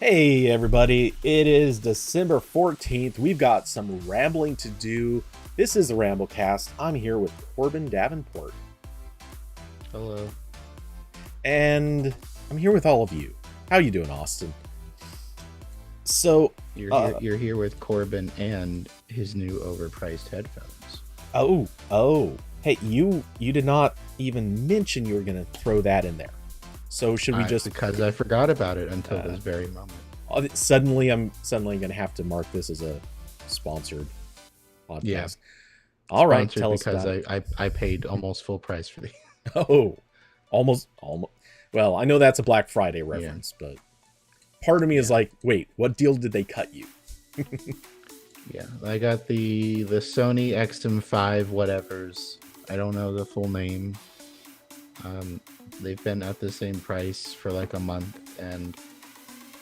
Hey everybody, it is December 14th. We've got some rambling to do. This is the RambleCast. I'm here with Corbin Davenport. Hello. And I'm here with all of you. How you doing, Austin? So, You're here with Corbin and his new overpriced headphones. oh. Hey, you did not even mention you were going to throw that in there. So should we just because I forgot about it until this very moment. Suddenly I'm going to have to mark this as a sponsored podcast. Yeah. All right, Sponsored tell us because about I paid almost full price for these. Oh, almost. Well, I know that's a Black Friday reference, but part of me is like, wait, what deal did they cut you? Yeah, I got the Sony XM5 whatevers. I don't know the full name. They've been at the same price for like a month, and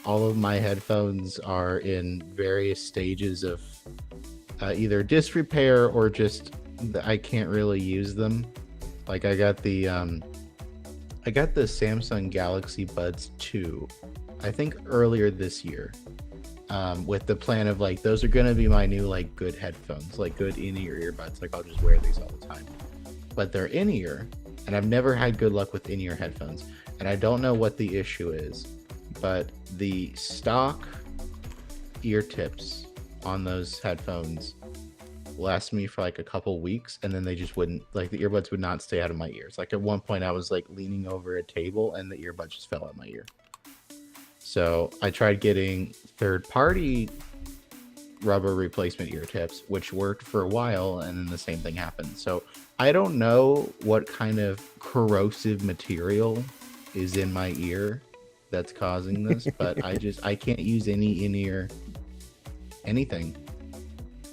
all of my headphones are in various stages of either disrepair or just I can't really use them. Like I got the Samsung Galaxy Buds 2, I think earlier this year, with the plan of like those are gonna be my new like good headphones, like good in-ear earbuds. Like I'll just wear these all the time. But they're in-ear, and I've never had good luck with in-ear headphones, and I don't know what the issue is, but the stock ear tips on those headphones last me for like a couple weeks, and then they just wouldn't, like the earbuds would not stay out of my ears. Like at one point I was like leaning over a table and the earbuds just fell out my ear. So I tried getting third-party rubber replacement ear tips, which worked for a while, and then the same thing happened. So I don't know what kind of corrosive material is in my ear that's causing this, but I can't use any in-ear anything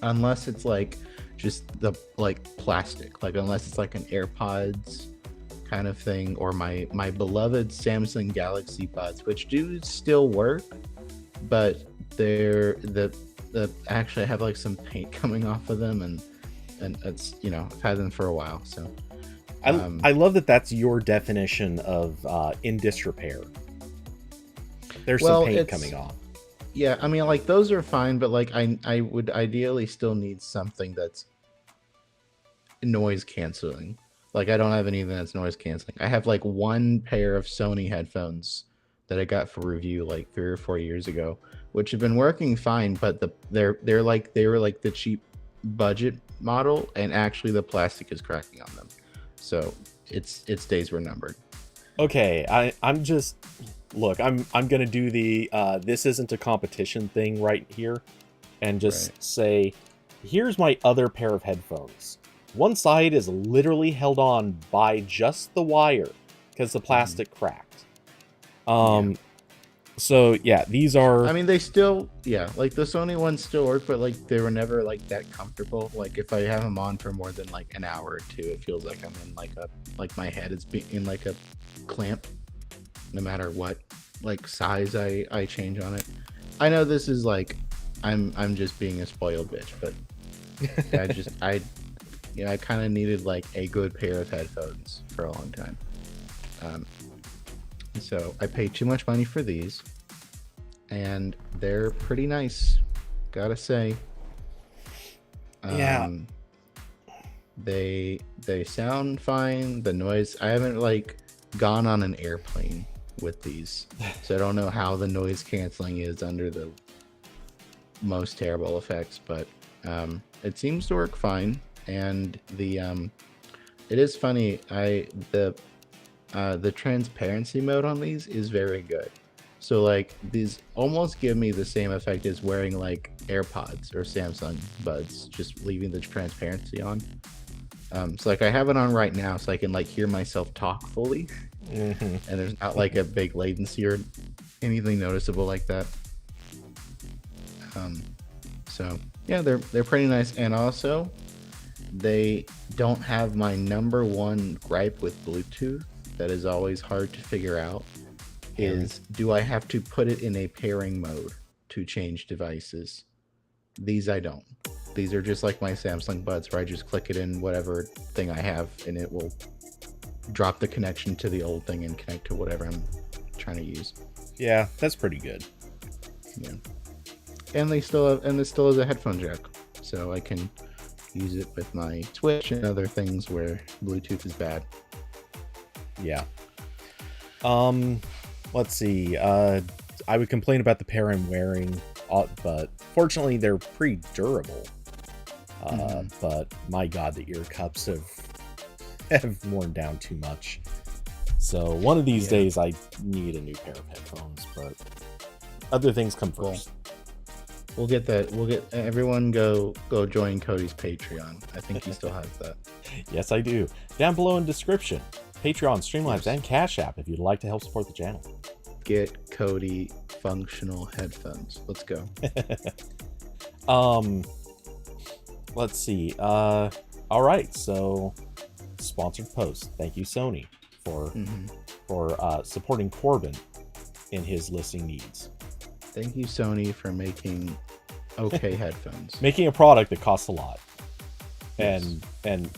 unless it's like just the like plastic, like unless it's like an AirPods kind of thing, or my beloved Samsung Galaxy Buds, which do still work, but they're the actually I have like some paint coming off of them, and it's, you know, I've had them for a while. So I love that that's your definition of in disrepair. There's some paint coming off. Yeah, I mean, like those are fine, but like I would ideally still need something that's noise canceling. Like I don't have anything that's noise canceling. I have like one pair of Sony headphones that I got for review like 3 or 4 years ago, which have been working fine, but they were like the cheap budget model, and actually the plastic is cracking on them. So its days were numbered. Okay, I'm just look, I'm gonna do the this isn't a competition thing right here, and just say, here's my other pair of headphones. One side is literally held on by just the wire because the plastic cracked. So yeah, these are. I mean, they still, like the Sony ones still work, but like they were never like that comfortable. Like if I have them on for more than like an hour or two, it feels like I'm in like my head is in like a clamp, no matter what like size I change on it. I know this is like I'm just being a spoiled bitch, but I kind of needed like a good pair of headphones for a long time. So I paid too much money for these, and they're pretty nice, gotta say. Yeah. They sound fine. The noise, I haven't like gone on an airplane with these, so I don't know how the noise canceling is under the most terrible effects, but it seems to work fine. And the it is funny, the transparency mode on these is very good. So like these almost give me the same effect as wearing like AirPods or Samsung Buds, just leaving the transparency on. So like I have it on right now, so I can like hear myself talk fully, and there's not like a big latency or anything noticeable like that. So yeah, they're pretty nice, and also they don't have my number one gripe with Bluetooth that is always hard to figure out, is do I have to put it in a pairing mode to change devices? These I don't. These are just like my Samsung Buds, where I just click it in whatever thing I have, and it will drop the connection to the old thing and connect to whatever I'm trying to use. Yeah, that's pretty good. Yeah. And this still has a headphone jack, so I can use it with my Switch and other things where Bluetooth is bad. Yeah. Let's see. I would complain about the pair I'm wearing, but fortunately they're pretty durable. But my God, the ear cups have worn down too much. So one of these days I need a new pair of headphones, but other things come first. We'll get that. We'll get everyone go join Cody's Patreon. I think he still has that. Yes, I do. Down below in description, Patreon, Streamlabs, and Cash App if you'd like to help support the channel. Get Cody functional headphones. Let's go. Let's see. All right. So, sponsored post. Thank you, Sony, for supporting Corbin in his listening needs. Thank you, Sony, for making okay headphones. Making a product that costs a lot, and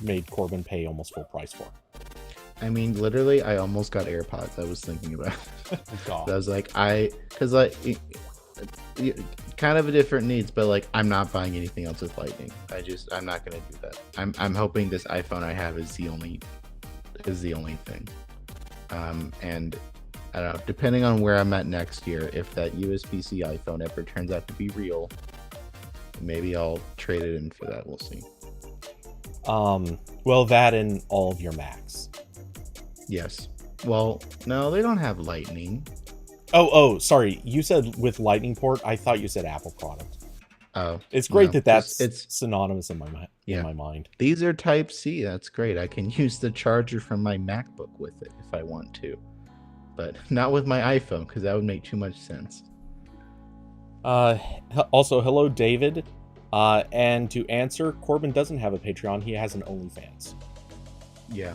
made Corbin pay almost full price for. I mean, literally, I almost got AirPods. I was thinking about. God. I was like, because like, kind of a different needs, but like, I'm not buying anything else with Lightning. I'm not gonna do that. I'm hoping this iPhone I have is the only thing. And I don't know, depending on where I'm at next year, if that USB-C iPhone ever turns out to be real, maybe I'll trade it in for that. We'll see. Well, that and all of your Macs. Yes. Well, no, they don't have Lightning. Oh, sorry. You said with Lightning port. I thought you said Apple product. Oh, it's great no, that's it's synonymous in my mind. These are Type-C. That's great. I can use the charger from my MacBook with it if I want to, but not with my iPhone because that would make too much sense. Also, hello, David. And to answer, Corbin doesn't have a Patreon. He has an OnlyFans. Yeah.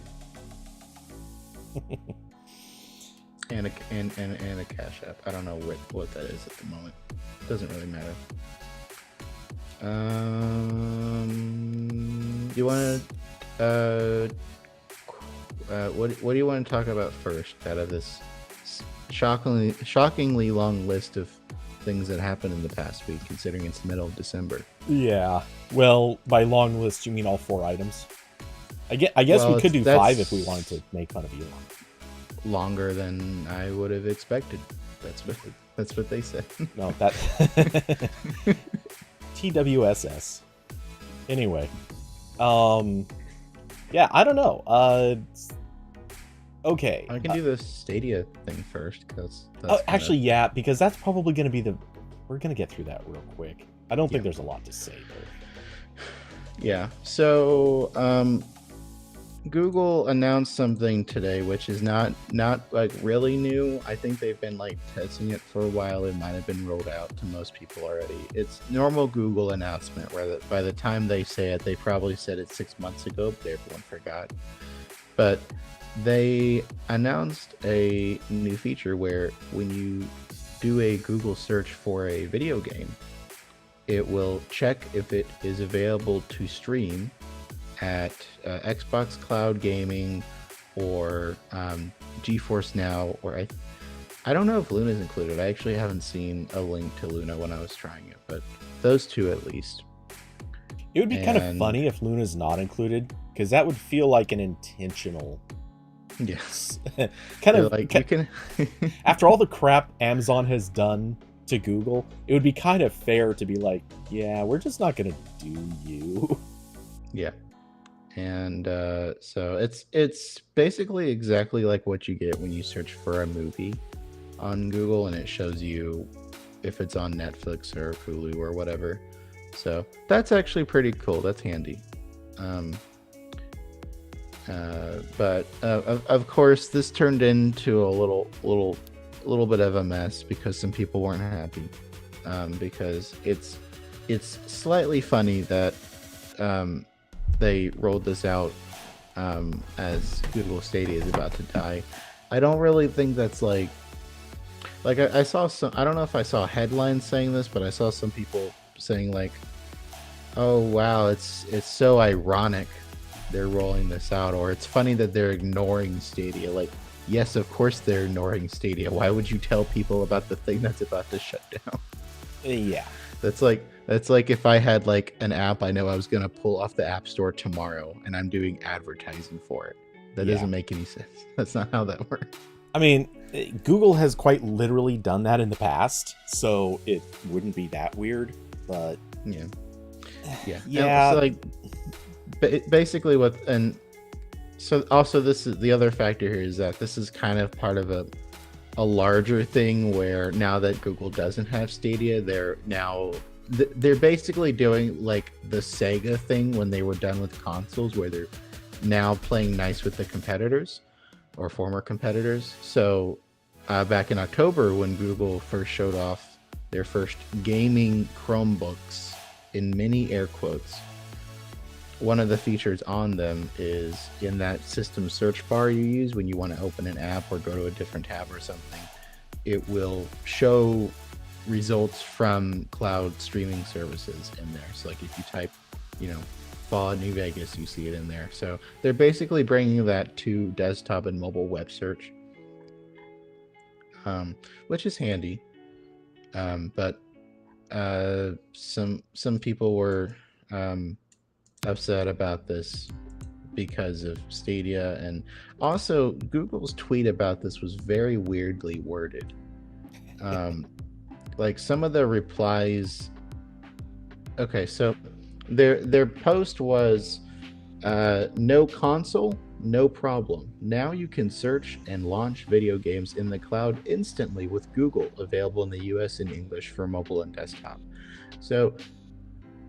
and a Cash App. I don't know what that is at the moment. Doesn't really matter. You want to what do you want to talk about first out of this shockingly long list of things that happened in the past week, considering it's the middle of December? Yeah. Well, by long list, you mean all 4 items? I guess we could do 5 if we wanted to make fun of Elon. Longer than I would have expected. That's what they said. No, that TWSS. Anyway, yeah, I don't know. Okay, I can do the Stadia thing first because actually, yeah, because that's probably going to be we're going to get through that real quick. I don't think there's a lot to say though. Yeah. So, Google announced something today, which is not like really new. I think they've been like testing it for a while. It might have been rolled out to most people already. It's normal Google announcement where by the time they say it, they probably said it 6 months ago, but everyone forgot. But they announced a new feature where when you do a Google search for a video game, it will check if it is available to stream at Xbox Cloud Gaming or GeForce Now, or I don't know if Luna is included. I actually haven't seen a link to Luna when I was trying it, but those two at least. It would be kind of funny if Luna's not included, because that would feel like an intentional. Yes. kind of like you can. After all the crap Amazon has done to Google, it would be kind of fair to be like, yeah, we're just not gonna do you. Yeah. And so it's basically exactly like what you get when you search for a movie on Google, and it shows you if it's on Netflix or Hulu or whatever. So that's actually pretty cool. That's handy. But of course, this turned into a little bit of a mess because some people weren't happy. Because it's slightly funny that they rolled this out as Google Stadia is about to die. I don't really think that's like I saw some. I don't know if I saw headlines saying this, but I saw some people saying like, "Oh wow, it's so ironic they're rolling this out," or "It's funny that they're ignoring Stadia." Like, yes, of course they're ignoring Stadia. Why would you tell people about the thing that's about to shut down? Yeah. That's like if I had like an app I know I was gonna pull off the App Store tomorrow, and I'm doing advertising for it. That Yeah. doesn't make any sense. That's not how that works. I mean, Google has quite literally done that in the past, so it wouldn't be that weird. But Yeah. yeah. So like, basically what, and so also this is the other factor here, is that this is kind of part of a larger thing where now that Google doesn't have Stadia, they're basically doing like the Sega thing when they were done with consoles, where they're now playing nice with the competitors or former competitors. So back in October, when Google first showed off their first gaming Chromebooks, in many air quotes, one of the features on them is in that system search bar you use when you want to open an app or go to a different tab or something. It will show results from cloud streaming services in there. So like if you type, Fallout New Vegas, you see it in there. So they're basically bringing that to desktop and mobile web search, which is handy. But some people were upset about this because of Stadia, and also Google's tweet about this was very weirdly worded. Like some of the replies. Okay, so their post was, no console, no problem. Now you can search and launch video games in the cloud instantly with Google, available in the US in English for mobile and desktop. So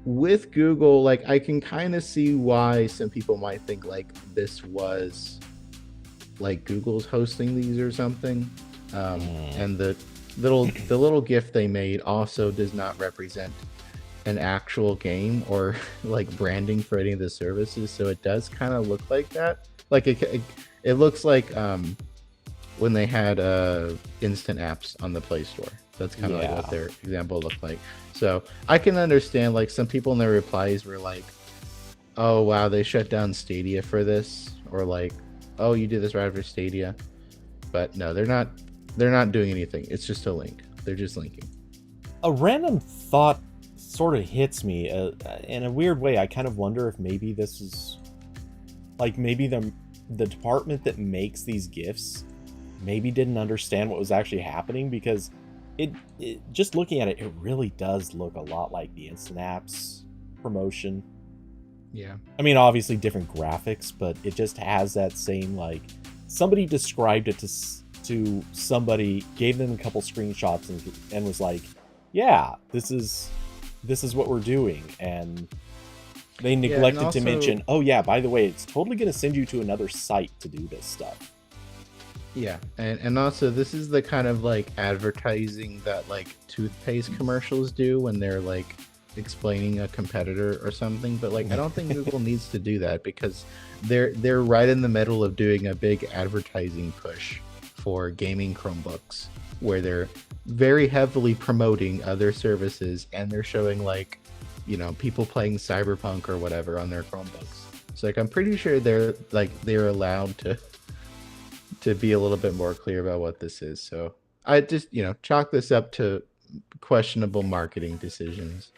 with Google, like I can kind of see why some people might think like this was like Google's hosting these or something. And the little GIF they made also does not represent an actual game or like branding for any of the services, so it does kind of look like that. Like it looks like when they had instant apps on the Play Store. That's kind of like what their example looked like. So I can understand like some people in their replies were like, oh wow, they shut down Stadia for this, or like, oh, you did this right after Stadia. But no, they're not doing anything. It's just a link. They're just linking. A random thought sort of hits me in a weird way. I kind of wonder if maybe this is like, maybe the department that makes these GIFs maybe didn't understand what was actually happening, because it just looking at it, it really does look a lot like the Instant Apps promotion. Yeah. I mean, obviously different graphics, but it just has that same, like, somebody described it to somebody, gave them a couple screenshots and was like, yeah, this is what we're doing. And they neglected to mention, oh yeah, by the way, it's totally going to send you to another site to do this stuff. Yeah, and also this is the kind of like advertising that like toothpaste commercials do when they're like explaining a competitor or something. But like I don't think Google needs to do that, because they're right in the middle of doing a big advertising push for gaming Chromebooks, where they're very heavily promoting other services, and they're showing like, people playing Cyberpunk or whatever on their Chromebooks. So like I'm pretty sure they're allowed to be a little bit more clear about what this is. So I just, chalk this up to questionable marketing decisions.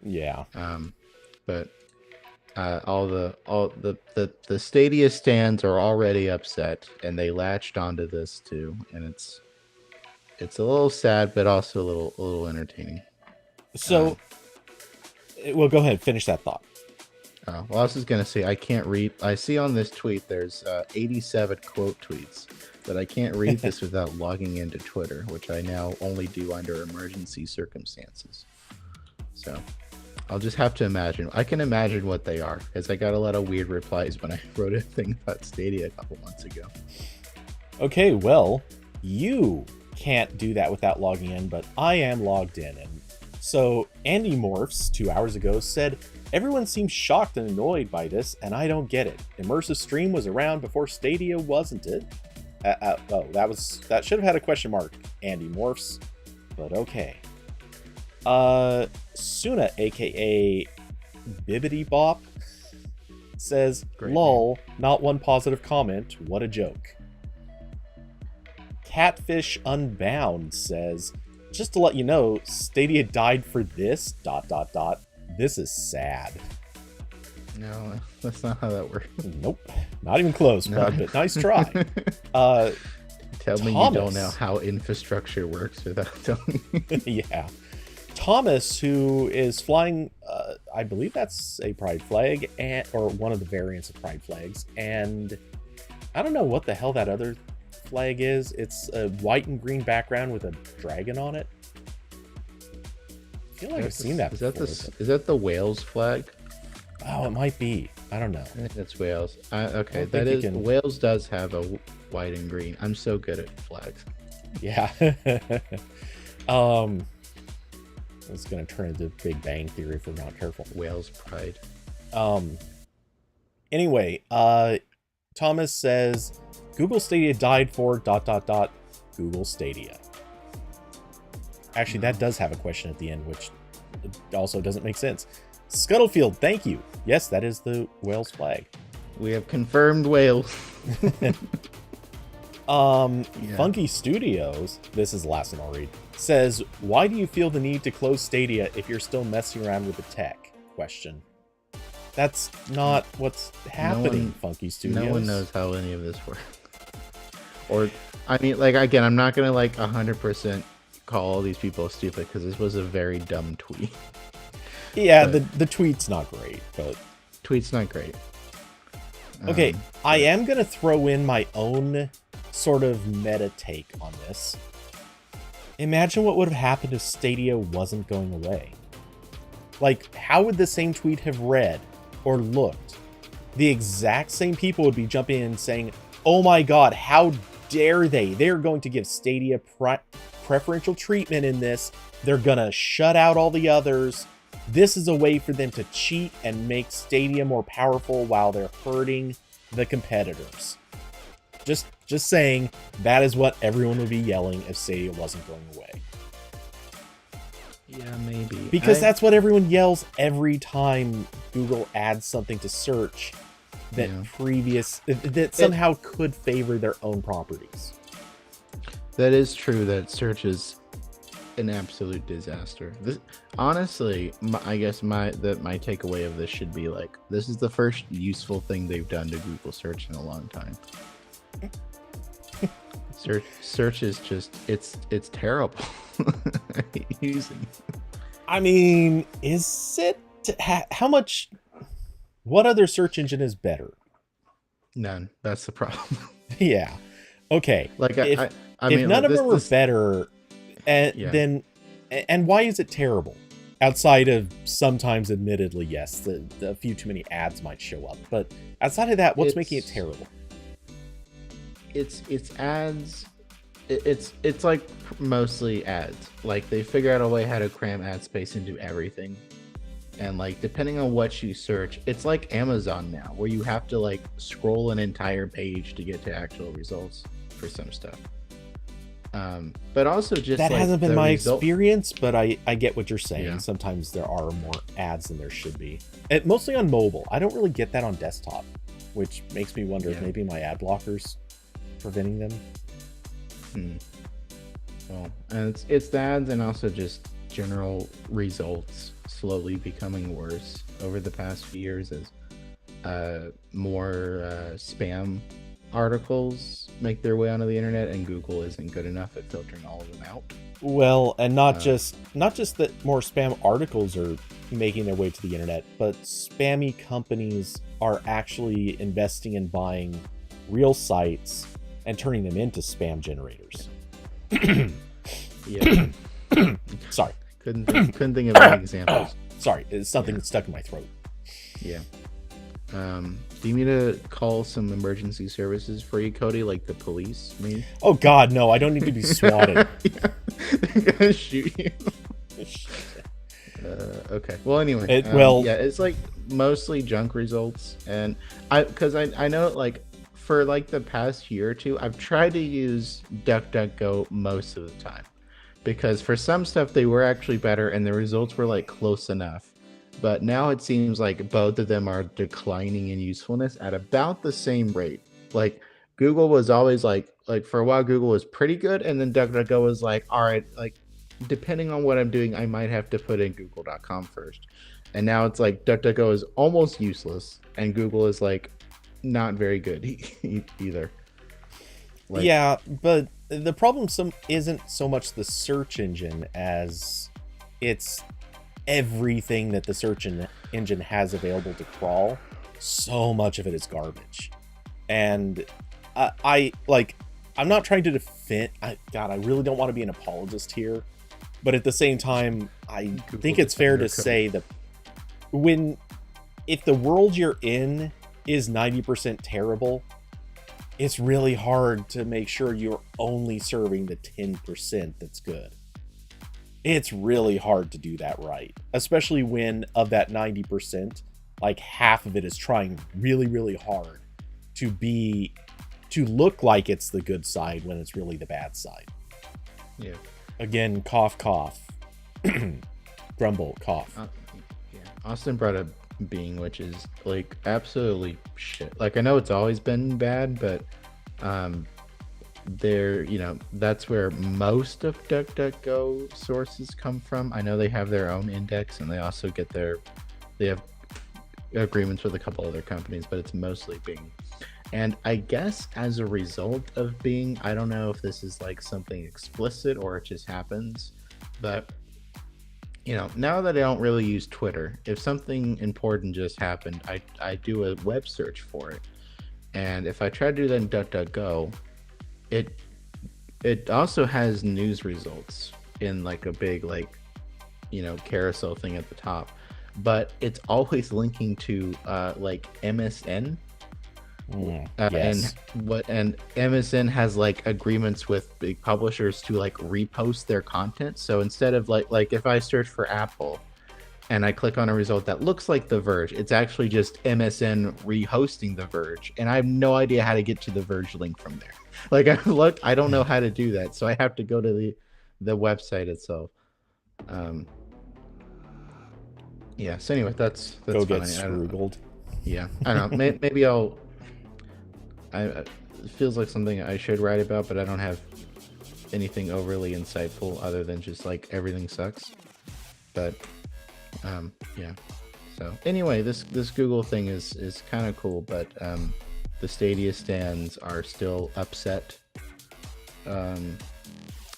Yeah. But all the Stadia stands are already upset, and they latched onto this too, and it's a little sad, but also a little entertaining. So, well, go ahead, finish that thought. Well, I was just gonna say I can't read. I see on this tweet there's 87 quote tweets, but I can't read this without logging into Twitter, which I now only do under emergency circumstances. So I'll just have to imagine. I can imagine what they are, because I got a lot of weird replies when I wrote a thing about Stadia a couple months ago. Okay, well, you can't do that without logging in, but I am logged in. And so Andy Morphs 2 hours ago said, everyone seems shocked and annoyed by this, and I don't get it. Immersive Stream was around before Stadia, wasn't it? Oh, that should have had a question mark, Andy Morphs, but okay. Suna, aka Bibbidi Bop, says, great lol, name. Not one positive comment, what a joke. Catfish Unbound says, just to let you know, Stadia died for this ... This is sad. No, that's not how that works. Nope, not even close, bud, but nice try. Tell me you don't know how infrastructure works without telling me. Yeah. Thomas, who is flying, I believe that's a pride flag, or one of the variants of pride flags, and I don't know what the hell that other flag is. It's a white and green background with a dragon on it. I feel like I've seen that before. Is that the Wales flag? Oh, it might be. I don't know. I think that's Wales. Okay, that is... Wales does have a white and green. I'm so good at flags. Yeah. It's going to turn into Big Bang Theory if we're not careful. Wales pride. Anyway, Thomas says, Google Stadia died for ... Google Stadia. Actually, that does have a question at the end, which also doesn't make sense. Scuttlefield, thank you. Yes, that is the Wales flag. We have confirmed Wales. Funky Studios, this is the last one I'll read, says, why do you feel the need to close Stadia if you're still messing around with the tech? Question. That's not what's happening, Funky Studios. No one knows how any of this works. Or, I mean, like, again, I'm not going to, like, 100% call all these people stupid, because this was a very dumb tweet. Yeah, the tweet's not great, but... Tweet's not great. Okay, I am going to throw in my own sort of meta take on this. Imagine what would have happened if Stadia wasn't going away. Like, how would the same tweet have read or looked? The exact same people would be jumping in and saying, oh my god, how dare they? They're going to give Stadia preferential treatment in this. They're going to shut out all the others. This is a way for them to cheat and make Stadia more powerful while they're hurting the competitors. Just saying, that is what everyone would be yelling if Stadia wasn't going away. Yeah, maybe. Because that's what everyone yells every time Google adds something to search that that somehow could favor their own properties. That is true, that search is an absolute disaster. Honestly, I guess my takeaway of this should be like, this is the first useful thing they've done to Google search in a long time. Search is just it's terrible. Using. I mean, is it how much? What other search engine is better? None. That's the problem. Yeah. Okay. Like if none of them were better, then why is it terrible? Outside of sometimes, admittedly, yes, the few too many ads might show up, but outside of that, what's making it terrible? It's ads. It's like mostly ads. Like, they figure out a way how to cram ad space into everything, and like depending on what you search, it's like Amazon now, where you have to like scroll an entire page to get to actual results for some stuff. But also just that like, hasn't been my experience, but I get what you're saying. Yeah. Sometimes there are more ads than there should be. Mostly on mobile. I don't really get that on desktop, which makes me wonder if maybe my ad blocker's preventing them. Well, and it's the ads, and also just general results slowly becoming worse over the past few years as more spam articles make their way onto the internet, and Google isn't good enough at filtering all of them out. Well, and not just that more spam articles are making their way to the internet, but spammy companies are actually investing in buying real sites and turning them into spam generators. Yeah. Sorry. Couldn't think of any examples. Sorry, it's something that's stuck in my throat. Yeah. Do you need to call some emergency services for you, Cody, like the police, maybe? Oh god, no, I don't need to be swatted. They're gonna shoot you. Okay. Well, anyway. It's like mostly junk results, and I know, like, for like the past year or two, I've tried to use DuckDuckGo most of the time, because for some stuff they were actually better and the results were like close enough. But now it seems like both of them are declining in usefulness at about the same rate. Like, Google was always like for a while Google was pretty good, and then DuckDuckGo was like, all right, like depending on what I'm doing, I might have to put in google.com first. And now it's like DuckDuckGo is almost useless, and Google is like not very good either. Like, yeah, but the problem isn't so much the search engine as it's everything that the search engine has available to crawl. So much of it is garbage. And I'm not trying to defend. I really don't want to be an apologist here, but at the same time, I think it's fair to say that if the world you're in is 90% terrible, it's really hard to make sure you're only serving the 10% that's good. It's really hard to do that right, especially when of that 90%, like half of it is trying really, really hard to look like it's the good side when it's really the bad side. Yeah. Again, cough, cough. Grumble, cough. Yeah. Austin brought up Bing, which is like absolutely shit. Like, I know it's always been bad, but that's where most of DuckDuckGo sources come from. I know they have their own index, and they also they have agreements with a couple other companies, but it's mostly Bing. And I guess as a result of Bing, I don't know if this is like something explicit or it just happens, but now that I don't really use Twitter, if something important just happened, I do a web search for it. And if I try to do that in DuckDuckGo, it also has news results in like a big carousel thing at the top, but it's always linking to like MSN. Yes. And MSN has like agreements with big publishers to like repost their content. So instead of like if I search for Apple and I click on a result that looks like The Verge, it's actually just MSN rehosting The Verge, and I have no idea how to get to the Verge link from there. Like, I don't know how to do that, so I have to go to the website itself. Yeah. So anyway, that's go funny. Get struggled. Yeah, I don't know. Maybe it feels like something I should write about, but I don't have anything overly insightful other than just like everything sucks. But yeah. So anyway, this Google thing is kind of cool, but the Stadia stands are still upset, and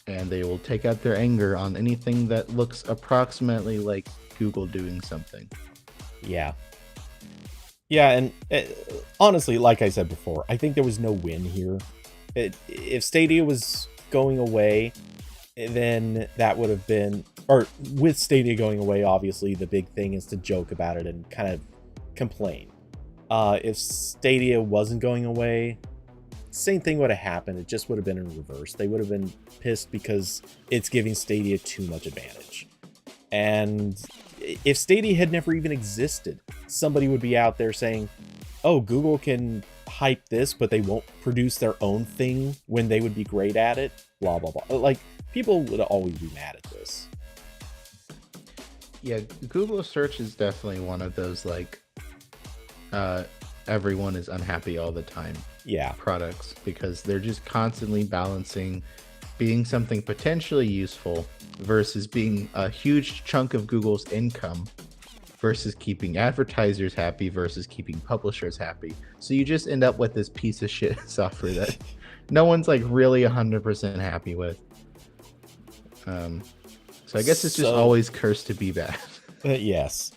they will take out their anger on anything that looks approximately like Google doing something. Yeah. Yeah, and honestly, like I said before, I think there was no win here. If Stadia was going away, then that would have been... Or with Stadia going away, obviously, the big thing is to joke about it and kind of complain. If Stadia wasn't going away, same thing would have happened. It just would have been in reverse. They would have been pissed because it's giving Stadia too much advantage. And if Stadia had never even existed, somebody would be out there saying, oh, Google can hype this, but they won't produce their own thing when they would be great at it, blah, blah, blah. Like, people would always be mad at this. Yeah, Google search is definitely one of those, like, everyone is unhappy all the time products, because they're just constantly balancing being something potentially useful versus being a huge chunk of Google's income versus keeping advertisers happy versus keeping publishers happy. So you just end up with this piece of shit software that no one's like really 100% happy with. So I guess it's just always cursed to be bad. Yes.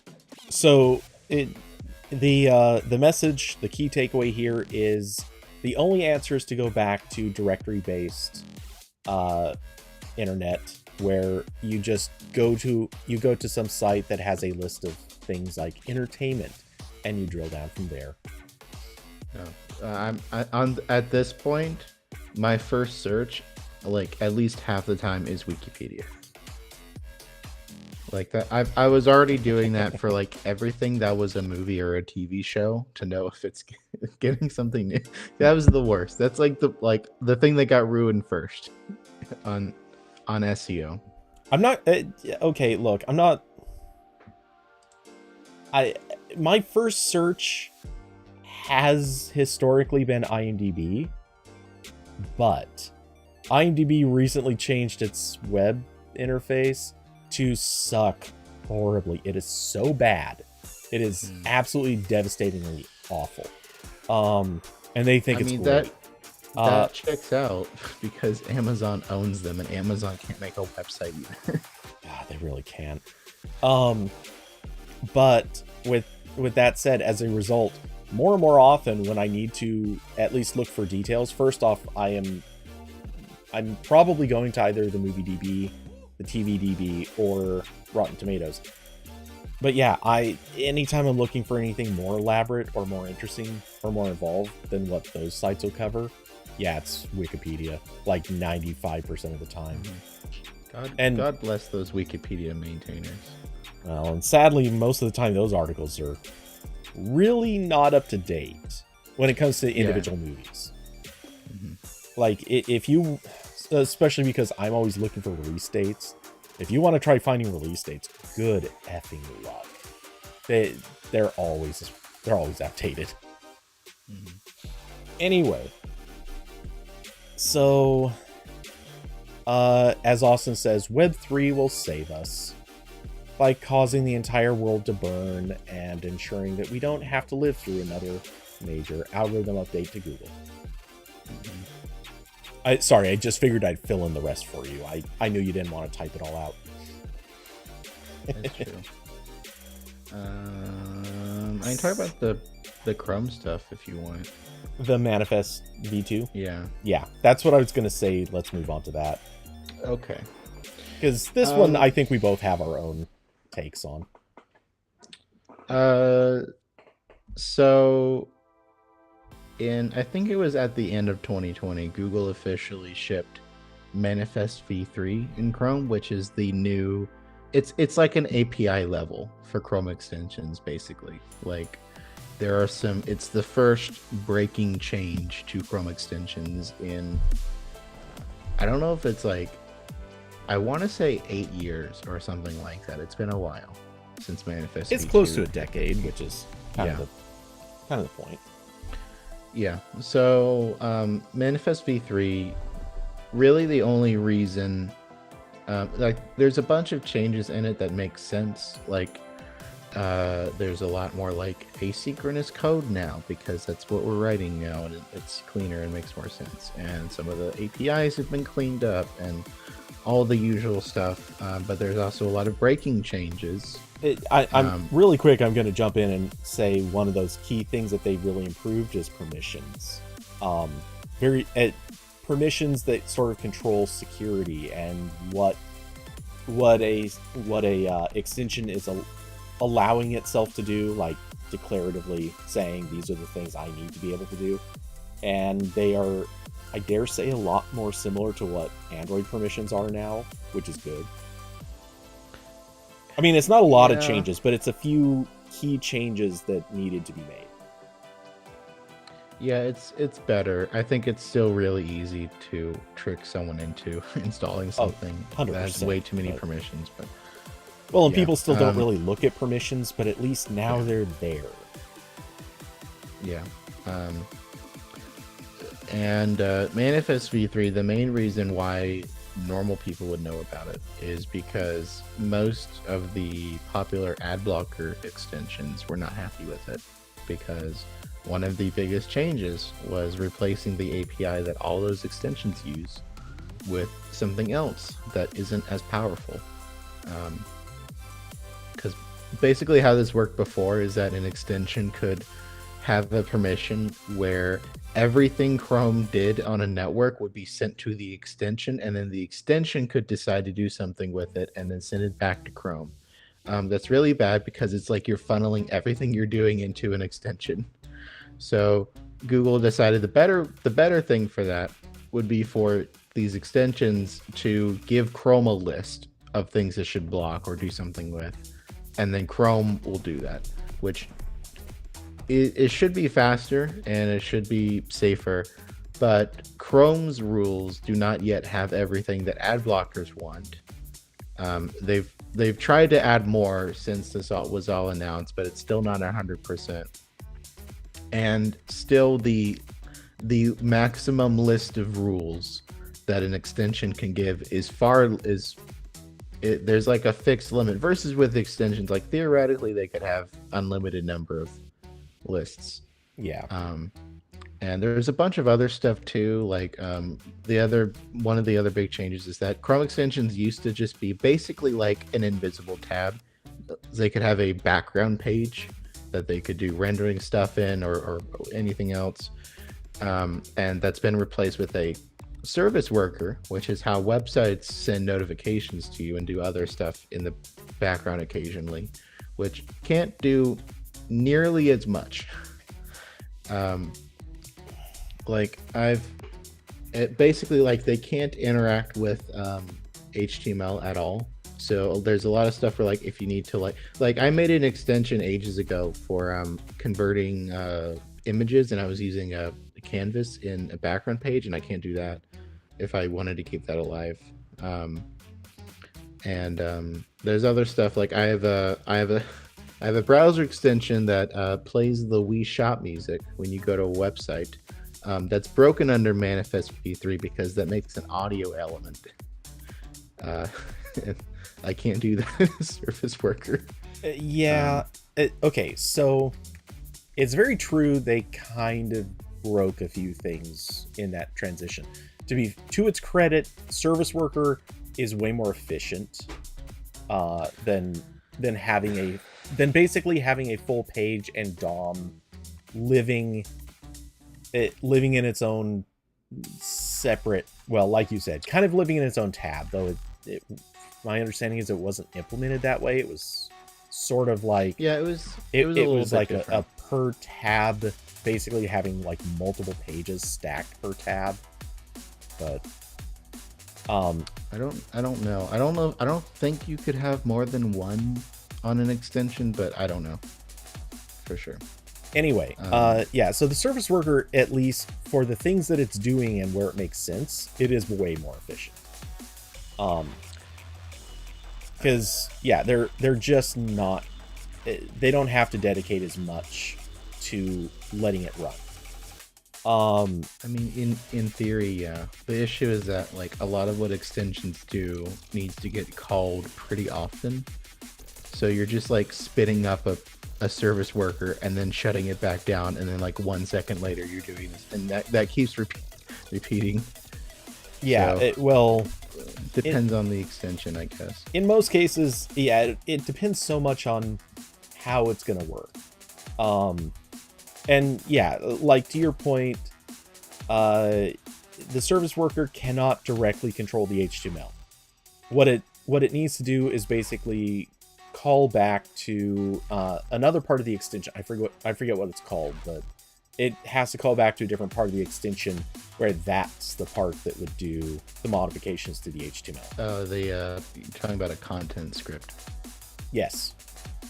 So the message, the key takeaway here is the only answer is to go back to directory-based internet, where you just go to some site that has a list of things like entertainment, and you drill down from there. At this point, my first search, like at least half the time, is Wikipedia. Like that, I was already doing that for like everything that was a movie or a TV show to know if it's getting something new. That was the worst. That's like the thing that got ruined first on SEO. I'm not okay. Look, I'm not. My first search has historically been IMDb, but IMDb recently changed its interface to suck horribly. It is so bad. It is absolutely devastatingly awful. And they think it's great. That checks out because Amazon owns them, and Amazon can't make a website either. God, they really can't. But with that said, as a result, more and more often when I need to at least look for details, first off, I'm probably going to either the MovieDB, the TVDB, or Rotten Tomatoes. But yeah, anytime I'm looking for anything more elaborate or more interesting or more involved than what those sites will cover, yeah, it's Wikipedia, like 95% of the time. God bless those Wikipedia maintainers. Well, and sadly, most of the time those articles are really not up to date when it comes to individual movies. Like, if you, especially because I'm always looking for release dates, if you want to try finding release dates, good effing luck. They're always outdated. Anyway, so as Austin says, Web3 will save us by causing the entire world to burn and ensuring that we don't have to live through another major algorithm update to Google. Sorry, I just figured I'd fill in the rest for you. I knew you didn't want to type it all out. That's true. I can talk about the Chrome stuff if you want. The Manifest V2? Yeah, that's what I was going to say. Let's move on to that. Okay. Because this one, I think we both have our own takes on. So I think it was at the end of 2020, Google officially shipped Manifest V3 in Chrome, which is the new, it's like an API level for Chrome extensions, basically. Like, there are it's the first breaking change to Chrome extensions in, I don't know if it's like, I want to say 8 years or something like that. It's been a while since Manifest It's V2. close to a decade, which is kind of the point. Yeah. So Manifest V3, really the only reason, like, there's a bunch of changes in it that make sense. Like, there's a lot more like asynchronous code now because that's what we're writing now, and it's cleaner and makes more sense. And some of the APIs have been cleaned up and all the usual stuff. But there's also a lot of breaking changes. I'm really quick. I'm going to jump in and say one of those key things that they really improved is permissions. Permissions that sort of control security and what a extension is allowing itself to do, like declaratively saying these are the things I need to be able to do, and they are, I dare say, a lot more similar to what Android permissions are now, which is good. I mean, it's not a lot of changes, but it's a few key changes that needed to be made. Yeah, it's better. I think it's still really easy to trick someone into installing something that has way too many permissions. But well, and people still don't really look at permissions, but at least now they're there. Yeah. And Manifest V3, the main reason why normal people would know about it is because most of the popular ad blocker extensions were not happy with it, because one of the biggest changes was replacing the API that all those extensions use with something else that isn't as powerful. Because basically how this worked before is that an extension could have a permission where everything Chrome did on a network would be sent to the extension, and then the extension could decide to do something with it and then send it back to Chrome. That's really bad because it's like you're funneling everything you're doing into an extension. So Google decided the better thing for that would be for these extensions to give Chrome a list of things it should block or do something with, and then Chrome will do that, which it should be faster and it should be safer, but Chrome's rules do not yet have everything that ad blockers want. They've tried to add more since this was all announced, but it's still not 100%. And still the maximum list of rules that an extension can give is there's like a fixed limit versus with extensions. Like theoretically, they could have unlimited number of lists. Yeah. And there's a bunch of other stuff too. Like one of the other big changes is that Chrome extensions used to just be basically like an invisible tab. They could have a background page that they could do rendering stuff in or anything else. And that's been replaced with a service worker, which is how websites send notifications to you and do other stuff in the background occasionally, which can't do nearly as much. Basically like they can't interact with HTML at all. So there's a lot of stuff where like if you need to like I made an extension ages ago for converting images, and I was using a canvas in a background page, and I can't do that if I wanted to keep that alive. There's other stuff like I have a browser extension that plays the Wii Shop music when you go to a website. That's broken under Manifest v3 because that makes an audio element. I can't do that in a Surface Worker. Okay, so it's very true they kind of broke a few things in that transition. To its credit, Service Worker is way more efficient than basically having a full page and DOM living in its own separate, well, like you said, kind of living in its own tab, though my understanding is it wasn't implemented that way. It was sort of like, yeah, it was like a per tab, basically having like multiple pages stacked per tab. But I don't know. I don't think you could have more than one on an extension, but I don't know for sure. Anyway, so the Surface Worker, at least for the things that it's doing and where it makes sense, it is way more efficient. Because they're just not, they don't have to dedicate as much to letting it run. I mean, in theory, yeah. The issue is that like a lot of what extensions do needs to get called pretty often. So you're just like spitting up a service worker and then shutting it back down, and then like 1 second later you're doing this, and that keeps repeating. Yeah, so, depends on the extension, I guess. In most cases, yeah, it depends so much on how it's gonna work. And yeah, like to your point, the service worker cannot directly control the HTML. What it needs to do is basically call back to another part of the extension. I forget what it's called, but it has to call back to a different part of the extension where that's the part that would do the modifications to the HTML. Oh, you're talking about a content script. Yes,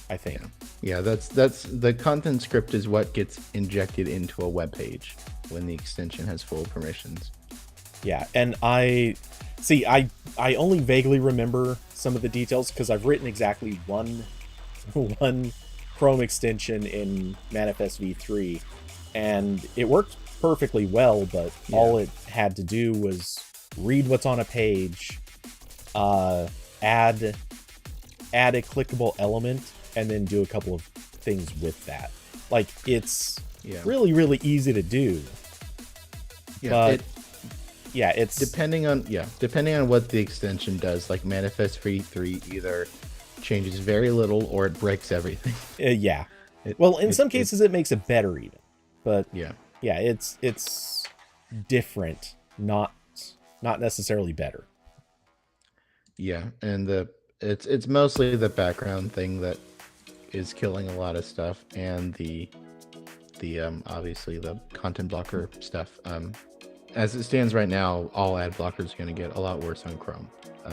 I think. Yeah, that's the content script is what gets injected into a web page when the extension has full permissions. Yeah, and I only vaguely remember some of the details because I've written exactly one Chrome extension in Manifest v3, and it worked perfectly well, but all it had to do was read what's on a page, add a clickable element, and then do a couple of things with that. Like, it's really, really easy to do. Yeah, but it's depending on what the extension does. Like Manifest v3 either changes very little or it breaks everything. In some cases it makes it better even, but it's different, not necessarily better. Yeah, and it's mostly the background thing that is killing a lot of stuff, and the obviously the content blocker stuff. As it stands right now, all ad blockers are going to get a lot worse on Chrome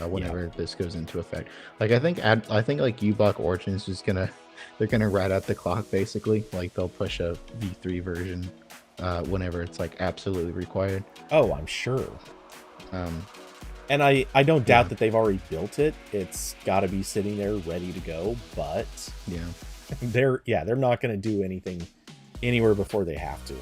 whenever this goes into effect. Like I think like uBlock Origin is just they're gonna ride out the clock basically. Like they'll push a v3 version whenever it's like absolutely required. Oh, I'm sure. And I don't doubt that they've already built it. It's got to be sitting there ready to go. But they're not going to do anything anywhere before they have to.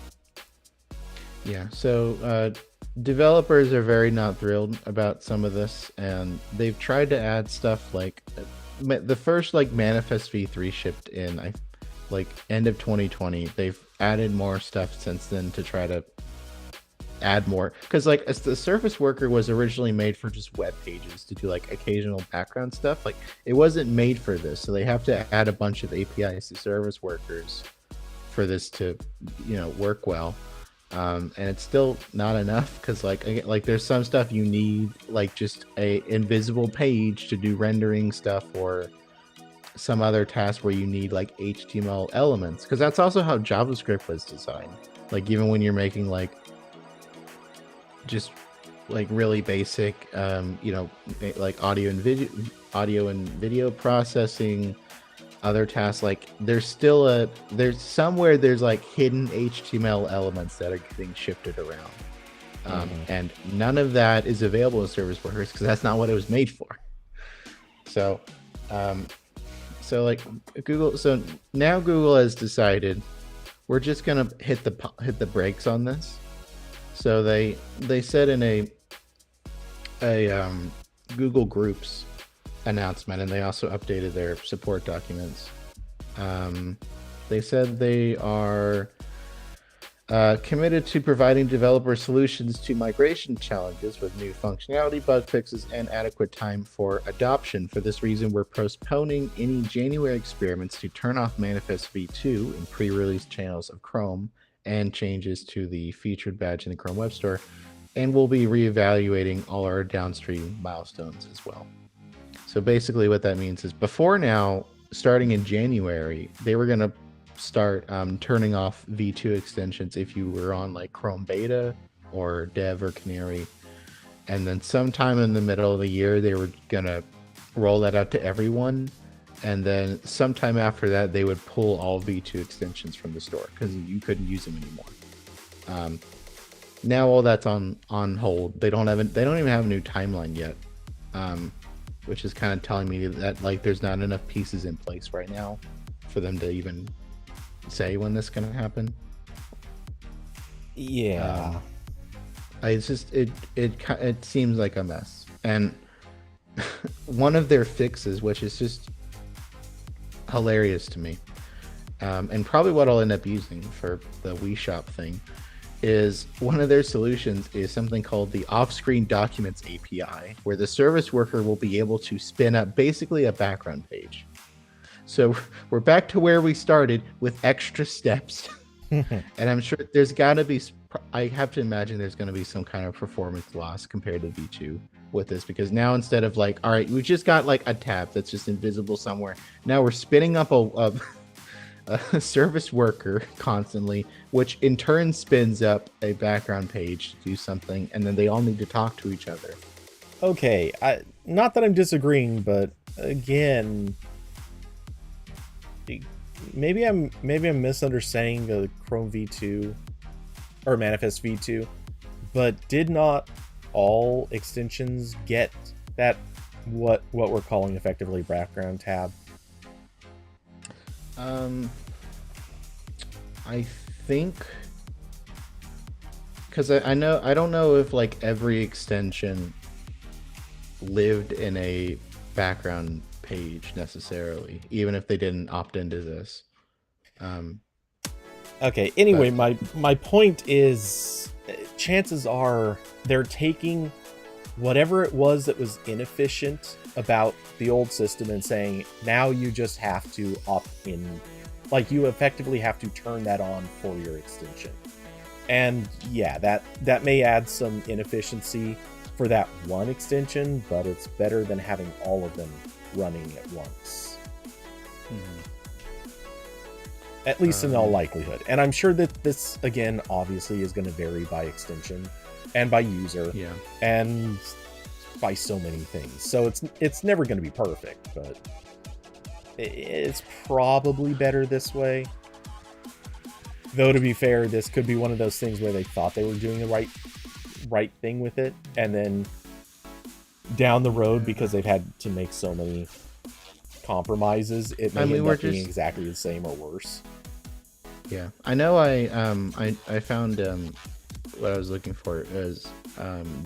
Yeah. So developers are very not thrilled about some of this, and they've tried to add stuff like the first like Manifest v3 shipped in like end of 2020. They've added more stuff since then to try to add more, because like as the Surface Worker was originally made for just web pages to do like occasional background stuff. Like it wasn't made for this, so they have to add a bunch of APIs to Service Workers for this to work well. And it's still not enough, because like there's some stuff you need, like just a invisible page to do rendering stuff, or some other task where you need like HTML elements, because that's also how JavaScript was designed. Like even when you're making like just like really basic like audio and video processing, other tasks, like there's somewhere there's like hidden HTML elements that are getting shifted around. And none of that is available in Service Workers, because that's not what it was made for. So like now Google has decided we're just gonna hit the brakes on this. So they said in a Google Groups announcement, and they also updated their support documents. They said they are committed to providing developer solutions to migration challenges with new functionality, bug fixes, and adequate time for adoption. For this reason, we're postponing any January experiments to turn off Manifest v2 in pre-release channels of Chrome and changes to the featured badge in the Chrome Web Store, and we'll be reevaluating all our downstream milestones as well. So basically what that means is, before now, starting in January, they were going to start turning off v2 extensions if you were on like Chrome Beta or Dev or Canary, and then sometime in the middle of the year they were going to roll that out to everyone. And then sometime after that, they would pull all V2 extensions from the store because you couldn't use them anymore. Now all that's on hold. They don't even have a new timeline yet, which is kind of telling me that like there's not enough pieces in place right now for them to even say when this is going to happen. Yeah, it's just it seems like a mess. And one of their fixes, which is just hilarious to me, and probably what I'll end up using for the Wii Shop thing, is one of their solutions is something called the off-screen documents API, where the Service Worker will be able to spin up basically a background page. So we're back to where we started with extra steps. And I'm sure there's got to be, I have to imagine there's going to be some kind of performance loss compared to V2 with this, because now instead of like, all right, we just got like a tab that's just invisible somewhere, now we're spinning up a Service Worker constantly, which in turn spins up a background page to do something, and then they all need to talk to each other. Okay, not that I'm disagreeing, but again, maybe I'm misunderstanding the Chrome v2 or Manifest v2, but did not all extensions get that what we're calling effectively background tab? I think, because I don't know if like every extension lived in a background page necessarily, even if they didn't opt into this. Okay, anyway, my point is, chances are they're taking whatever it was that was inefficient about the old system and saying, now you just have to opt in. Like, you effectively have to turn that on for your extension. And yeah, that may add some inefficiency for that one extension, but it's better than having all of them running at once. At least in all likelihood. And I'm sure that this, again, obviously is going to vary by extension and by user, and by so many things. So it's never going to be perfect, but it's probably better this way. Though, to be fair, this could be one of those things where they thought they were doing the right thing with it, and then down the road, because they've had to make so many compromises, it may end up being exactly the same or worse. Yeah, I know. I found what I was looking for is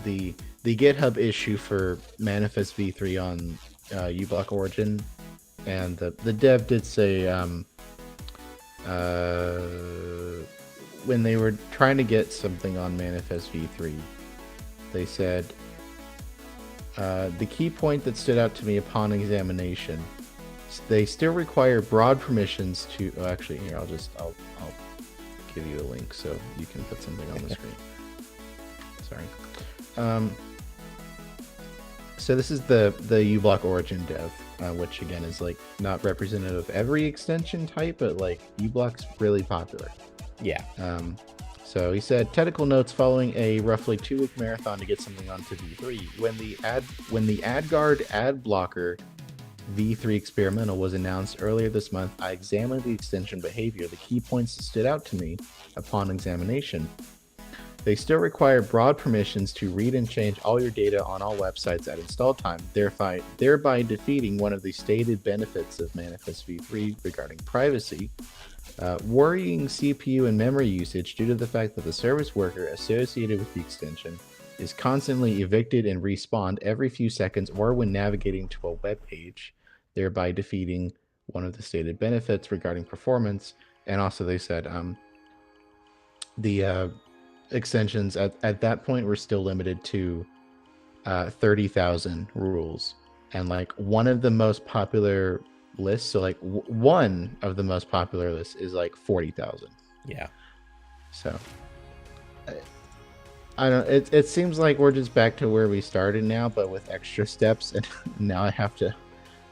the GitHub issue for Manifest v3 on uBlock Origin, and the dev did say when they were trying to get something on Manifest v3, they said the key point that stood out to me upon examination, they still require broad permissions to. Oh, actually, here I'll give you a link so you can put something on the screen. Sorry. So this is the uBlock Origin dev, which again is like not representative of every extension type, but like uBlock's really popular. Yeah. So he said, technical notes following a roughly 2-week marathon to get something onto V3. When the AdGuard ad blocker V3 experimental was announced earlier this month, I examined the extension behavior. The key points that stood out to me upon examination. They still require broad permissions to read and change all your data on all websites at install time, thereby defeating one of the stated benefits of Manifest v3 regarding privacy. Worrying CPU and memory usage due to the fact that the service worker associated with the extension is constantly evicted and respawned every few seconds or when navigating to a web page, thereby defeating one of the stated benefits regarding performance. And also they said the extensions at that point were still limited to 30,000 rules. And like one of the most popular lists, so like one of the most popular lists is like 40,000. Yeah. So I don't. It seems like we're just back to where we started now, but with extra steps, and now I have to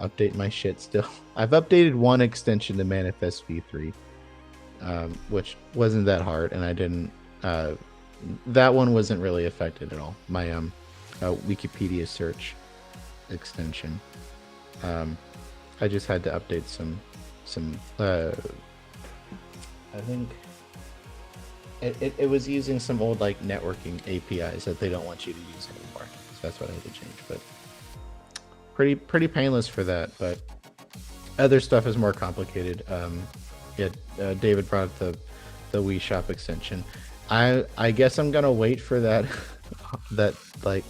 update my shit still. I've updated one extension to Manifest v3, which wasn't that hard, and I didn't. That one wasn't really affected at all. My Wikipedia search extension. I just had to update some. I think it was using some old like networking APIs that they don't want you to use anymore. So that's what I had to change. But pretty painless for that. But other stuff is more complicated. David brought up the Wii Shop extension. I guess I'm gonna wait for that that like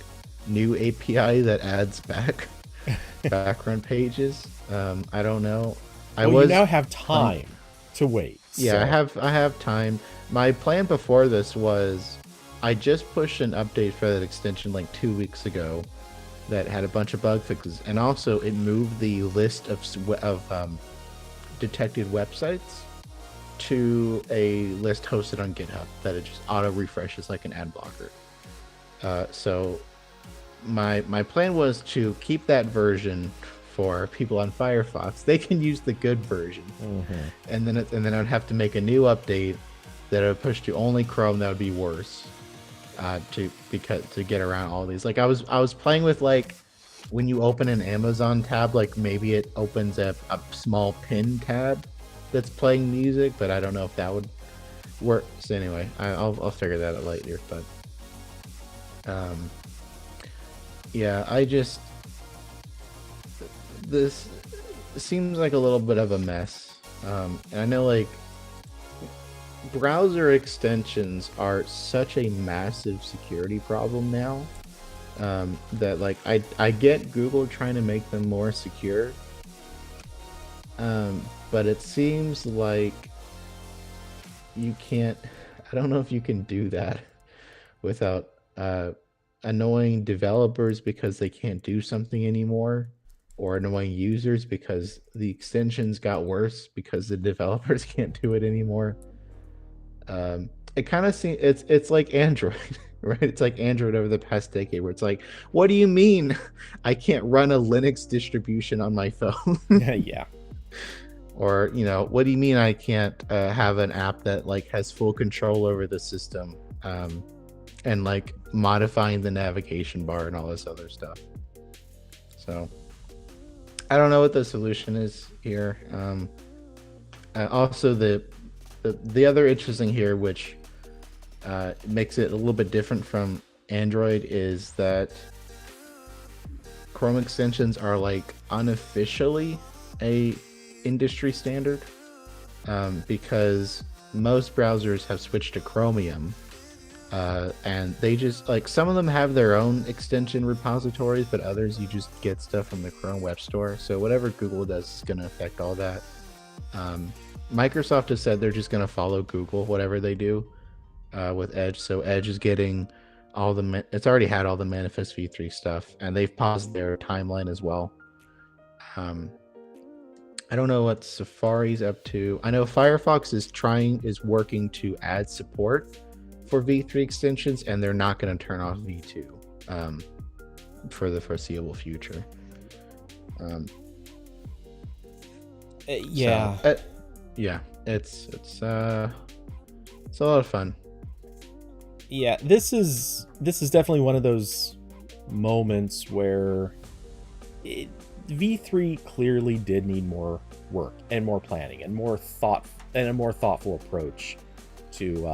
new API that adds background pages. I don't know. You now have time to wait. Yeah, so. I have time. My plan before this was I just pushed an update for that extension like 2 weeks ago that had a bunch of bug fixes, and also it moved the list of detected websites to a list hosted on GitHub that it just auto refreshes like an ad blocker. So my plan was to keep that version for people on Firefox. They can use the good version, and then I'd have to make a new update that I would push to only Chrome. That would be worse to get around all these. Like I was playing with like when you open an Amazon tab, like maybe it opens a small pin tab that's playing music, but I don't know if that would work. So anyway, I'll figure that out later. But yeah, this seems like a little bit of a mess, and I know like browser extensions are such a massive security problem now, that like I get Google trying to make them more secure, but it seems like you can't. I don't know if you can do that without annoying developers because they can't do something anymore, or annoying users because the extensions got worse because the developers can't do it anymore. It kind of seems it's like Android, right? It's like Android over the past decade, where it's like, what do you mean I can't run a Linux distribution on my phone? Yeah. Or, you know, what do you mean I can't have an app that like has full control over the system, and like modifying the navigation bar and all this other stuff? So I don't know what the solution is here. Also, the other interesting here, which makes it a little bit different from Android, is that Chrome extensions are like unofficially a industry standard, because most browsers have switched to Chromium, And they just like some of them have their own extension repositories, but others you just get stuff from the Chrome Web Store. So whatever Google does is going to affect all that. Microsoft has said they're just going to follow Google, whatever they do with Edge. So Edge is getting it's already had all the Manifest v3 stuff, and they've paused their timeline as well. I don't know what Safari's up to. I know Firefox is working to add support for v3 extensions, and they're not going to turn off v2 for the foreseeable future. Yeah. So, yeah, it's a lot of fun. Yeah, this is definitely one of those moments where V3 clearly did need more work and more planning and a more thoughtful approach to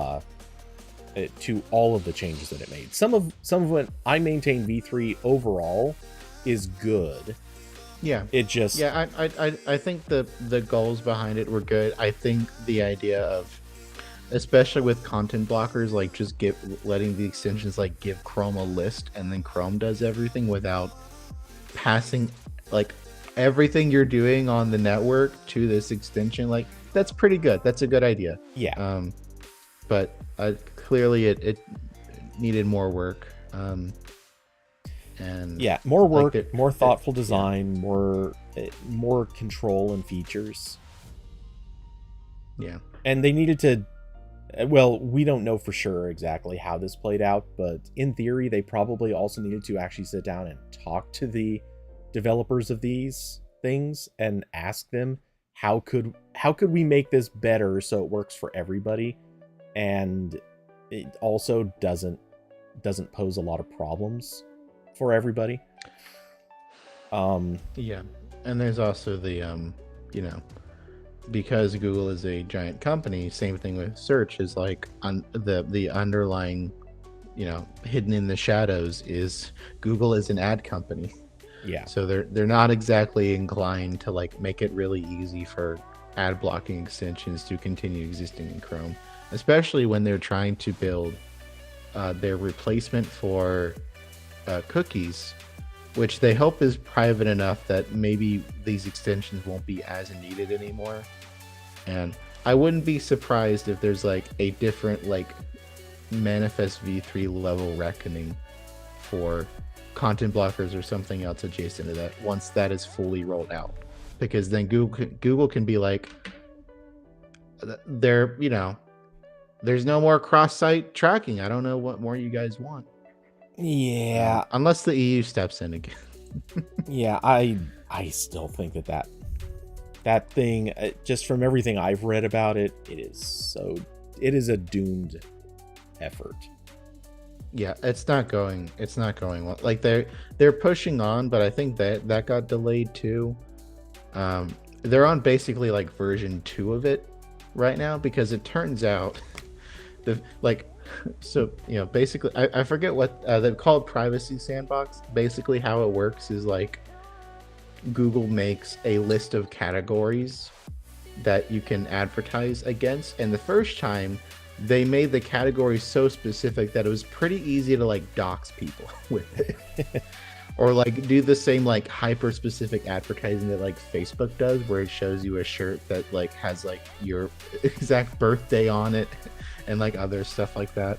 all of the changes that it made. Some of what I maintain V3 overall is good. Yeah, it just I think the goals behind it were good. I think the idea of, especially with content blockers, like just letting the extensions like give Chrome a list and then Chrome does everything without passing like everything you're doing on the network to this extension, like that's pretty good. That's a good idea. Yeah. But clearly it needed more work. And yeah, more work, like more thoughtful design, more control and features. Yeah. And they needed to, well, we don't know for sure exactly how this played out, but in theory, they probably also needed to actually sit down and talk to the developers of these things and ask them how could we make this better so it works for everybody, and it also doesn't pose a lot of problems for everybody. Yeah, and there's also the because Google is a giant company, same thing with search, is like the underlying, hidden in the shadows is Google is an ad company. Yeah. So they're not exactly inclined to like make it really easy for ad blocking extensions to continue existing in Chrome, especially when they're trying to build their replacement for cookies, which they hope is private enough that maybe these extensions won't be as needed anymore. And I wouldn't be surprised if there's like a different like Manifest v3 level reckoning for content blockers or something else adjacent to that once that is fully rolled out, because then Google can be like, there's no more cross-site tracking. I don't know what more you guys want. Yeah, unless the EU steps in again. Yeah, I still think that thing, just from everything I've read about it, it is a doomed effort. Yeah, it's not going well. Like they're pushing on, but I think that got delayed too. They're on basically like version 2 of it right now, because it turns out basically I forget what they've called Privacy Sandbox. Basically how it works is like Google makes a list of categories that you can advertise against, and the first time they made the categories so specific that it was pretty easy to like dox people with it. Or like do the same like hyper specific advertising that like Facebook does, where it shows you a shirt that like has like your exact birthday on it and like other stuff like that.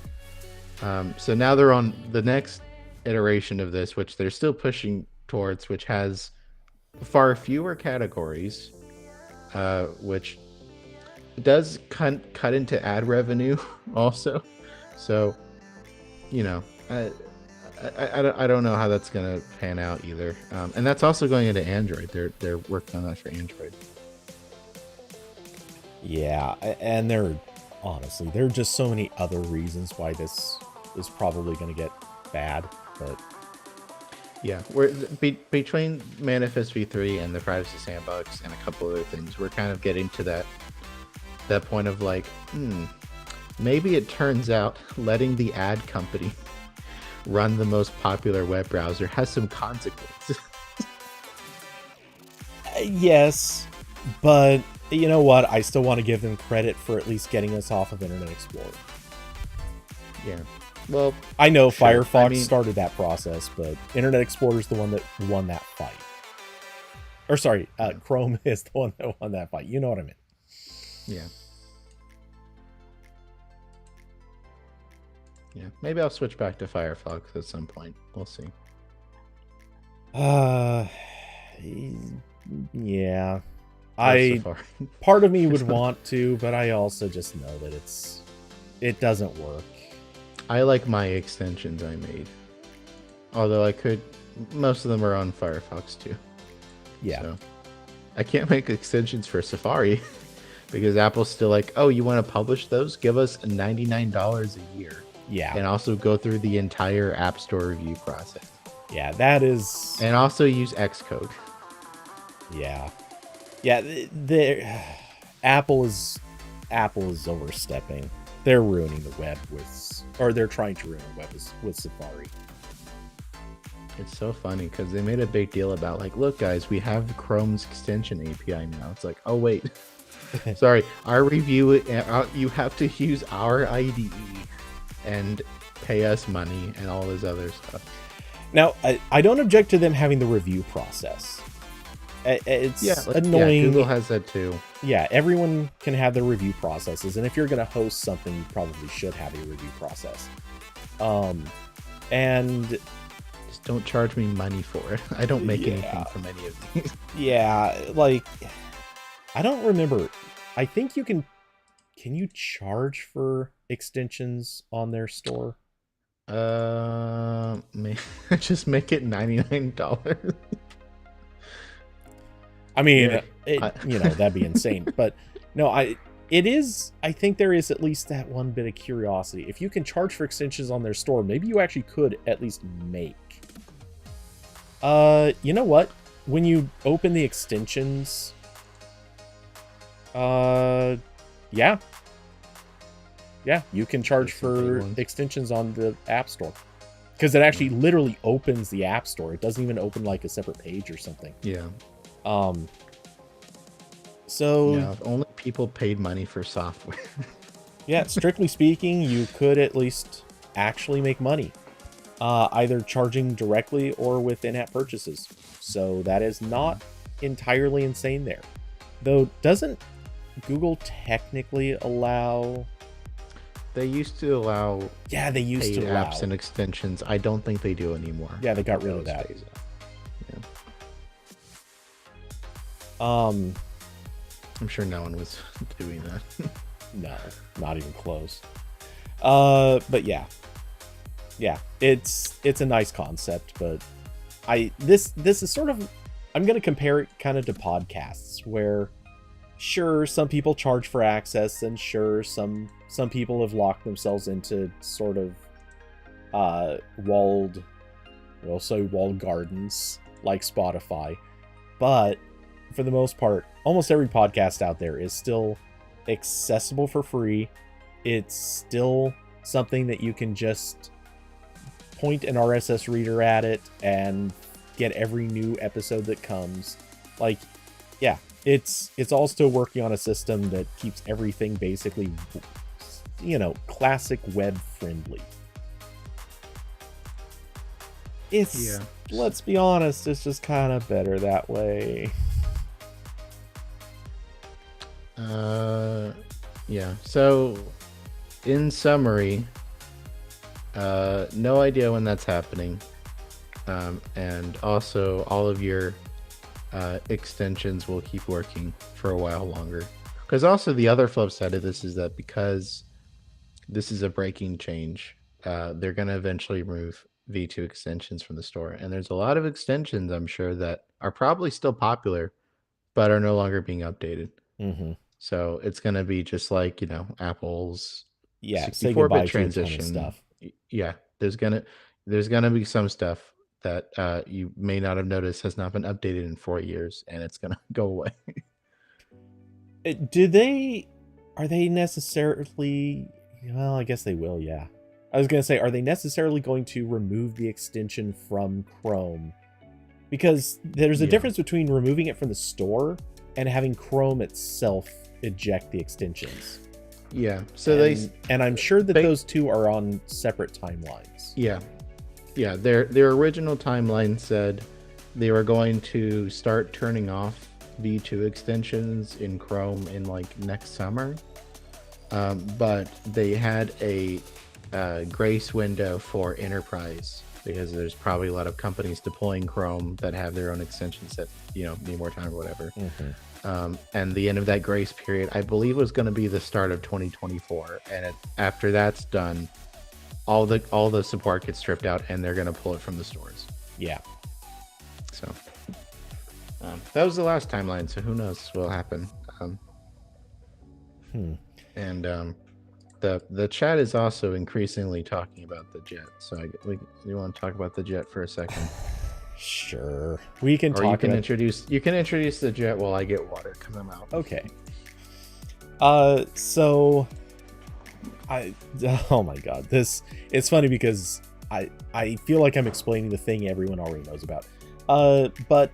So now they're on the next iteration of this, which they're still pushing towards, which has far fewer categories, which does cut into ad revenue also. So, I don't know how that's gonna pan out either. And that's also going into Android. They're working on that for Android. Yeah, and there are just so many other reasons why this is probably going to get bad. But yeah, we're between Manifest v3 and the Privacy Sandbox and a couple other things, we're kind of getting to that point of like, maybe it turns out letting the ad company run the most popular web browser has some consequences. Yes, but you know what? I still want to give them credit for at least getting us off of Internet Explorer. Yeah. Well, I know sure. Firefox started that process, but Internet Explorer is the one that won that fight. Or sorry, Chrome is the one that won that fight. You know what I mean? Yeah. Yeah. Maybe I'll switch back to Firefox at some point. We'll see. Yeah. Safari. Part of me would want to, but I also just know that it doesn't work. I like my extensions I made. Although most of them are on Firefox too. Yeah. So I can't make extensions for Safari because Apple's still like, oh, you want to publish those? Give us $99 a year. Yeah. And also go through the entire App Store review process. Yeah, that is... And also use Xcode. Yeah. Yeah, Apple is overstepping. They're ruining the web they're trying to ruin the web with Safari. It's so funny because they made a big deal about like, look guys, we have Chrome's extension API now. It's like, oh wait, sorry, our review, you have to use our IDE and pay us money and all this other stuff. Now, I don't object to them having the review process. It's annoying. Yeah, Google has that too. Yeah, everyone can have their review processes, and if you're going to host something, you probably should have a review process. And just don't charge me money for it. I don't make anything from any of these. Yeah, like I don't remember. I think you can you charge for extensions on their store? Just make it $99. I mean, that'd be insane. But no, I think there is at least that one bit of curiosity. If you can charge for extensions on their store, maybe you actually could at least make. You know what? When you open the extensions, yeah, you can charge for extensions on the App Store. Because it actually literally opens the App Store. It doesn't even open like a separate page or something. Yeah. So yeah, if only people paid money for software. Yeah, strictly speaking, you could at least actually make money, either charging directly or with in-app purchases. So that is not entirely insane there. Though, doesn't Google technically allow... They used to allow they used to allow apps and extensions. I don't think they do anymore. Yeah, they got rid of that. Yeah. I'm sure no one was doing that. No, not even close. But yeah, it's a nice concept, but this is sort of, I'm gonna compare it kind of to podcasts, where sure, some people charge for access, and sure, some people have locked themselves into sort of walled gardens like Spotify, but for the most part, almost every podcast out there is still accessible for free. It's still something that you can just point an RSS reader at it and get every new episode that comes. Like, yeah, it's all still working on a system that keeps everything basically, classic web friendly. Let's be honest, it's just kind of better that way. Yeah. So, in summary, no idea when that's happening. And also, all of your extensions will keep working for a while longer. Because also, the other flip side of this is that because this is a breaking change, they're going to eventually remove V2 extensions from the store. And there's a lot of extensions, I'm sure, that are probably still popular, but are no longer being updated. Mm-hmm. So it's going to be just like, Apple's 64-bit transition stuff. Yeah, there's going to be some stuff that you may not have noticed has not been updated in 4 years, and it's going to go away. Are they necessarily, well, I guess they will, yeah. I was going to say, are they necessarily going to remove the extension from Chrome? Because there's a difference between removing it from the store and having Chrome itself eject the extensions. Yeah. So and I'm sure that those two are on separate timelines. Yeah. Yeah. Their original timeline said they were going to start turning off V2 extensions in Chrome in like next summer. But they had a grace window for enterprise because there's probably a lot of companies deploying Chrome that have their own extensions that, you know, need more time or whatever. And the end of that grace period, I believe, was going to be the start of 2024. And after that's done, all the support gets stripped out, and they're going to pull it from the stores. Yeah. So that was the last timeline. So who knows what will happen? And the chat is also increasingly talking about the jet. So you want to talk about the jet for a second? Sure, we can talk. You can introduce the jet while I get water because I'm out. Okay. So oh my god, it's funny because I feel like I'm explaining the thing everyone already knows about. But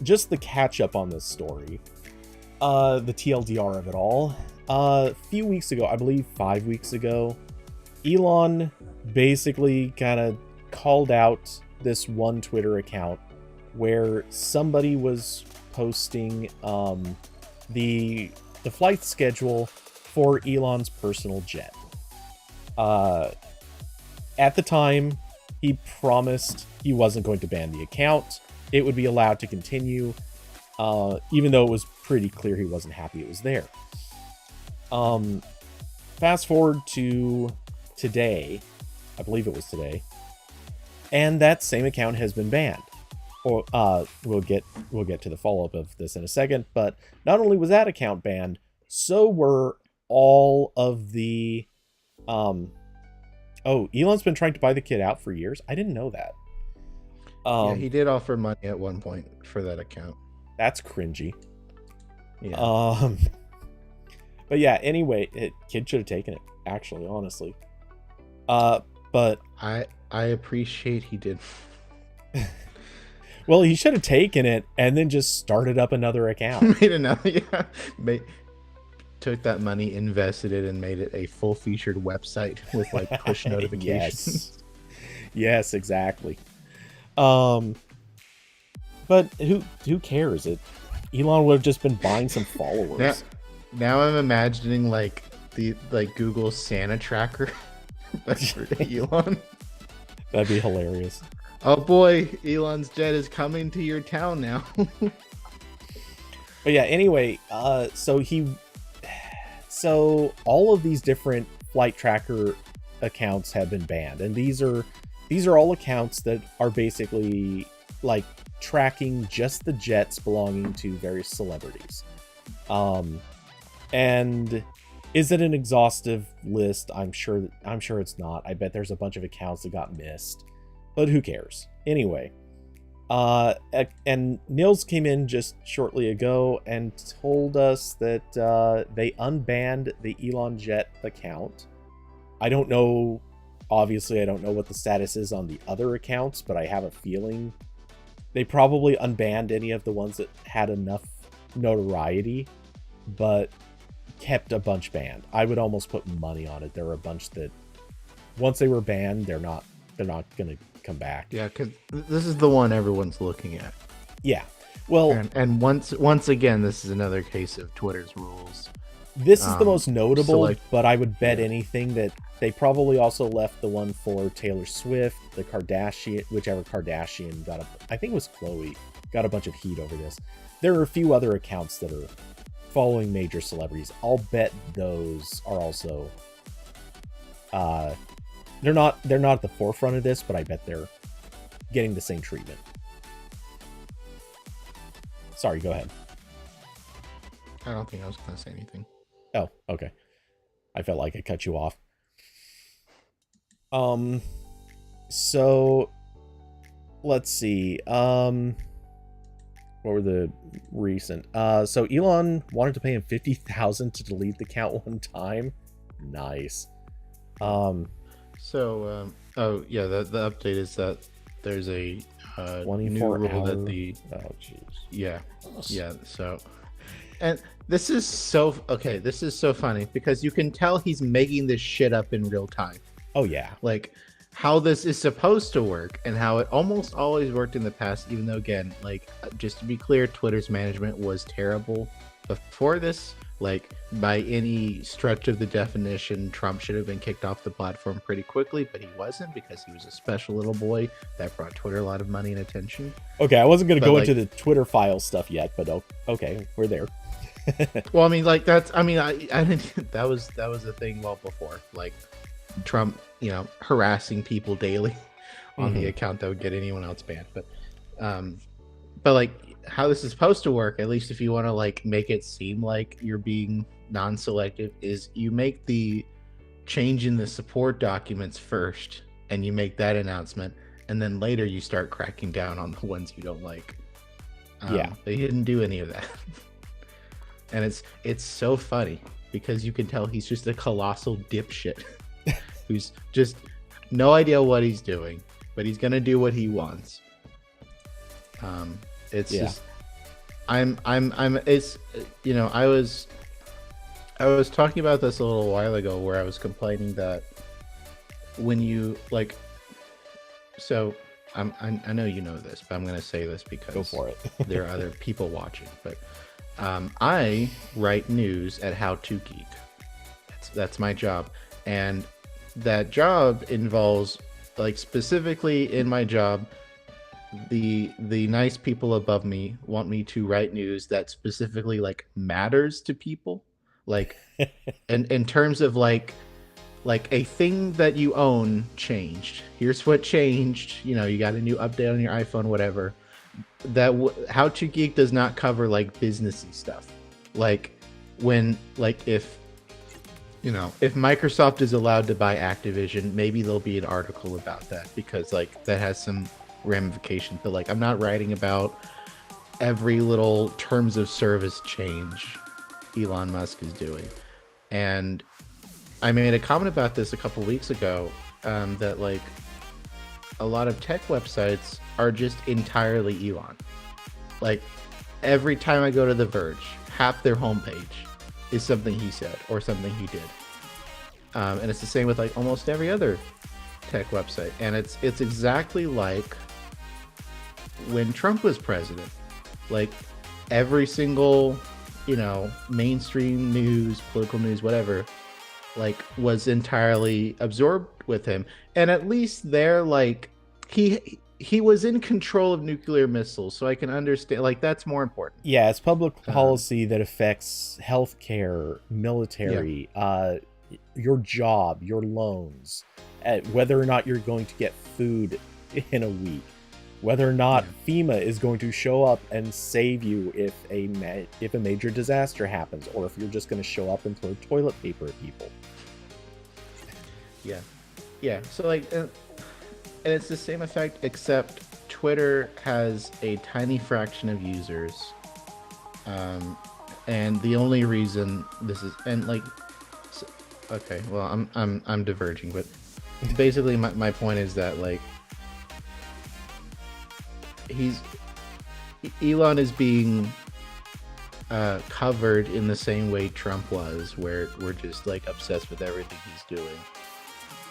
just the catch up on this story, the TLDR of it all. A few weeks ago, I believe 5 weeks ago, Elon basically kind of called out this one Twitter account where somebody was posting the flight schedule for Elon's personal jet. At the time, he promised he wasn't going to ban the account. It would be allowed to continue, even though it was pretty clear he wasn't happy it was there. Fast forward to today, I believe it was today, and that same account has been banned. Or we'll get to the follow-up of this in a second, but not only was that account banned, so were all of the Elon's been trying to buy the kid out for years. I didn't know that. Yeah, he did offer money at one point for that account. That's cringy. Yeah. But yeah, anyway, kid should have taken it, actually, honestly. But I appreciate he did. Well, he should have taken it and then just started up another account. Made another, yeah. Took that money, invested it, and made it a full-featured website with like push notifications. Yes, exactly. But who cares? Elon would have just been buying some followers. Now I'm imagining like the Google Santa tracker, but for Elon. That'd be hilarious. Oh boy, Elon's jet is coming to your town now. But yeah, anyway, so all of these different flight tracker accounts have been banned, and these are all accounts that are basically like tracking just the jets belonging to various celebrities. And is it an exhaustive list? I'm sure it's not. I bet there's a bunch of accounts that got missed, but who cares? Anyway, and Nils came in just shortly ago and told us that they unbanned the Elon Jet account. I don't know. Obviously, I don't know what the status is on the other accounts, but I have a feeling they probably unbanned any of the ones that had enough notoriety, but kept a bunch banned. I would almost put money on it. There were a bunch that once they were banned, they're not gonna come back. Yeah, because this is the one everyone's looking at. Yeah. Well, and once again, this is another case of Twitter's rules. This is the most notable, but I would bet anything that they probably also left the one for Taylor Swift, the Kardashian, whichever Kardashian got I think it was Khloe, got a bunch of heat over this. There are a few other accounts that are following major celebrities. I'll bet those are also they're not at the forefront of this, but I bet they're getting the same treatment. Sorry, go ahead. I don't think I was going to say anything. Oh, okay. I felt like I cut you off. So let's see. What were the recent? So Elon wanted to pay him $50,000 to delete the account one time. Nice. Oh yeah, the update is that there's a 24 new rule hour... that the oh jeez. yeah. So, and This is so okay. This is so funny because you can tell he's making this shit up in real time. Oh yeah. Like how this is supposed to work and how it almost always worked in the past. Even though, again, like just to be clear, Twitter's management was terrible before this. Like by any stretch of the definition, Trump should have been kicked off the platform pretty quickly, but he wasn't because he was a special little boy that brought Twitter a lot of money and attention. Okay, I wasn't going to go like, into the Twitter file stuff yet, but okay, we're there. Well, I mean, like that's. I mean, I didn't. That was a thing well before, like Trump, harassing people daily on the account that would get anyone else banned. But like how this is supposed to work, at least if you want to like make it seem like you're being non-selective, is you make the change in the support documents first, and you make that announcement, and then later you start cracking down on the ones you don't like. They didn't do any of that. And it's so funny because you can tell he's just a colossal dipshit who's just no idea what he's doing, but he's gonna do what he wants. It's just it's I was talking about this a little while ago where I was complaining that when you like, so I know you know this, but I'm gonna say this because go for it. There are other people watching, but I write news at How to Geek. That's my job, and that job involves, like, specifically in my job, the nice people above me want me to write news that specifically like matters to people, like in terms of like a thing that you own changed. Here's what changed. You got a new update on your iPhone, whatever. That How to Geek does not cover like businessy stuff. Like when if Microsoft is allowed to buy Activision, maybe there'll be an article about that because like that has some ramifications. But like I'm not writing about every little terms of service change Elon Musk is doing. And I made a comment about this a couple weeks ago, that like a lot of tech websites are just entirely Elon. Like every time I go to The Verge, half their homepage is something he said or something he did. And it's the same with like almost every other tech website. And it's exactly like when Trump was president. Like every single, mainstream news, political news, whatever, like was entirely absorbed with him. And at least there, like he was in control of nuclear missiles, so I can understand, like that's more important. Yeah, it's public policy that affects healthcare, military, your job, your loans, whether or not you're going to get food in a week, whether or not FEMA is going to show up and save you if a major disaster happens, or if you're just going to show up and throw toilet paper at people. Yeah. So like, and it's the same effect, except Twitter has a tiny fraction of users, and the only reason this is, and like, okay, well, I'm diverging, but basically my point is that like Elon is being covered in the same way Trump was, where we're just like obsessed with everything he's doing.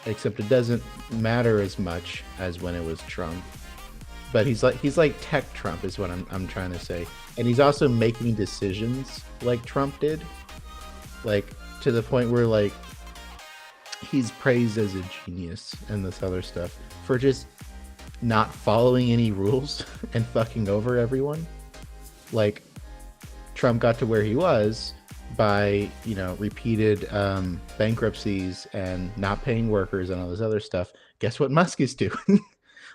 Except it doesn't matter as much as when it was Trump. But he's like tech Trump is what I'm trying to say. And he's also making decisions like Trump did. Like to the point where like he's praised as a genius and this other stuff for just not following any rules and fucking over everyone. Like Trump got to where he was by repeated bankruptcies and not paying workers and all this other stuff. Guess what Musk is doing?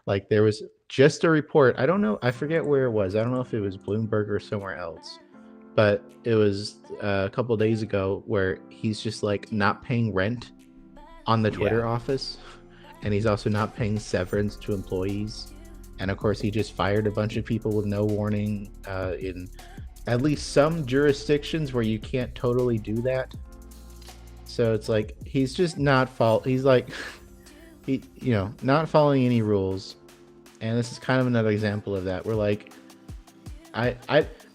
Like there was just a report, I don't know, I forget where it was, I don't know if it was Bloomberg or somewhere else, but it was a couple days ago where he's just like not paying rent on the Twitter office, and he's also not paying severance to employees, and of course he just fired a bunch of people with no warning in at least some jurisdictions where you can't totally do that. So it's like he's just not not following any rules. And this is kind of another example of that. We're like,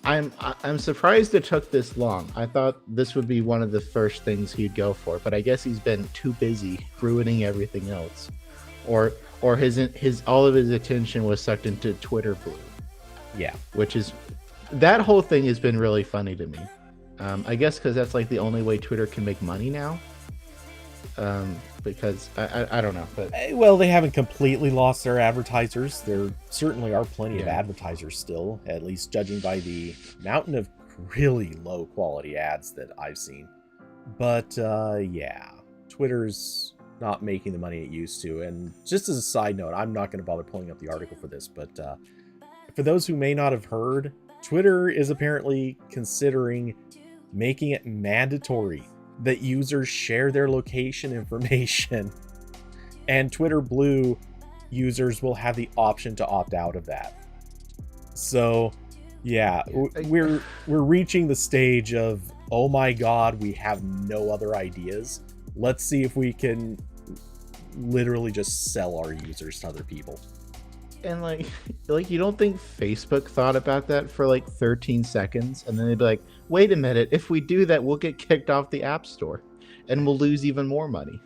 I'm surprised it took this long. I thought this would be one of the first things he'd go for, but I guess he's been too busy ruining everything else, or his all of his attention was sucked into Twitter Blue. Yeah, which is that whole thing has been really funny to me. I guess because that's like the only way Twitter can make money now. Because I don't know, but well, they haven't completely lost their advertisers. There certainly are plenty of advertisers still, at least judging by the mountain of really low quality ads that I've seen. But yeah, Twitter's not making the money it used to. And just as a side note, I'm not going to bother pulling up the article for this, but for those who may not have heard, Twitter is apparently considering making it mandatory that users share their location information, and Twitter Blue users will have the option to opt out of that. So yeah, we're reaching the stage of, oh my god, we have no other ideas. Let's see if we can literally just sell our users to other people. And like you don't think Facebook thought about that for like 13 seconds, and then they'd be like, wait a minute, if we do that, we'll get kicked off the App Store and we'll lose even more money.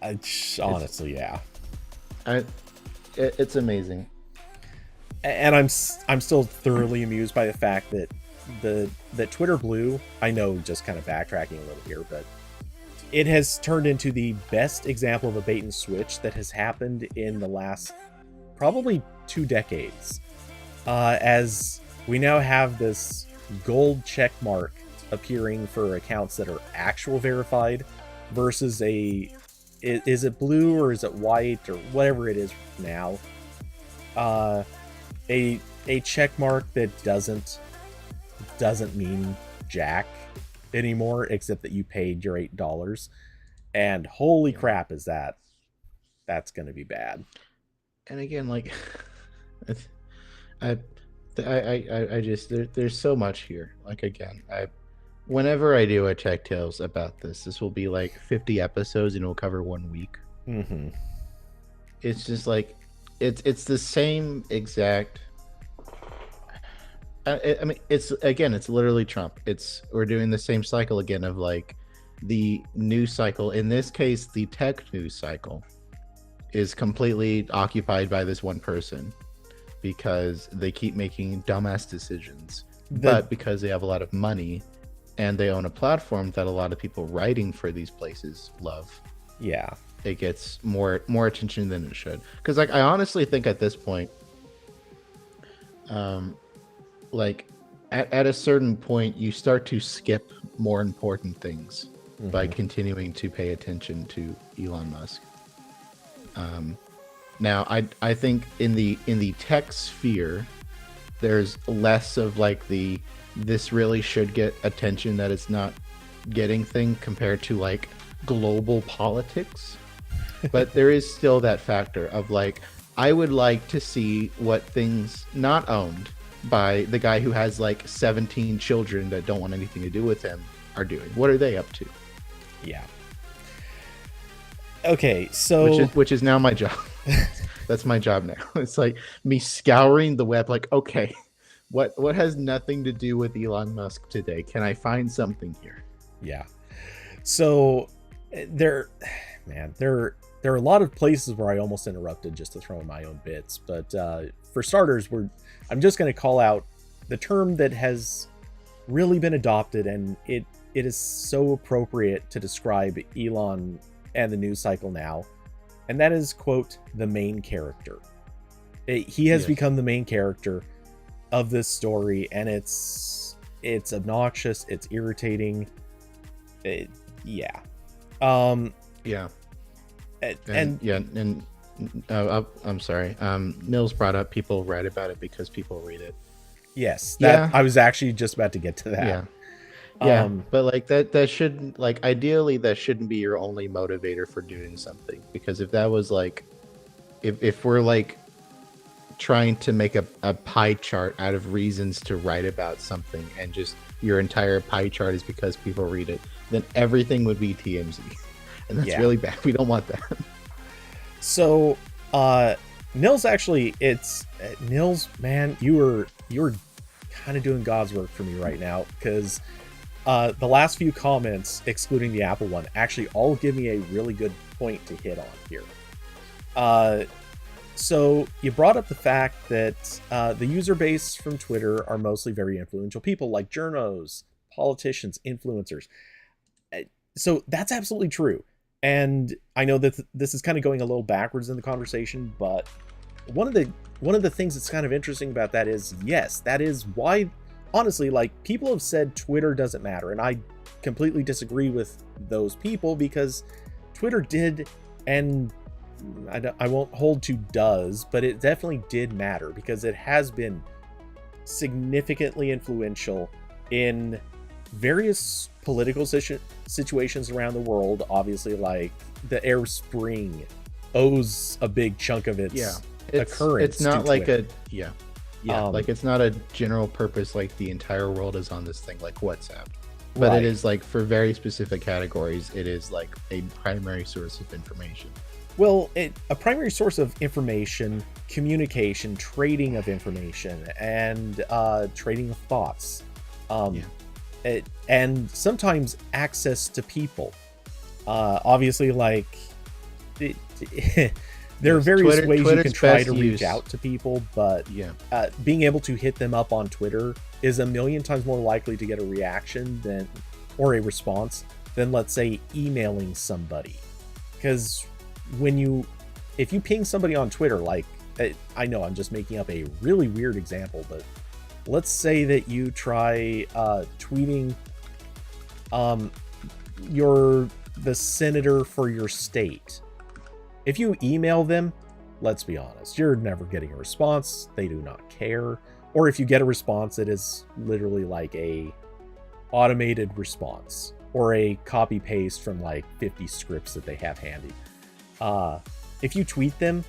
Honestly, yeah. It's amazing. And I'm still thoroughly amused by the fact that the Twitter Blue, I know, just kind of backtracking a little here, but it has turned into the best example of a bait and switch that has happened in the last probably 2 decades, as we now have this gold check mark appearing for accounts that are actual verified versus is it blue or is it white or whatever it is now, a check mark that doesn't mean jack anymore, except that you paid your $8, and holy crap, is that's gonna be bad. And again, like, I just there's so much here. Like, again, whenever I do a Tech Tales about this will be like 50 episodes and it'll cover 1 week. Mm-hmm. It's just like it's the same exact. I mean, it's literally Trump. We're doing the same cycle again of like the news cycle. In this case, the tech news cycle is completely occupied by this one person because they keep making dumbass decisions. But because they have a lot of money and they own a platform that a lot of people writing for these places love, yeah, it gets more attention than it should. Because like I honestly think at this point, like at a certain point you start to skip more important things by continuing to pay attention to Elon Musk. Now I think in the tech sphere there's less of like this really should get attention that it's not getting thing compared to like global politics. But there is still that factor of like, I would like to see what things not owned by the guy who has like 17 children that don't want anything to do with him are doing. What are they up to? Yeah. Okay, so which is now my job. That's my job now. It's like me scouring the web like, okay, what has nothing to do with Elon Musk today? Can I find something here? Yeah. So there are a lot of places where I almost interrupted just to throw in my own bits, but for starters, I'm just going to call out the term that has really been adopted, and it is so appropriate to describe Elon and the news cycle now, and that is, quote, the main character. He has become the main character of this story, and it's obnoxious, it's irritating. Yeah. I'm sorry. Mills brought up people write about it because people read it. Yes, I was actually just about to get to that. Yeah, but like that should, like, ideally that shouldn't be your only motivator for doing something, because if that was like, if we're like trying to make a pie chart out of reasons to write about something, and just your entire pie chart is because people read it, then everything would be TMZ, and that's really bad. We don't want that. So, Nils, actually, Nils, man, you were kind of doing God's work for me right now, because the last few comments, excluding the Apple one, actually all give me a really good point to hit on here. So you brought up the fact that the user base from Twitter are mostly very influential people, like journos, politicians, influencers. So that's absolutely true. And I know that this is kind of going a little backwards in the conversation, but one of the things that's kind of interesting about that is, yes, that is why, honestly, like, people have said Twitter doesn't matter, and I completely disagree with those people, because Twitter did, and I won't hold to does, but it definitely did matter, because it has been significantly influential in various political situations around the world. Obviously, like the Arab Spring owes a big chunk of its occurrence. It's not like Twitter. like it's not a general purpose, like the entire world is on this thing like WhatsApp, but it is like for very specific categories. It is like a primary source of information. Well, a primary source of information, communication, trading of information, and trading of thoughts. And sometimes access to people. Obviously, like, there are various ways you can try to reach out to people, but being able to hit them up on Twitter is a million times more likely to get a reaction or a response than, let's say, emailing somebody. Because if you ping somebody on Twitter, like, I know I'm just making up a really weird example, but let's say that you try tweeting the senator for your state. If you email them, let's be honest, you're never getting a response. They do not care. Or if you get a response, it is literally like a automated response or a copy paste from like 50 scripts that they have handy. If you tweet them,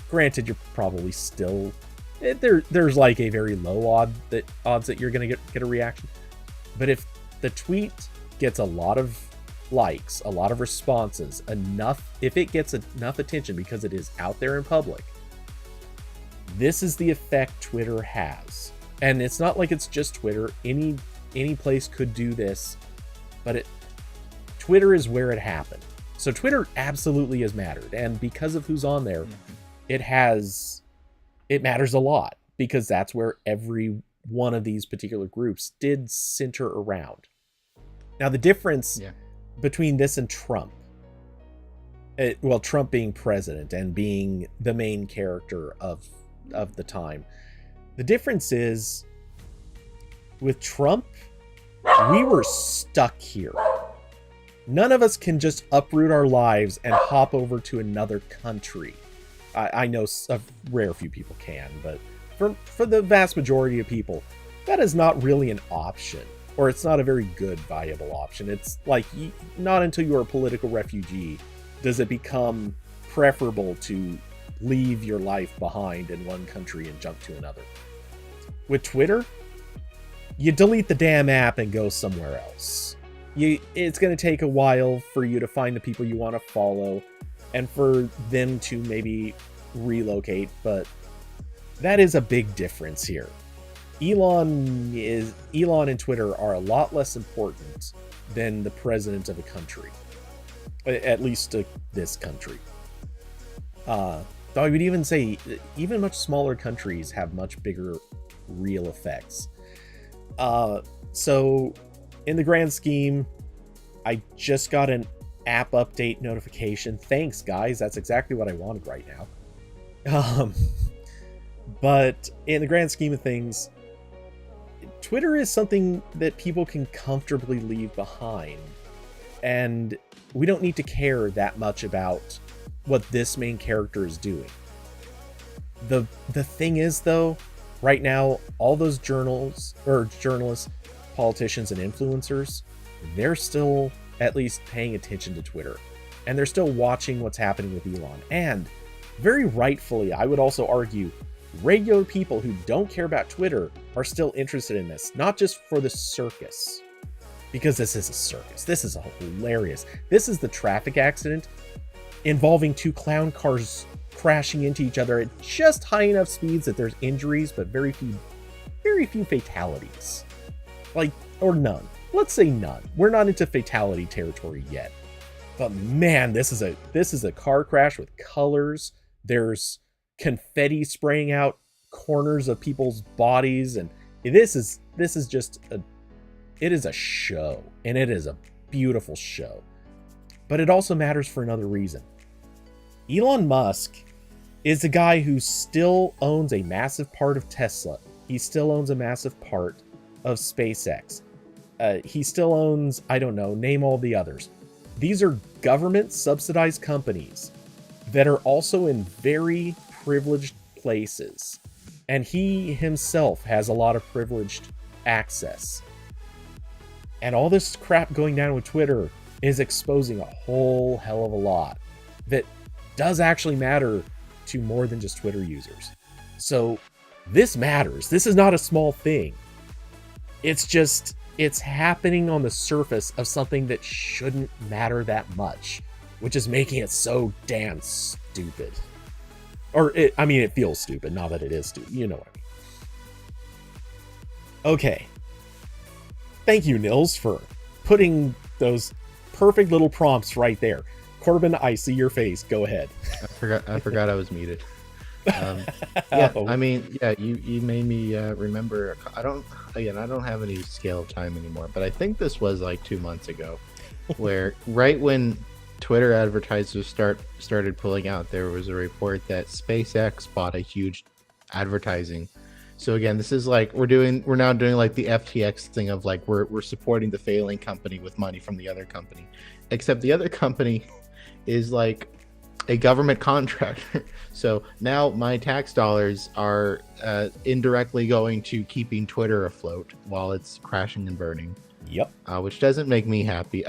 granted, you're probably still there's like a very low odds that you're going to get a reaction. But if the tweet gets a lot of likes, a lot of responses, if it gets enough attention because it is out there in public, this is the effect Twitter has. And it's not like it's just Twitter. Any place could do this, but Twitter is where it happened. So Twitter absolutely has mattered, and because of who's on there, it matters a lot, because that's where every one of these particular groups did center around. Now, the difference between this and Trump, Trump being president and being the main character of the time, the difference is, with Trump, we were stuck here. None of us can just uproot our lives and hop over to another country. I know a rare few people can, but for the vast majority of people, that is not really an option, or it's not a very good, viable option. It's like, not until you're a political refugee does it become preferable to leave your life behind in one country and jump to another. With Twitter, you delete the damn app and go somewhere else. It's going to take a while for you to find the people you want to follow and for them to maybe relocate, but that is a big difference here. Elon and Twitter are a lot less important than the president of a country, at least this country. Though I would even say even much smaller countries have much bigger real effects. So in the grand scheme, I just got an app update notification. Thanks, guys. That's exactly what I wanted right now. But in the grand scheme of things, Twitter is something that people can comfortably leave behind. And we don't need to care that much about what this main character is doing. The thing is, though, right now, all those journalists, politicians, and influencers, they're still at least paying attention to Twitter. And they're still watching what's happening with Elon. And very rightfully, I would also argue, regular people who don't care about Twitter are still interested in this. Not just for the circus. Because this is a circus. This is hilarious. This is the traffic accident involving two clown cars crashing into each other at just high enough speeds that there's injuries, but very few very few fatalities. Like, or none. Let's say none. We're not into fatality territory yet. But man, this is a car crash with colors. There's confetti spraying out corners of people's bodies, and this is just it is a show, and it is a beautiful show. But it also matters for another reason. Elon Musk is the guy who still owns a massive part of Tesla. He still owns a massive part of SpaceX. He still owns, I don't know, name all the others. These are government-subsidized companies that are also in very privileged places. And he himself has a lot of privileged access. And all this crap going down with Twitter is exposing a whole hell of a lot that does actually matter to more than just Twitter users. So this matters. This is not a small thing. It's happening on the surface of something that shouldn't matter that much, which is making it so damn stupid. It feels stupid, not that it is stupid. You know what I mean. Okay. Thank you, Nils, for putting those perfect little prompts right there. Corbin, I see your face. Go ahead. I forgot I was muted. You made me remember. I don't have any scale of time anymore, but I think this was like 2 months ago, where right when Twitter advertisers started pulling out, there was a report that SpaceX bought a huge advertising. So again, this is like we're now doing like the FTX thing of like we're supporting the failing company with money from the other company, except the other company is like a government contractor. So now my tax dollars are indirectly going to keeping Twitter afloat while it's crashing and burning. Yep. Which doesn't make me happy.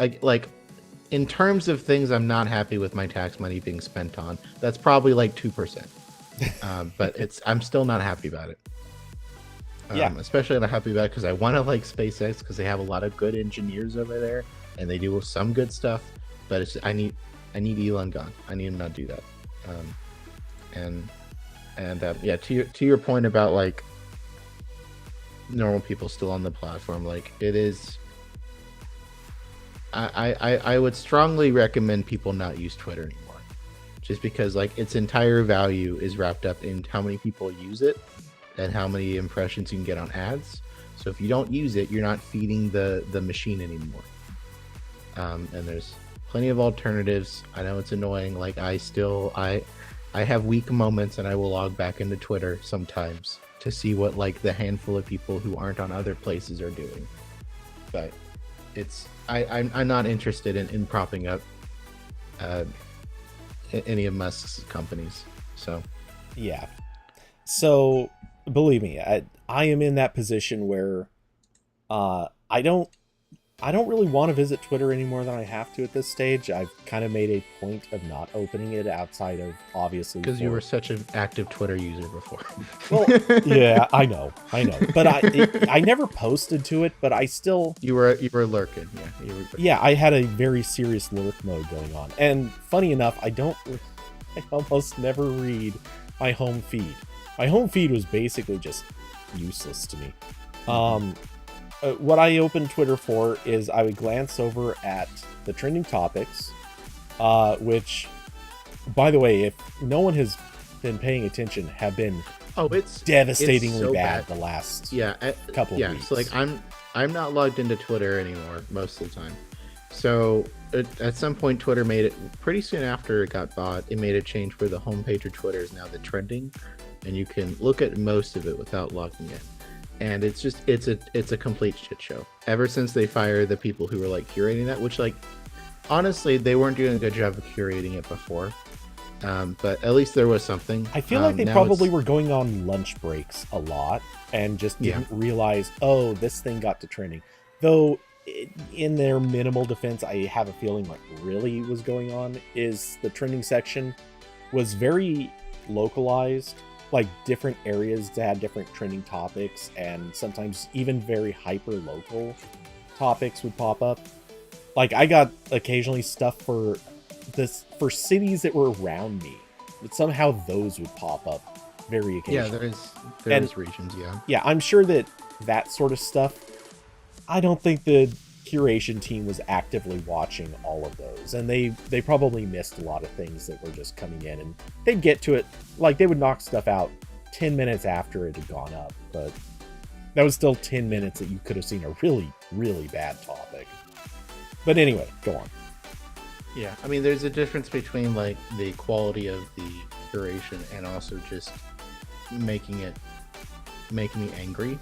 In terms of things I'm not happy with my tax money being spent on, that's probably like 2%. But I'm still not happy about it. Especially not happy about it because I want to like SpaceX because they have a lot of good engineers over there and they do some good stuff. But I need Elon gone. I need him not do that. To your point about like normal people still on the platform, like it is. I would strongly recommend people not use Twitter anymore, just because like its entire value is wrapped up in how many people use it and how many impressions you can get on ads. So if you don't use it, you're not feeding the machine anymore. And there's plenty of alternatives. I know it's annoying. Like I have weak moments and I will log back into Twitter sometimes to see what like the handful of people who aren't on other places are doing. But I'm not interested in propping up any of Musk's companies. So yeah. So believe me, I am in that position where I don't really want to visit Twitter any more than I have to at this stage. I've kind of made a point of not opening it outside of obviously because you were such an active Twitter user before. Well, yeah, I know, but I never posted to it. But I still you were lurking. Yeah, I had a very serious lurk mode going on. And funny enough, I almost never read my home feed. My home feed was basically just useless to me. What I opened Twitter for is I would glance over at the trending topics, which, by the way, if no one has been paying attention, have been it's devastatingly so bad the last couple of weeks. So like I'm not logged into Twitter anymore most of the time. So at some point, Twitter made it pretty soon after it got bought. It made a change where the homepage of Twitter is now the trending, and you can look at most of it without logging in. And it's a complete shit show. Ever since they fired the people who were like curating that, which like honestly they weren't doing a good job of curating it before. But at least there was something. I feel like they probably were going on lunch breaks a lot and just didn't realize, oh, this thing got to trending. Though in their minimal defense, I have a feeling what really was going on is the trending section was very localized. Like different areas that had different trending topics, and sometimes even very hyper local topics would pop up. Like I got occasionally stuff for cities that were around me, but somehow those would pop up very Yeah, occasionally. there is regions, yeah. Yeah, I'm sure that sort of stuff, I don't think the curation team was actively watching all of those, and they probably missed a lot of things that were just coming in, and they'd get to it, like they would knock stuff out 10 minutes after it had gone up, but that was still 10 minutes that you could have seen a really, really bad topic. But anyway, go on. Yeah, I mean, there's a difference between like the quality of the curation and also just making me angry.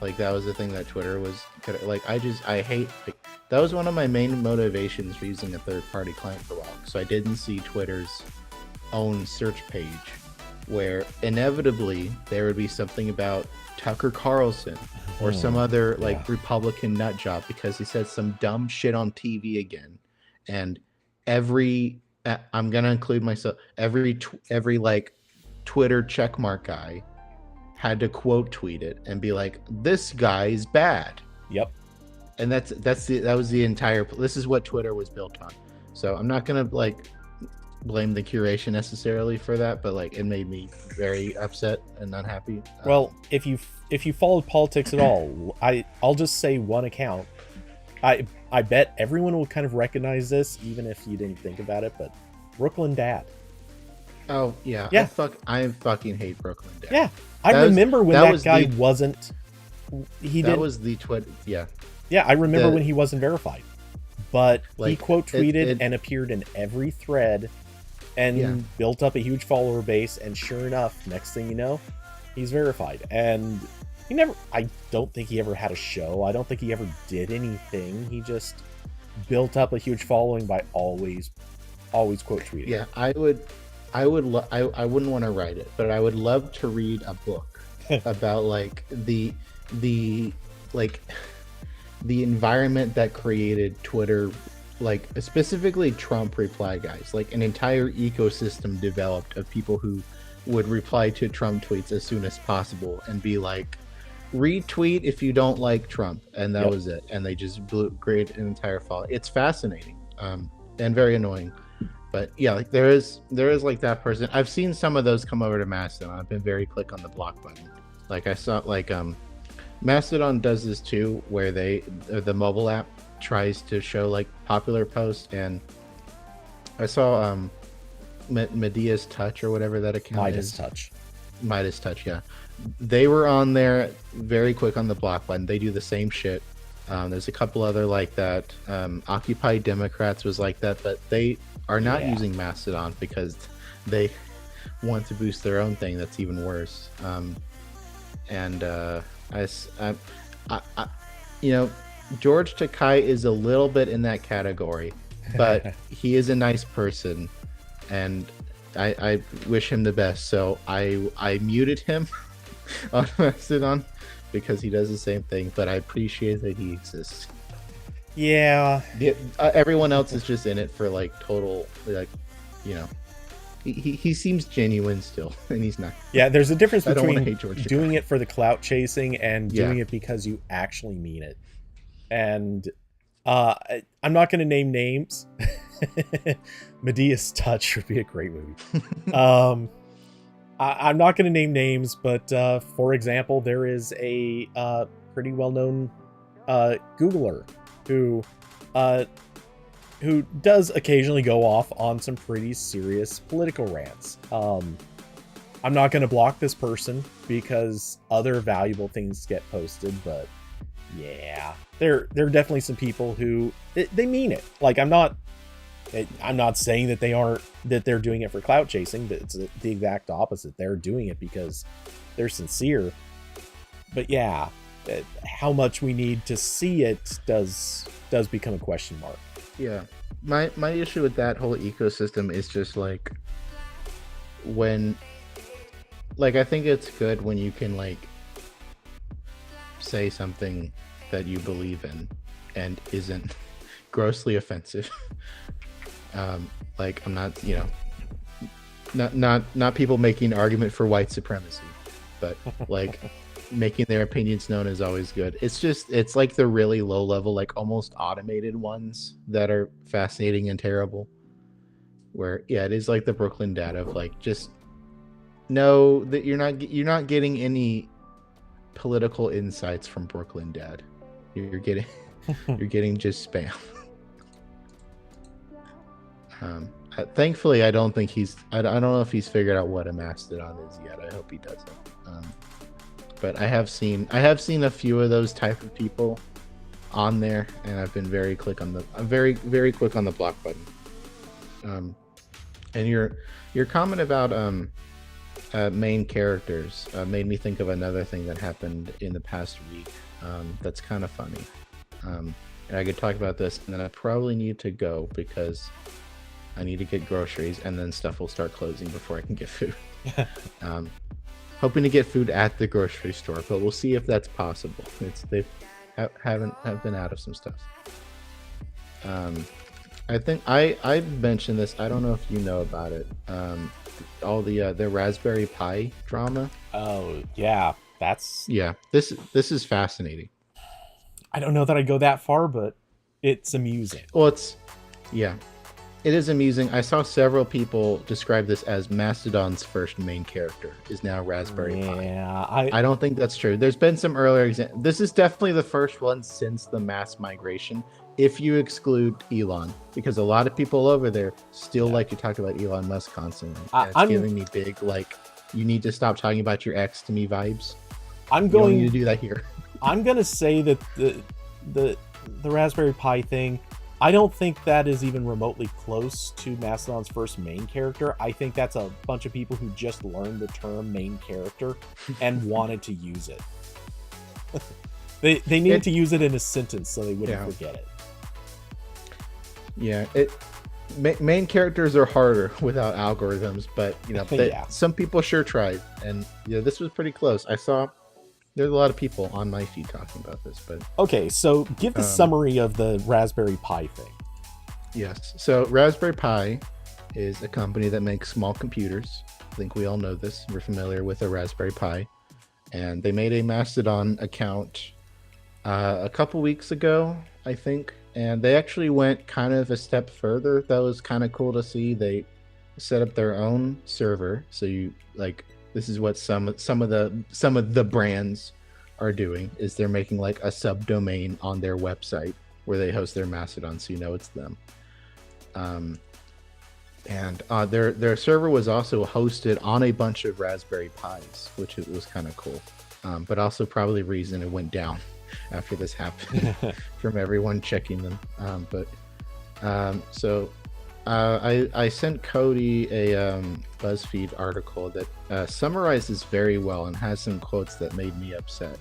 Like that was the thing that Twitter was like. I hate, like, that was one of my main motivations for using a third-party client for a while. So I didn't see Twitter's own search page where inevitably there would be something about Tucker Carlson or some other like Republican nut job because he said some dumb shit on TV again, and I'm gonna include myself, every like Twitter checkmark guy had to quote tweet it and be like, this guy is bad. Yep. And that was the entire, this is what Twitter was built on. So I'm not gonna like blame the curation necessarily for that, but like it made me very upset and unhappy. Well, if you followed politics at all, I'll just say one account. I bet everyone will kind of recognize this, even if you didn't think about it, but Brooklyn Dad. Oh yeah. I fucking hate Brooklyn Dad. Yeah. I remember when that guy wasn't. That was the Twitter. Yeah. Yeah, I remember when he wasn't verified, but like, he quote tweeted and appeared in every thread, and built up a huge follower base. And sure enough, next thing you know, he's verified. And he never. I don't think he ever had a show. I don't think he ever did anything. He just built up a huge following by always quote tweeting. Yeah, I wouldn't want to write it, but I would love to read a book about like the environment that created Twitter, like specifically Trump reply guys, like an entire ecosystem developed of people who would reply to Trump tweets as soon as possible and be like, retweet if you don't like Trump, and that was it. And they just create an entire follow. It's fascinating, and very annoying. But yeah, like there is like that person. I've seen some of those come over to Mastodon. I've been very quick on the block button. Like I saw, like Mastodon does this too, where the mobile app tries to show like popular posts, and I saw Medea's Touch or whatever that account is. Midas Touch, yeah. They were on there very quick on the block button. They do the same shit. There's a couple other like that. Occupy Democrats was like that, but they are not using Mastodon because they want to boost their own thing that's even worse. George Takai is a little bit in that category, but he is a nice person, and I wish him the best. So I muted him on Mastodon because he does the same thing, but I appreciate that he exists. Yeah. Everyone else is just in it for like total, like, he seems genuine still, and he's not. Yeah, there's a difference between doing it for the clout chasing and doing it because you actually mean it. And I'm not going to name names. Medea's Touch would be a great movie. I'm not going to name names, but for example, there is a pretty well-known Googler who does occasionally go off on some pretty serious political rants. I'm not going to block this person because other valuable things get posted, but yeah, there are definitely some people who they mean it. Like I'm not saying that they're doing it for clout chasing. It's the exact opposite. They're doing it because they're sincere. But yeah, how much we need to see it does become a question mark. Yeah, my issue with that whole ecosystem is just like when, like, I think it's good when you can like say something that you believe in and isn't grossly offensive. Like I'm not, not people making an argument for white supremacy, but like making their opinions known is always good. It's like the really low level, like almost automated ones that are fascinating and terrible, where it is like the Brooklyn Dad of like just No, that you're not getting any political insights from Brooklyn Dad. You're getting you're getting just spam. Thankfully, I don't think I don't know if he's figured out what a mastodon is yet. I hope he doesn't. But I have seen a few of those type of people on there, and I've been very quick on the block button. And your comment about main characters made me think of another thing that happened in the past week. That's kind of funny. And I could talk about this, and then I probably need to go because I need to get groceries, and then stuff will start closing before I can get food. Hoping to get food at the grocery store, but we'll see if that's possible. They have been out of some stuff. I think I mentioned this. I don't know if you know about it. All the Raspberry Pi drama. Oh yeah, This is fascinating. I don't know that I go that far, but it's amusing. Well, it is amusing. I saw several people describe this as Mastodon's first main character is now Raspberry Pi. Yeah, I don't think that's true. There's been some earlier examples. This is definitely the first one since the mass migration, if you exclude Elon, because a lot of people over there still like to talk about Elon Musk constantly. It's giving me big, like, you need to stop talking about your ex to me vibes. You don't need to do that here. I'm going to say that the Raspberry Pi thing, I don't think that is even remotely close to Mastodon's first main character. I think that's a bunch of people who just learned the term main character and wanted to use it. They needed to use it in a sentence so they wouldn't forget it. Yeah, main characters are harder without algorithms, but some people sure tried, and this was pretty close. I saw there's a lot of people on my feed talking about this, but okay, so give the summary of the Raspberry Pi thing. Yes, so Raspberry Pi is a company that makes small computers. I think we all know this. We're familiar with a Raspberry Pi, and they made a Mastodon account a couple weeks ago, I think, and they actually went kind of a step further. That was kind of cool to see. They set up their own server, so this is what some of the brands are doing, is they're making like a subdomain on their website where they host their Mastodon, so it's them. And their server was also hosted on a bunch of Raspberry Pis, which was kind of cool. But also probably the reason it went down after this happened from everyone checking them. I sent Cody a BuzzFeed article that summarizes very well and has some quotes that made me upset.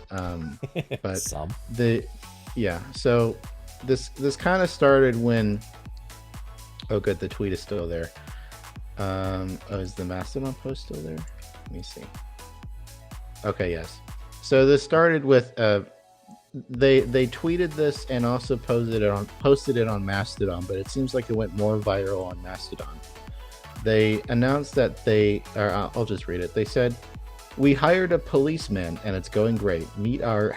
But so this kind of started when. Oh, good. The tweet is still there. Is the Mastodon post still there? Let me see. Okay, yes. So this started with they tweeted this and also posted it on Mastodon, but it seems like it went more viral on Mastodon. They announced that I'll just read it. They said, "We hired a policeman and it's going great. Meet our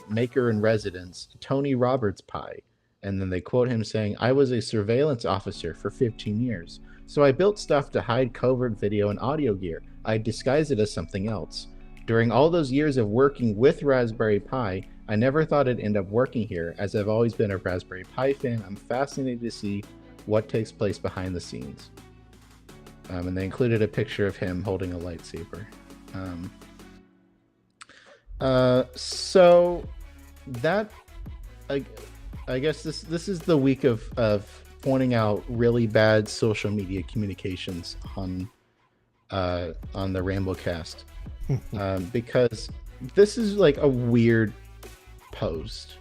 #maker-in-residence, Tony Roberts Pi." And then they quote him saying, "I was a surveillance officer for 15 years. So I built stuff to hide covert video and audio gear. I disguised it as something else. During all those years of working with Raspberry Pi, I never thought it'd end up working here. As I've always been a Raspberry Pi fan, I'm fascinated to see what takes place behind the scenes." And they included a picture of him holding a lightsaber. So that, I guess this is the week of pointing out really bad social media communications on the RambleCast, because this is like a weird post.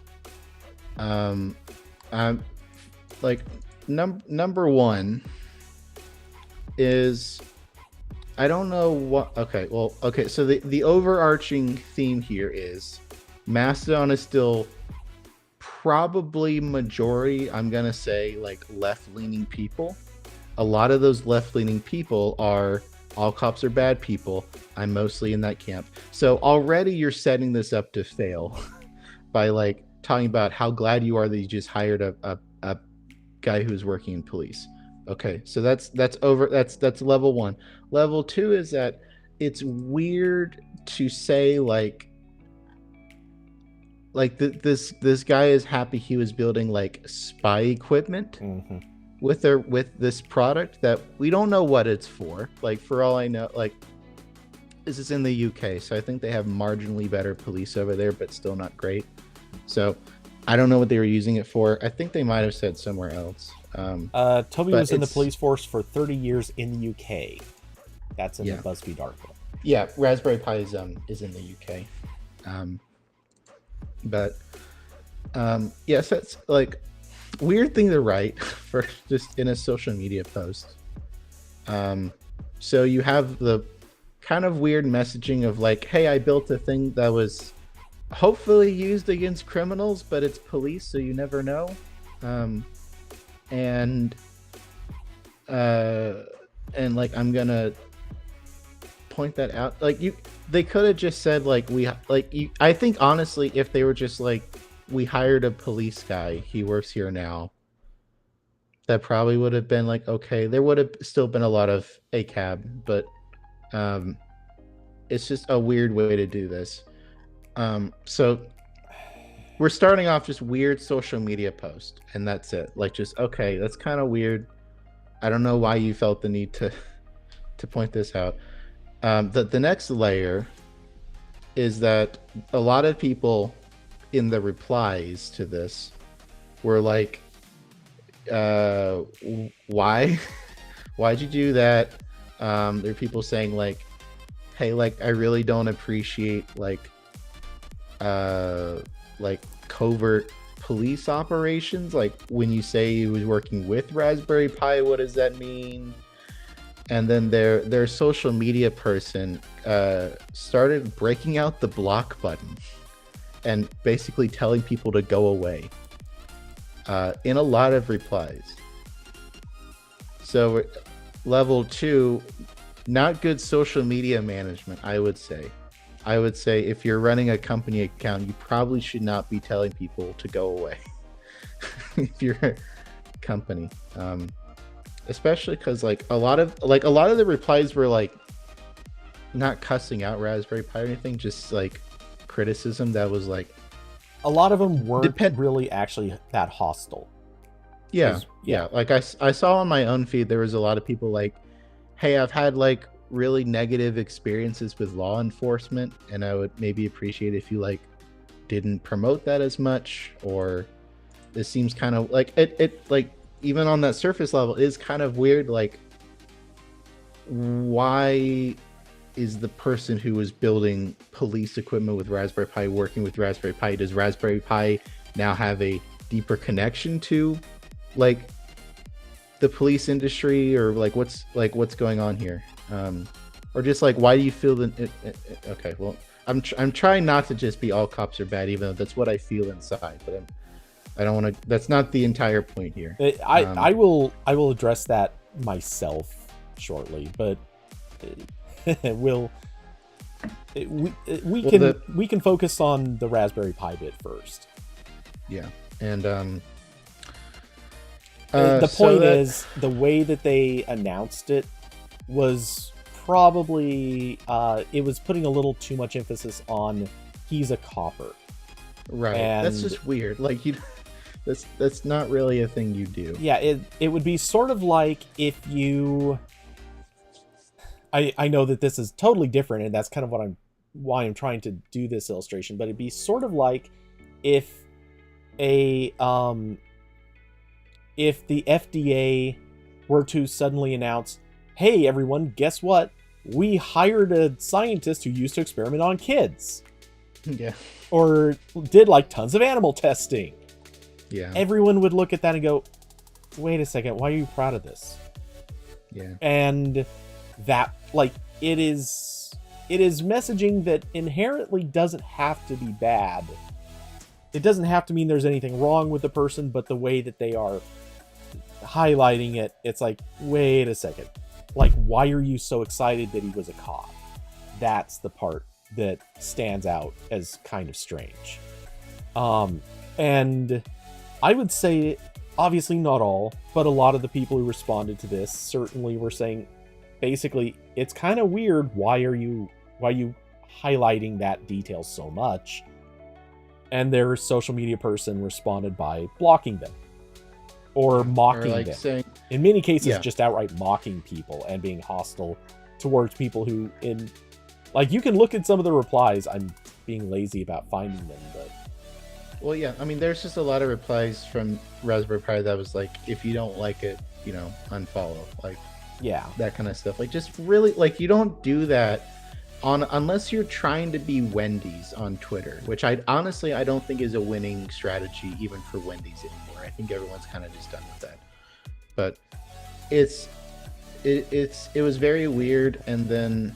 Number one is, I don't know what. Okay. So the overarching theme here is Mastodon is still probably majority, I'm gonna say, like left-leaning people. A lot of those left-leaning people are all cops are bad people. I'm mostly in that camp. So already you're setting this up to fail by like talking about how glad you are that you just hired a guy who's working in police. Okay, so that's over. That's level 1. Level 2 is that it's weird to say this guy is happy he was building like spy equipment Mm-hmm. with this product that we don't know what it's for. Like, for all I know, like, this is in the UK, so I think they have marginally better police over there, but still not great. So I don't know what they were using it for. I think they might have said somewhere else. Toby was in the police force for 30 years in the UK. That's in the BuzzFeed article. Yeah, Raspberry Pi is in the UK. Yes, that's like weird thing to write for just in a social media post. So you have the kind of weird messaging of like, hey, I built a thing that was hopefully used against criminals, but it's police, so you never know. And like, I'm gonna point that out. Like, they could have just said like, I think honestly, if they were just like, we hired a police guy, he works here now, that probably would have been like, okay, there would have still been a lot of ACAB, but it's just a weird way to do this. So we're starting off just weird social media post, and that's it. Like, just, okay, that's kind of weird. I don't know why you felt the need to point this out. The next layer is that a lot of people in the replies to this were like, why'd you do that? There are people saying like, hey, like, I really don't appreciate like covert police operations. Like, when you say he was working with Raspberry Pi, what does that mean? And then their social media person started breaking out the block button and basically telling people to go away in a lot of replies. So level 2, not good social media management, I would say. I would say if you're running a company account, you probably should not be telling people to go away if you're a company. Especially because like a lot of the replies were like not cussing out Raspberry Pi or anything, just like criticism that was like, a lot of them weren't really actually that hostile. Yeah. Like I saw on my own feed, there was a lot of people like, hey, I've had like really negative experiences with law enforcement, and I would maybe appreciate if you like didn't promote that as much, or this seems kind of like it like, even on that surface level, is kind of weird. Like, why is the person who was building police equipment with Raspberry Pi working with Raspberry Pi? Does Raspberry Pi now have a deeper connection to like the police industry, or like what's going on here? Or just like, why do you feel that okay, well, I'm trying not to just be all cops are bad, even though that's what I feel inside, but I don't want to. That's not the entire point here. I will address that myself shortly, but we can focus on the Raspberry Pi bit first. Yeah, and the point is, the way that they announced it was probably it was putting a little too much emphasis on he's a copper. Right. And that's just weird. Like, that's not really a thing you do. Yeah, it would be sort of like if you... I know that this is totally different, and that's kind of why I'm trying to do this illustration, but it'd be sort of like if the FDA were to suddenly announce, hey everyone, guess what? We hired a scientist who used to experiment on kids. Yeah. Or did like tons of animal testing. Yeah. Everyone would look at that and go, wait a second, why are you proud of this? Yeah. And that, like, it is messaging that inherently doesn't have to be bad. It doesn't have to mean there's anything wrong with the person, but the way that they are highlighting it, it's like, wait a second. Like, why are you so excited that he was a cop? That's the part that stands out as kind of strange. And I would say obviously not all, but a lot of the people who responded to this certainly were saying, basically, it's kind of weird. Why are you highlighting that detail so much? And their social media person responded by blocking them or mocking them. Saying, in many cases, just outright mocking people and being hostile towards people who, you can look at some of the replies. I'm being lazy about finding them, but. Well, yeah, I mean, there's just a lot of replies from Raspberry Pi that was like, if you don't like it, unfollow, that kind of stuff. Like, just really, you don't do that unless you're trying to be Wendy's on Twitter, which I don't think is a winning strategy even for Wendy's anymore. I think everyone's kind of just done with that. But it was very weird, and then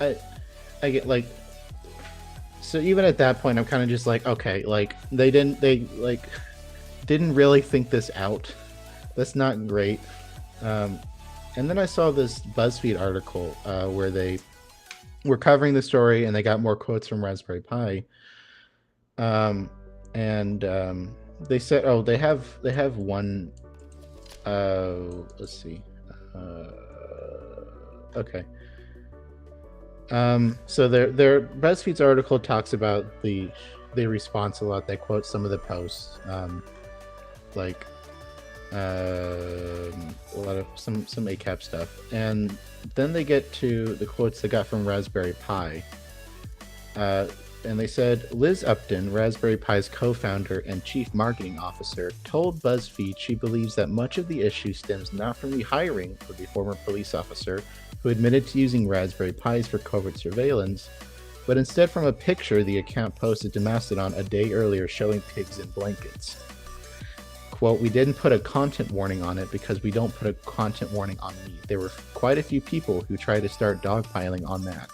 I get so even at that point I'm kind of just like, okay, they didn't really think this out. That's not great. And then I saw this BuzzFeed article where they were covering the story, and they got more quotes from Raspberry Pi. They said, they have one. Let's see. Okay. So their BuzzFeed's article talks about the response a lot. They quote some of the posts, a lot of some ACAP stuff, and then they get to the quotes they got from Raspberry Pi. And they said, Liz Upton, Raspberry Pi's co-founder and chief marketing officer, told BuzzFeed she believes that much of the issue stems not from the hiring of the former police officer who admitted to using Raspberry Pis for covert surveillance, but instead from a picture the account posted to Mastodon a day earlier showing pigs in blankets. Quote, we didn't put a content warning on it because we don't put a content warning on me. There were quite a few people who tried to start dogpiling on that.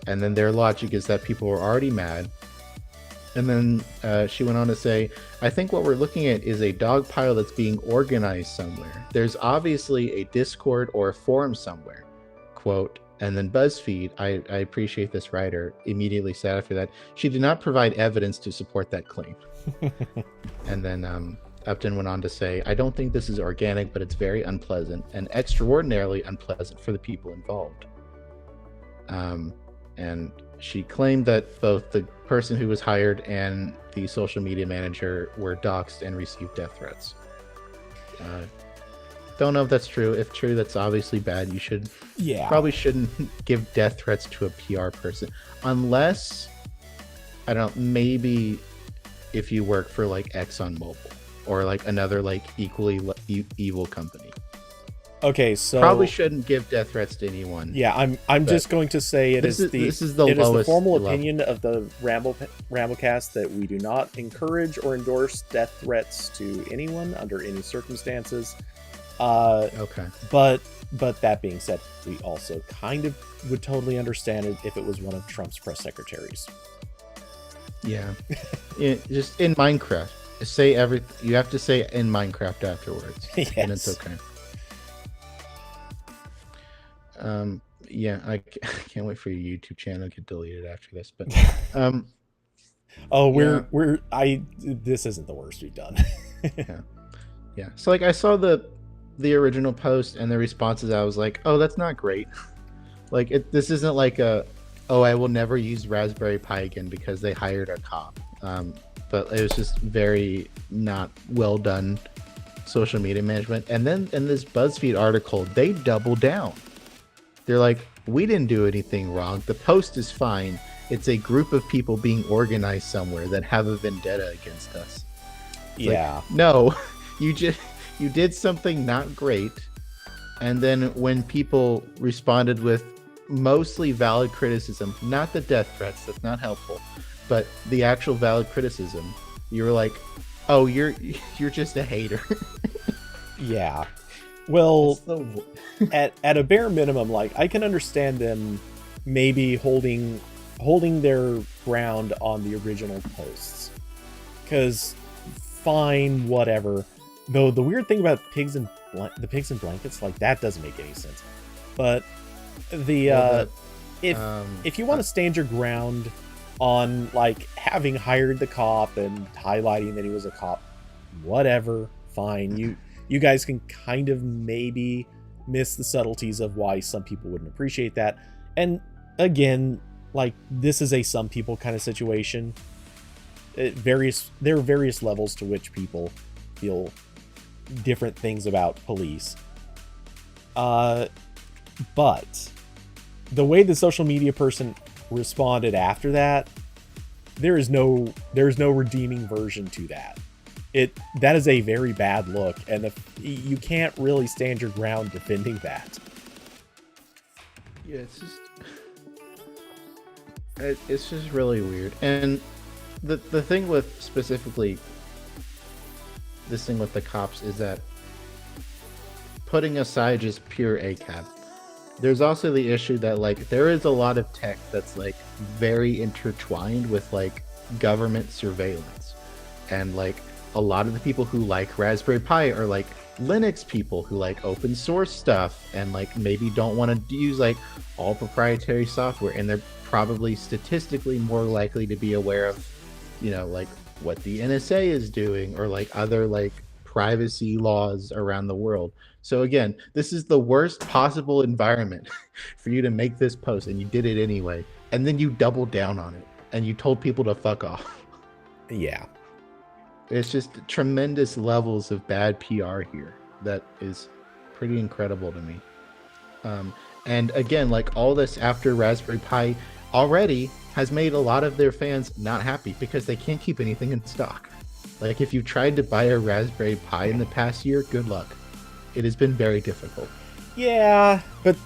And then their logic is that people were already mad. And then she went on to say, I think what we're looking at is a dogpile that's being organized somewhere. There's obviously a Discord or a forum somewhere. Quote, and then BuzzFeed, I appreciate this writer, immediately said after that, she did not provide evidence to support that claim. And then Upton went on to say, I don't think this is organic, but it's very unpleasant and extraordinarily unpleasant for the people involved. And she claimed that both the person who was hired and the social media manager were doxxed and received death threats. Don't know if that's true. If true, that's obviously bad. You probably shouldn't give death threats to a PR person. Unless, I don't know, maybe if you work for ExxonMobil or another equally evil company. Okay, so probably shouldn't give death threats to anyone. Yeah, I'm just going to say this is the formal opinion of the RambleCast that we do not encourage or endorse death threats to anyone under any circumstances. Okay. But that being said, we also kind of would totally understand it if it was one of Trump's press secretaries. Yeah. Just in Minecraft, you have to say in Minecraft afterwards. Yes. And it's okay. Yeah, I can't wait for your YouTube channel to get deleted after this, but this isn't the worst we've done. yeah. So I saw the original post and the responses. I was like, oh, that's not great. This isn't I will never use Raspberry Pi again because they hired a cop. But it was just very not well done social media management. And then in this BuzzFeed article, they double down. They're like, we didn't do anything wrong. The post is fine. It's a group of people being organized somewhere that have a vendetta against us. Yeah. No, you did something not great. And then when people responded with mostly valid criticism, not the death threats, that's not helpful, but the actual valid criticism, you were like, oh, you're just a hater. Yeah. Well, at a bare minimum, I can understand them maybe holding their ground on the original posts, because fine, whatever. Though the weird thing about the pigs and blankets, that doesn't make any sense. But if you want to stand your ground on having hired the cop and highlighting that he was a cop, whatever, fine. You guys can kind of maybe miss the subtleties of why some people wouldn't appreciate that. And again, like, this is a some people kind of situation. There are various levels to which people feel different things about police. But the way the social media person responded after that, there's no redeeming version to that. That is a very bad look, and you can't really stand your ground defending that. Yeah, it's just really weird. And the thing with specifically this thing with the cops is that, putting aside just pure ACAB, there's also the issue that, like, there is a lot of tech that's like very intertwined with like government surveillance, and like a lot of the people who like Raspberry Pi are like Linux people who like open source stuff and like maybe don't want to use like all proprietary software, and they're probably statistically more likely to be aware of, you know, like what the NSA is doing or like other like privacy laws around the world. So again, this is the worst possible environment for you to make this post, and you did it anyway, and then you doubled down on it and you told people to fuck off. Yeah. It's just tremendous levels of bad PR here. That is pretty incredible to me. And again, like, all this after Raspberry Pi already has made a lot of their fans not happy because they can't keep anything in stock. Like, if you tried to buy a Raspberry Pi in the past year, good luck. It has been very difficult. Yeah, but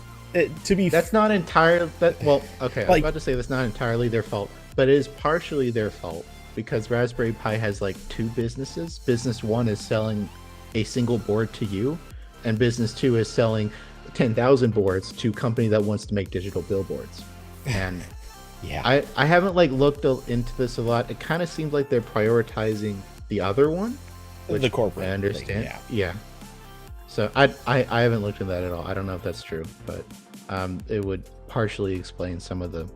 to be... That's not entirely... Well, okay, I was like, about to say that's not entirely their fault, but it is partially their fault because Raspberry Pi has, like, two businesses. Business one is selling a single board to you, and business two is selling 10,000 boards to a company that wants to make digital billboards. And yeah, I haven't, like, looked into this a lot. It kind of seems like they're prioritizing the other one, which the corporate I understand. thing, Yeah. So I haven't looked into that at all. I don't know if that's true, but it would partially explain some of the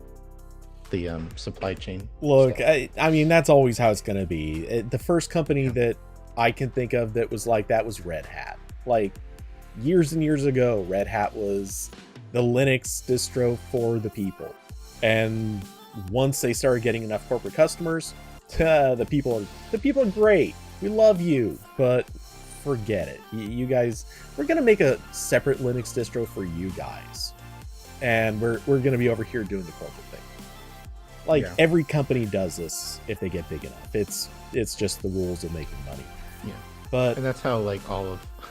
supply chain. Look, stuff. I mean, that's always how it's going to be. The first company that I can think of that was like that was Red Hat. Like, years and years ago, Red Hat was the Linux distro for the people. And once they started getting enough corporate customers, the people are great. We love you, but forget it. You guys, we're going to make a separate Linux distro for you guys. And we're going to be over here doing the corporate thing. Like, every company does this if they get big enough. It's just the rules of making money. Yeah. But and that's how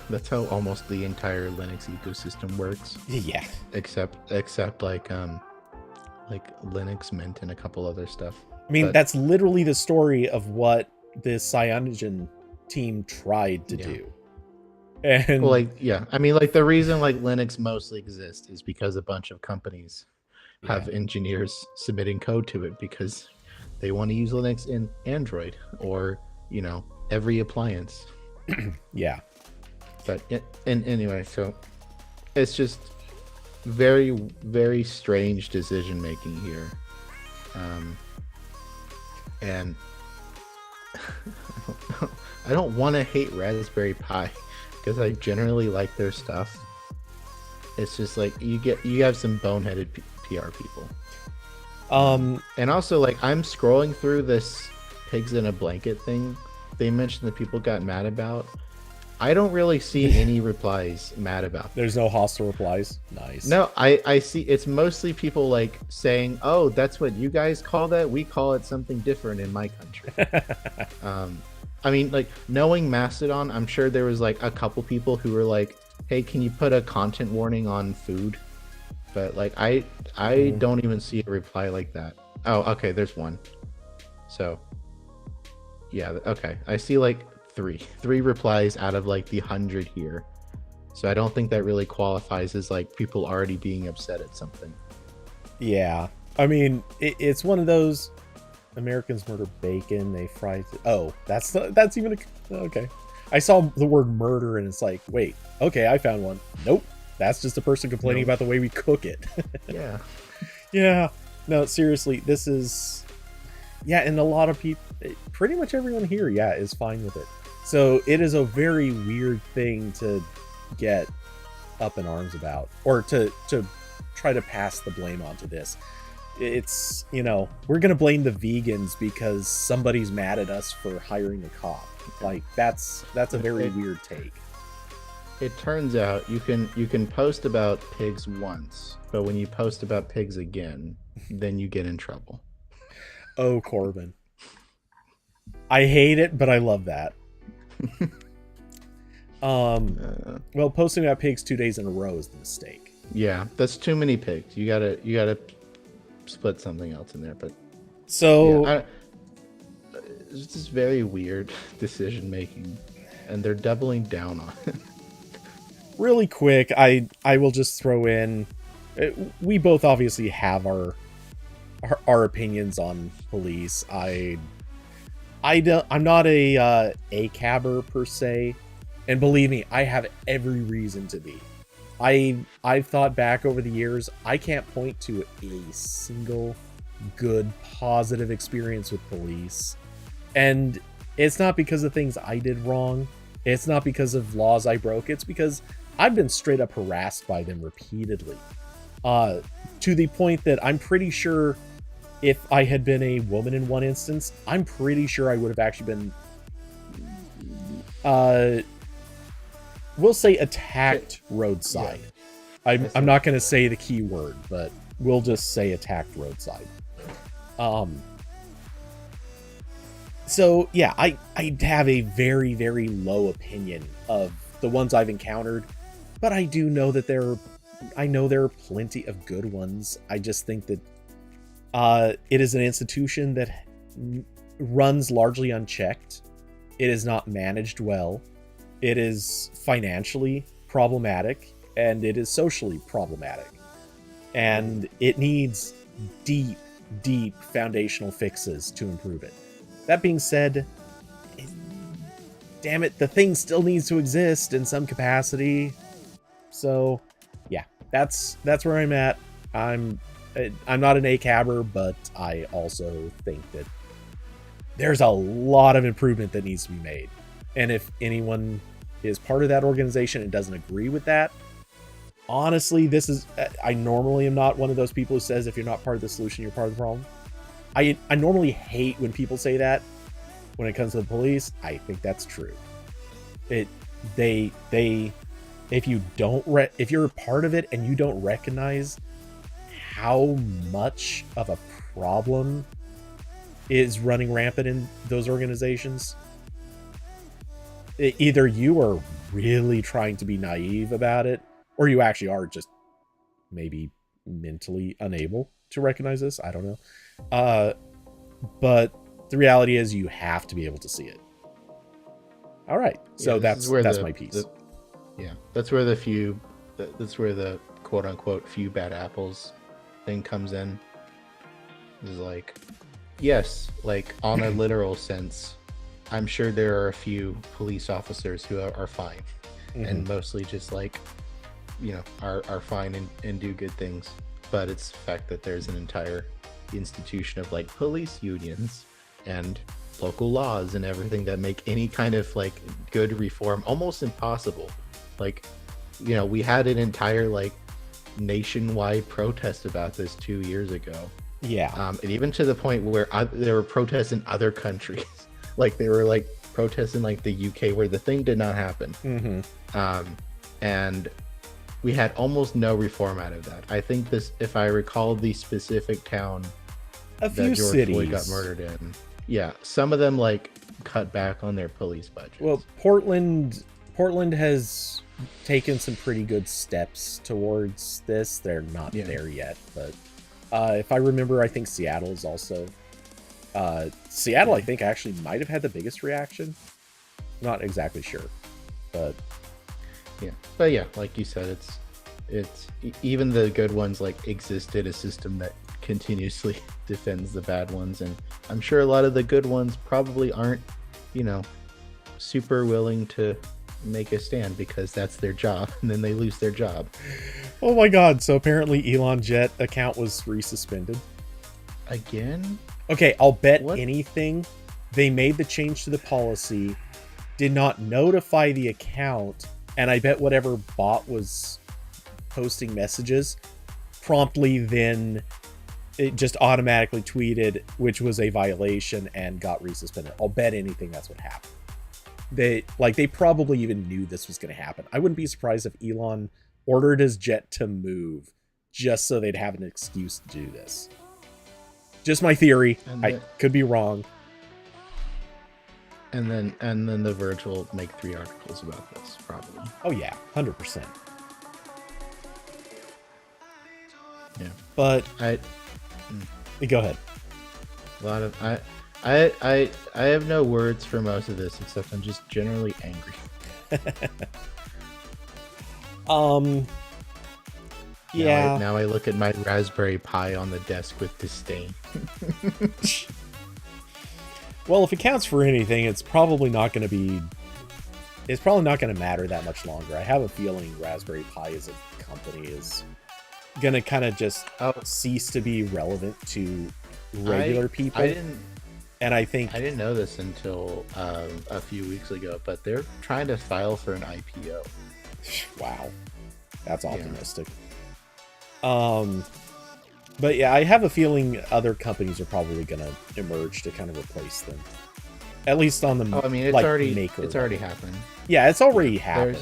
that's how almost the entire Linux ecosystem works. Yeah. Except like Linux Mint and a couple other stuff. I mean, that's literally the story of what this Cyanogen team tried to do. And well, I mean, like, the reason like Linux mostly exists is because a bunch of companies have engineers submitting code to it because they want to use Linux in Android or, you know, every appliance. Yeah. But and anyway, so it's just very, very strange decision making here. And I don't want to hate Raspberry Pi because I generally like their stuff. It's just like you have some boneheaded PR people. And also, like, I'm scrolling through this pigs in a blanket thing they mentioned that people got mad about. I don't really see any replies mad about. There's no hostile replies. Nice. No, I see it's mostly people like saying, "Oh, that's what you guys call that. We call it something different in my country." I mean, like, knowing Mastodon, I'm sure there was like a couple people who were like, "Hey, can you put a content warning on food?" But like, I don't even see a reply like that. Oh, okay, there's one. So, yeah, okay, I see like three replies out of like the 100 here. So I don't think that really qualifies as like people already being upset at something. Yeah, I mean, it's one of those Americans murder bacon, they fry. Oh, that's even okay. I saw the word murder and it's like, wait, okay, I found one. Nope, that's just a person complaining about the way we cook it. Yeah. Yeah. No, seriously, this is. Yeah, and a lot of people, pretty much everyone here, is fine with it. So it is a very weird thing to get up in arms about, or to try to pass the blame onto this. It's, we're gonna blame the vegans because somebody's mad at us for hiring a cop. Like, that's a very weird take. It turns out you can post about pigs once, but when you post about pigs again, then you get in trouble. Oh, Corbin. I hate it, but I love that. Well, posting about pigs 2 days in a row is the mistake. Yeah, that's too many pigs. You gotta split something else in there. But so it's just very weird decision making, and they're doubling down on it. Really quick, I will just throw in. We both obviously have our opinions on police. I'm not a cabber per se, and believe me, I have every reason to be. I've thought back over the years, I can't point to a single good positive experience with police, and it's not because of things I did wrong. It's not because of laws I broke. It's because I've been straight up harassed by them repeatedly, to the point that I'm pretty sure if I had been a woman in one instance, I'm pretty sure I would have actually been, we'll say attacked roadside. Yeah. I'm not going to say the key word, but we'll just say attacked roadside. So yeah, I have a very, very low opinion of the ones I've encountered, but I do know that there are plenty of good ones. I just think that it is an institution that runs largely unchecked. It is not managed well. It is financially problematic, and it is socially problematic. And it needs deep, deep foundational fixes to improve it. That being said, damn it, the thing still needs to exist in some capacity. So, yeah, that's where I'm at. I'm not an ACABer, but I also think that there's a lot of improvement that needs to be made. And if anyone is part of that organization and doesn't agree with that, honestly, I normally am not one of those people who says if you're not part of the solution, you're part of the problem. I normally hate when people say that when it comes to the police. I think that's true. If you're a part of it and you don't recognize how much of a problem is running rampant in those organizations, either you are really trying to be naive about it, or you actually are just maybe mentally unable to recognize this. I don't know. But the reality is you have to be able to see it. All right. So yeah, that's my piece. That's where the quote unquote few bad apples thing comes in. Is like, yes, like on a literal sense, I'm sure there are a few police officers who are fine, and mostly just like, are fine and do good things. But it's the fact that there's an entire institution of like police unions and local laws and everything that make any kind of like good reform almost impossible. Like, we had an entire like nationwide protest about this 2 years ago. Yeah. And even to the point where there were protests in other countries. Like they were like protests in like the UK where the thing did not happen. And we had almost no reform out of that. I think this, if I recall the specific town that George Floyd got murdered in. Yeah, some of them like cut back on their police budget. Well, Portland has taken some pretty good steps towards this. They're not there yet, but if I remember, I think Seattle is also. Seattle, I think, actually might have had the biggest reaction. Not exactly sure, but yeah, like you said, it's even the good ones like existed a system that continuously defends the bad ones, and I'm sure a lot of the good ones probably aren't, super willing to make a stand because that's their job, and then they lose their job. Oh my god, so apparently Elon Jet account was resuspended. Again? Okay, I'll bet anything they made the change to the policy did not notify the account, and I bet whatever bot was posting messages promptly then it just automatically tweeted, which was a violation, and got resuspended. I'll bet anything that's what happened. They probably even knew this was going to happen. I wouldn't be surprised if Elon ordered his jet to move just so they'd have an excuse to do this. Just my theory. I could be wrong. And then The Verge will make 3 articles about this, probably. Oh yeah, 100%. Yeah, but go ahead. A lot of I have no words for most of this except I'm just generally angry. Yeah. Now I look at my Raspberry Pi on the desk with disdain. Well, if it counts for anything, it's probably not going to matter that much longer. I have a feeling Raspberry Pi as a company is going to kind of just cease to be relevant to regular people. I didn't know this until a few weeks ago, but they're trying to file for an IPO. Wow. That's optimistic. Yeah. But yeah, I have a feeling other companies are probably going to emerge to kind of replace them. At least on the it's already happened. Yeah, it's already happened.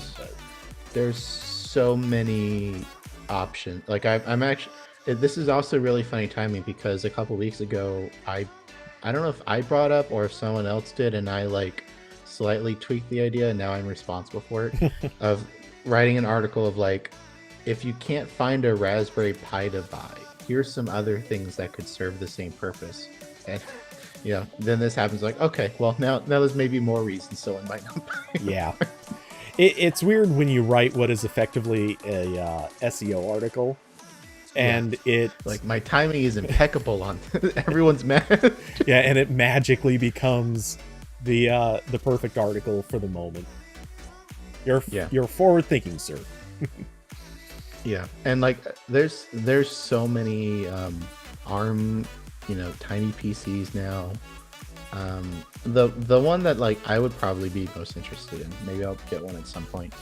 There's so many options. Like I'm actually, this is also really funny timing because a couple weeks ago I don't know if I brought up or if someone else did, and I like slightly tweaked the idea, and now I'm responsible for it of writing an article of like, if you can't find a Raspberry Pi to buy, here's some other things that could serve the same purpose. And then this happens, like, okay, well now there's maybe more reasons someone might not buy it. Yeah. It's weird when you write what is effectively a SEO article, and it like my timing is impeccable on everyone's mad. Yeah, and it magically becomes the perfect article for the moment. You're forward thinking, sir. Yeah, and like there's so many ARM, tiny PCs now. The one that like I would probably be most interested in, maybe I'll get one at some point.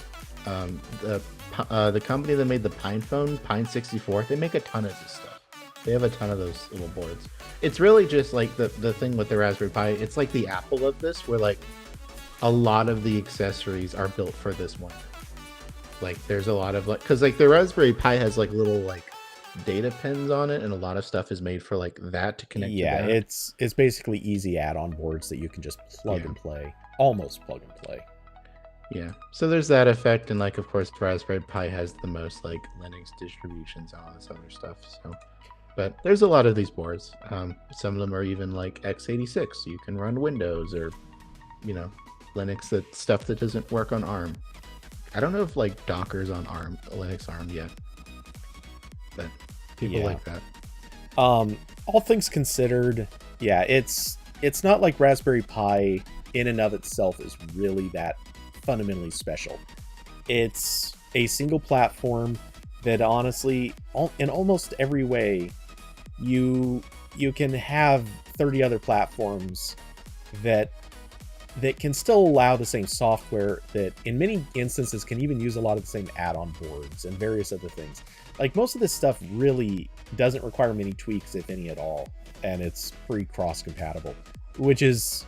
The company that made the Pine phone, Pine 64, they make a ton of this stuff. They have a ton of those little boards. It's really just like the thing with the Raspberry Pi. It's like the Apple of this, where like a lot of the accessories are built for this one. Like there's a lot of like, because like the Raspberry Pi has like little like data pins on it, and a lot of stuff is made for like that to connect. Yeah, to that. it's basically easy add-on boards that you can just plug and play, almost plug and play. Yeah, so there's that effect, and like of course Raspberry Pi has the most like Linux distributions and all this other stuff. So, but there's a lot of these boards. Some of them are even like x86, so you can run Windows or Linux, stuff that doesn't work on ARM. I don't know if like Docker's on ARM, Linux ARM yet, but people like that. All things considered, yeah, it's not like Raspberry Pi in and of itself is really that fundamentally special. It's a single platform that honestly, in almost every way, you can have 30 other platforms that can still allow the same software, that in many instances can even use a lot of the same add-on boards and various other things. Like most of this stuff really doesn't require many tweaks, if any at all, and it's pretty cross-compatible, which is,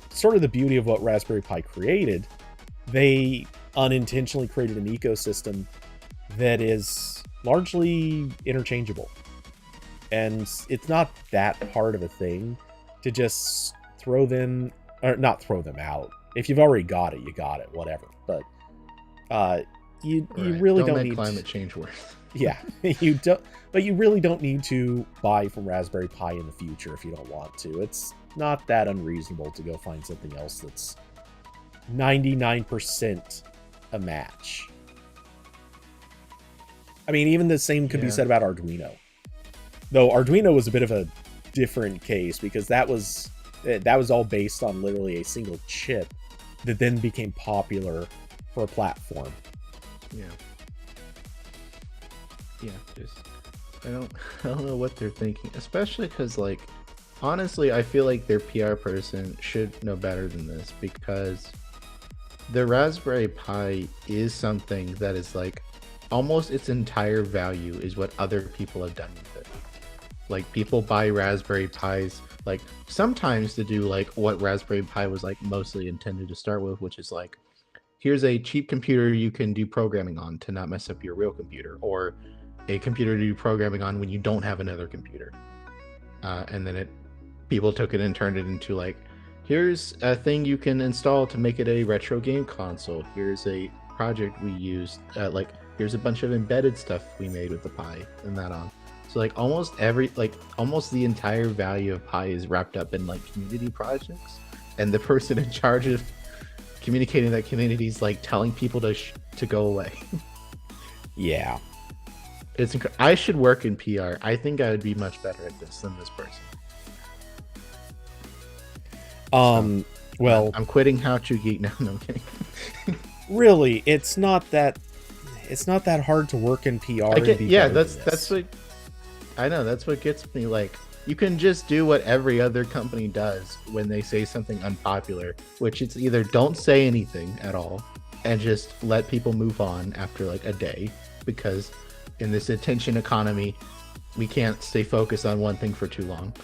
sort of the beauty of what Raspberry Pi created. They unintentionally created an ecosystem that is largely interchangeable, and it's not that hard of a thing to just throw them, or not throw them out. If you've already got it, you got it, whatever. But you really don't make need climate change worse. Yeah, you don't. But you really don't need to buy from Raspberry Pi in the future if you don't want to. It's not that unreasonable to go find something else that's 99% a match. I mean, even the same could be said about Arduino. Though Arduino was a bit of a different case, because that was all based on literally a single chip that then became popular for a platform. I don't know what they're thinking, especially because like honestly, I feel like their PR person should know better than this, because the Raspberry Pi is something that is like almost its entire value is what other people have done with it. Like, people buy Raspberry Pis like sometimes to do like what Raspberry Pi was like mostly intended to start with, which is like, here's a cheap computer you can do programming on to not mess up your real computer, or a computer to do programming on when you don't have another computer. And then people took it and turned it into like, here's a thing you can install to make it a retro game console. Here's a project we used. Here's a bunch of embedded stuff we made with the Pi and that on. So like almost the entire value of Pi is wrapped up in like community projects, and the person in charge of communicating that community is like telling people to go away. Yeah. I should work in PR. I think I would be much better at this than this person. Well, I'm quitting How to Geek now. No, I'm kidding. Really, it's not that hard to work in PR. That's what I know. That's what gets me. Like, you can just do what every other company does when they say something unpopular, which it's either don't say anything at all and just let people move on after like a day, because in this attention economy, we can't stay focused on one thing for too long.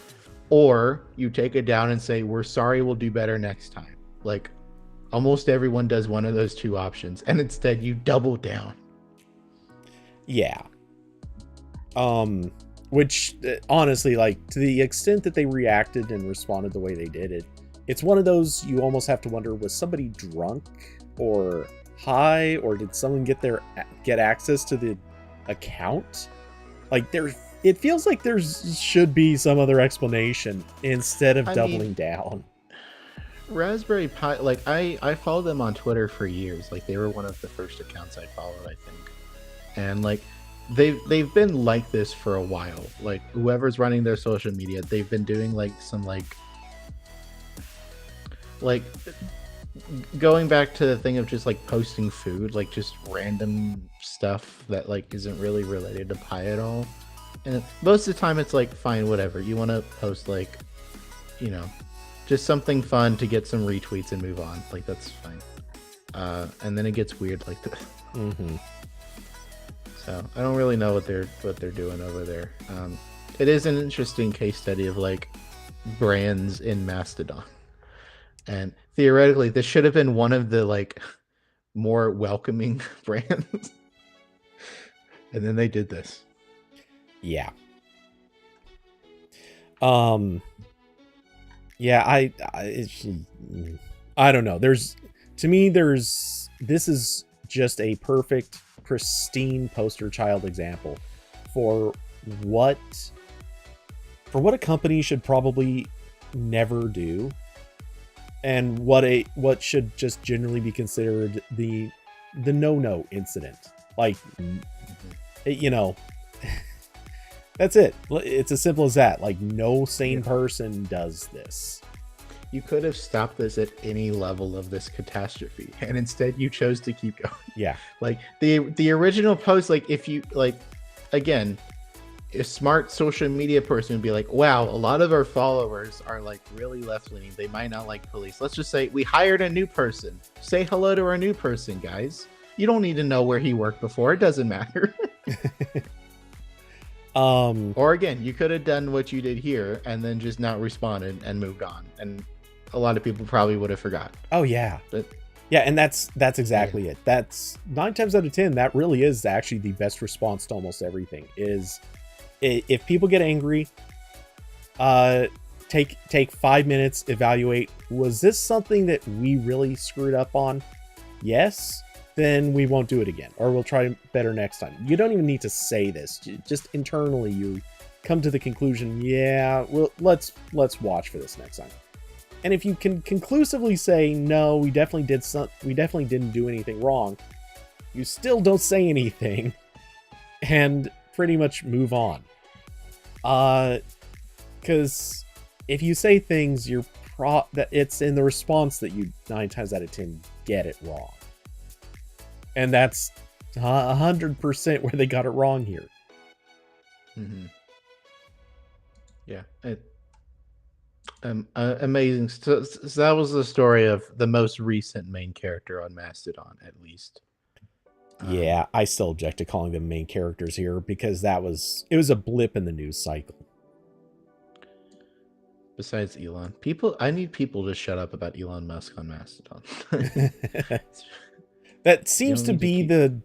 Or you take it down and say, we're sorry, we'll do better next time. Like, almost everyone does one of those two options, and instead you double down. Yeah. Which honestly, like, to the extent that they reacted and responded the way they did, it's one of those you almost have to wonder, was somebody drunk or high, or did someone get access to the account? Like, it feels like there should be some other explanation instead of doubling down. Raspberry Pi, like, I followed them on Twitter for years. Like, they were one of the first accounts I followed, I think. And like, they've been like this for a while. Like, whoever's running their social media, they've been doing like some like going back to the thing of just like posting food, like just random stuff that like isn't really related to Pi at all. And most of the time it's like, fine, whatever. You want to post like, you know, just something fun to get some retweets and move on. Like, that's fine. And then it gets weird like this. Mm-hmm. So I don't really know what they're doing over there. It is an interesting case study of like brands in Mastodon. And theoretically, this should have been one of the like more welcoming brands. And then they did this. Yeah. Yeah, I don't know. This is just a perfect, pristine poster child example for what a company should probably never do, and what should just generally be considered the no incident. Like, you know, that's it. It's as simple as that. Like, no sane person does this. You could have stopped this at any level of this catastrophe, and instead you chose to keep going. Yeah. Like, the original post, like, if you, like, again, a smart social media person would be like, wow, a lot of our followers are like really left-leaning. They might not like police. Let's just say we hired a new person. Say hello to our new person, guys. You don't need to know where he worked before. It doesn't matter. Or again, you could have done what you did here and then just not responded and moved on. And a lot of people probably would have forgot. Oh yeah. But yeah, and that's exactly it. That's 9 times out of 10, that really is actually the best response to almost everything. Is if people get angry, take 5 minutes, evaluate, was this something that we really screwed up on? Yes, then we won't do it again, or we'll try better next time. You don't even need to say this. Just internally, you come to the conclusion, yeah, well, let's watch for this next time. And if you can conclusively say, no, we definitely didn't do anything wrong, you still don't say anything and pretty much move on. Because if you say things, that it's in the response that you 9 times out of 10 get it wrong. And that's 100% where they got it wrong here. Mm-hmm. Yeah. Amazing. So that was the story of the most recent main character on Mastodon, at least. Yeah, I still object to calling them main characters here because it was a blip in the news cycle. Besides Elon, I need people to shut up about Elon Musk on Mastodon. That seems to be the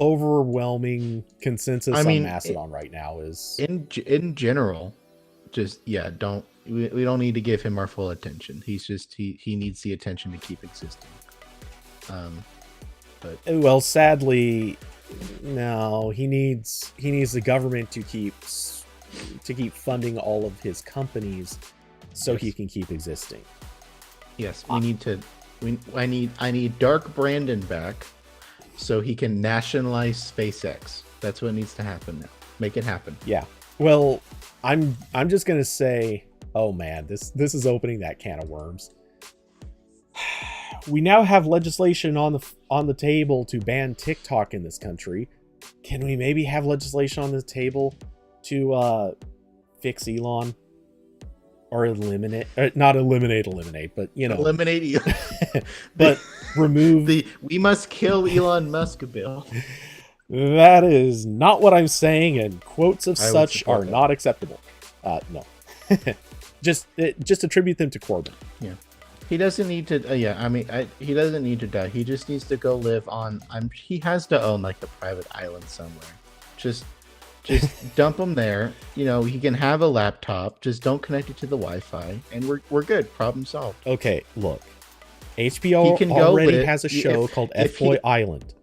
overwhelming consensus on Mastodon right now is in general, just don't we don't need to give him our full attention. He's just he needs the attention to keep existing. But well, sadly, no, he needs the government to keep funding all of his companies so he can keep existing. Yes, I need Dark Brandon back so he can nationalize SpaceX. That's what needs to happen now. Make it happen. Yeah. Well, I'm just gonna say, oh man, this is opening that can of worms. We now have legislation on the table to ban TikTok in this country. Can we maybe have legislation on the table to fix Elon? Or eliminate, not eliminate, but eliminate Elon. But remove we must kill Elon Musk bill. That is not what I'm saying, and quotes of such are not acceptable. No. just attribute them to Corbyn. Yeah. He doesn't need to. He doesn't need to die. He just needs to go live on. He has to own like a private island somewhere. Just dump him there. He can have a laptop. Just don't connect it to the Wi-Fi, and we're good. Problem solved. Okay, look. HBO already has a show called F-Boy Island.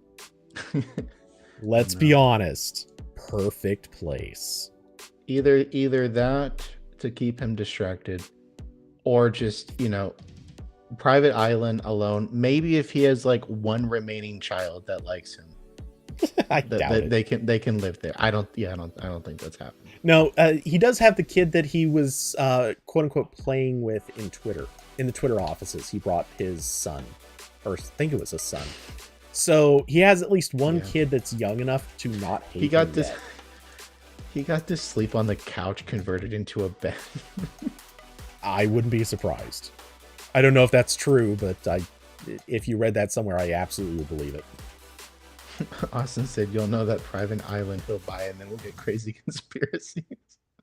Let's be honest. Perfect place. Either that to keep him distracted, or just private island alone. Maybe if he has like one remaining child that likes him, I doubt it. They can live there. I don't think that's happening. No, he does have the kid that he was quote unquote playing with in the Twitter offices. He brought his son, or I think it was a son. So he has at least one kid that's young enough to not hate him yet. He got to sleep on the couch converted into a bed. I wouldn't be surprised. I don't know if that's true, but if you read that somewhere, I absolutely would believe it. Austin said, "You'll know that private island he'll buy, and then we'll get crazy conspiracies."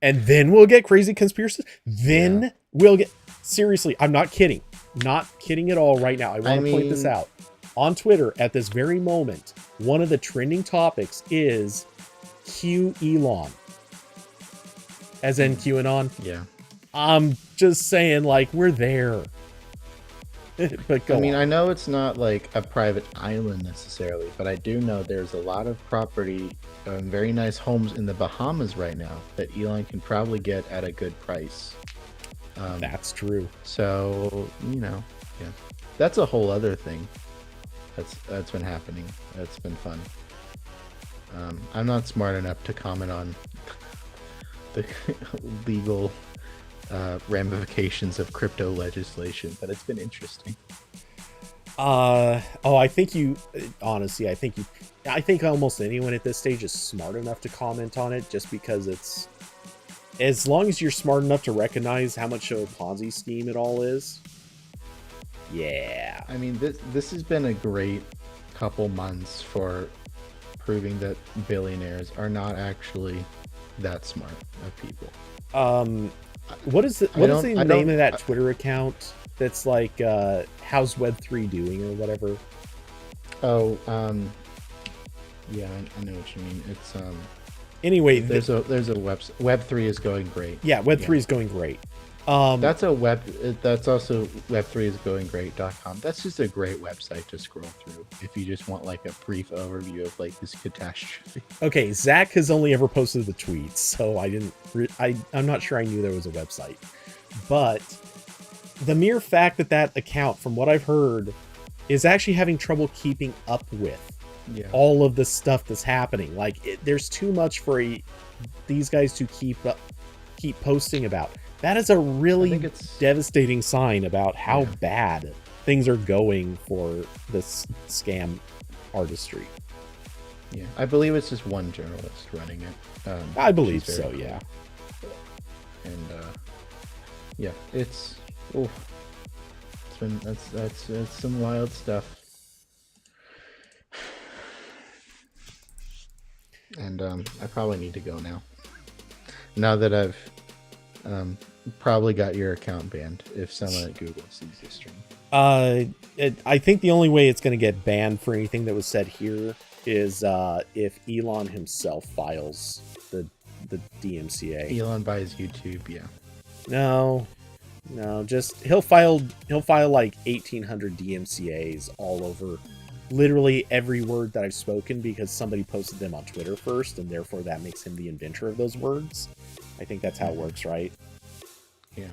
And then we'll get crazy conspiracies. Then we'll get... Seriously, I'm not kidding. Not kidding at all right now. I want to point this out. On Twitter, at this very moment, one of the trending topics is Q Elon. As in QAnon. Yeah. I'm just saying, like, we're there. But go on. I know it's not like a private island necessarily, but I do know there's a lot of property, very nice homes in the Bahamas right now that Elon can probably get at a good price. That's true. So, that's a whole other thing that's been happening. That's been fun. I'm not smart enough to comment on the legal ramifications of crypto legislation, but it's been interesting. I think almost anyone at this stage is smart enough to comment on it, just because it's, as long as you're smart enough to recognize how much of a Ponzi scheme it all is. Yeah. This has been a great couple months for proving that billionaires are not actually that smart of people. What is the name of that Twitter account that's like how's Web3 doing or whatever? Yeah, I know what you mean. It's anyway, there's a website. Web3 is going great. Yeah, Web3 is going great. That's also web3isgoinggreat.com. That's just a great website to scroll through if you just want like a brief overview of like this catastrophe. Okay, Zach has only ever posted the tweets, so I'm not sure I knew there was a website. But the mere fact that account, from what I've heard, is actually having trouble keeping up with all of the stuff that's happening. Like, there's too much for these guys to keep posting about. That is a really devastating sign about how bad things are going for this scam artistry. Yeah, I believe it's just one journalist running it. I believe so, yeah. And Yeah, it's been that's some wild stuff. And I probably need to go now. Now that I've probably got your account banned if someone at Google sees this stream. I think the only way it's going to get banned for anything that was said here is if Elon himself files the DMCA. Elon buys YouTube, yeah. No, just he'll file like 1,800 DMCAs all over literally every word that I've spoken because somebody posted them on Twitter first, and therefore that makes him the inventor of those words. I think that's how it works, right? Yeah.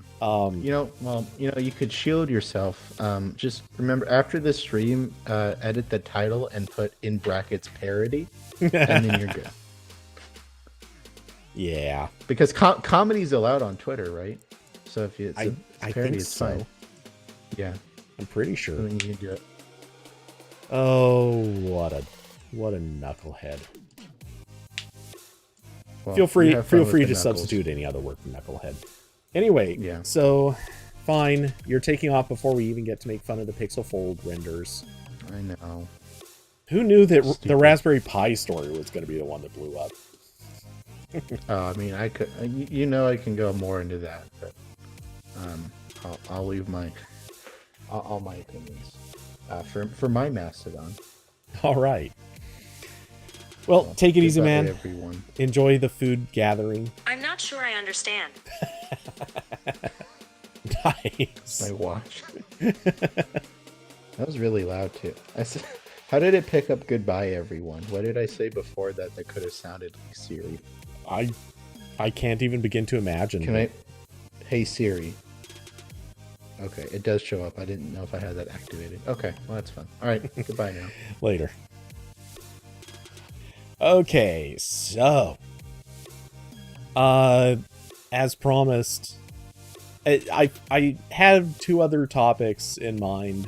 You could shield yourself. Just remember, after the stream, edit the title and put in brackets parody, and then you're good. Yeah. Because comedy's allowed on Twitter, right? So if it's I parody, think it's so. fine. Yeah. I'm pretty sure. So then you can do it. Oh, what a knucklehead. Well, feel free to knuckles. substitute any other word for knucklehead. Anyway, Yeah. So fine, you're taking off before we even get to make fun of the Pixel Fold renders. I know. Who knew that the Stupid. Raspberry Pi story was going to be the one that blew up? I mean, I could, I can go more into that, but I'll leave all my opinions for my Mastodon. All right. Well, take it easy, goodbye, man. Everyone. Enjoy the food gathering. I'm not sure I understand. Nice. My watch. That was really loud too. I said, how did it pick up "goodbye, everyone"? What did I say before that could have sounded like Siri? I can't even begin to imagine. Can I? Hey Siri. Okay, it does show up. I didn't know if I had that activated. Okay, well that's fun. All right, goodbye now. Later. Okay, so as promised, I had two other topics in mind.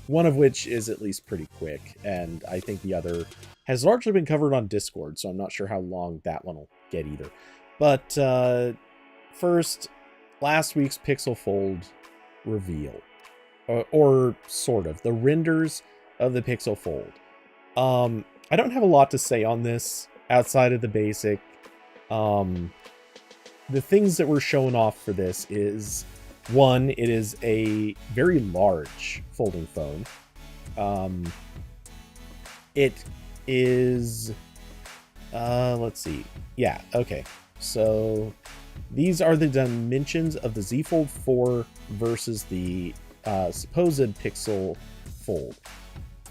One of which is at least pretty quick, and I think the other has largely been covered on Discord, so I'm not sure how long that one will get either. But first, last week's Pixel Fold reveal, or sort of the renders of the Pixel Fold. I don't have a lot to say on this outside of the basic. The things that were shown off for this is, one, it is a very large folding phone. It is, let's see. Yeah, okay. So these are the dimensions of the Z Fold 4 versus the supposed Pixel Fold.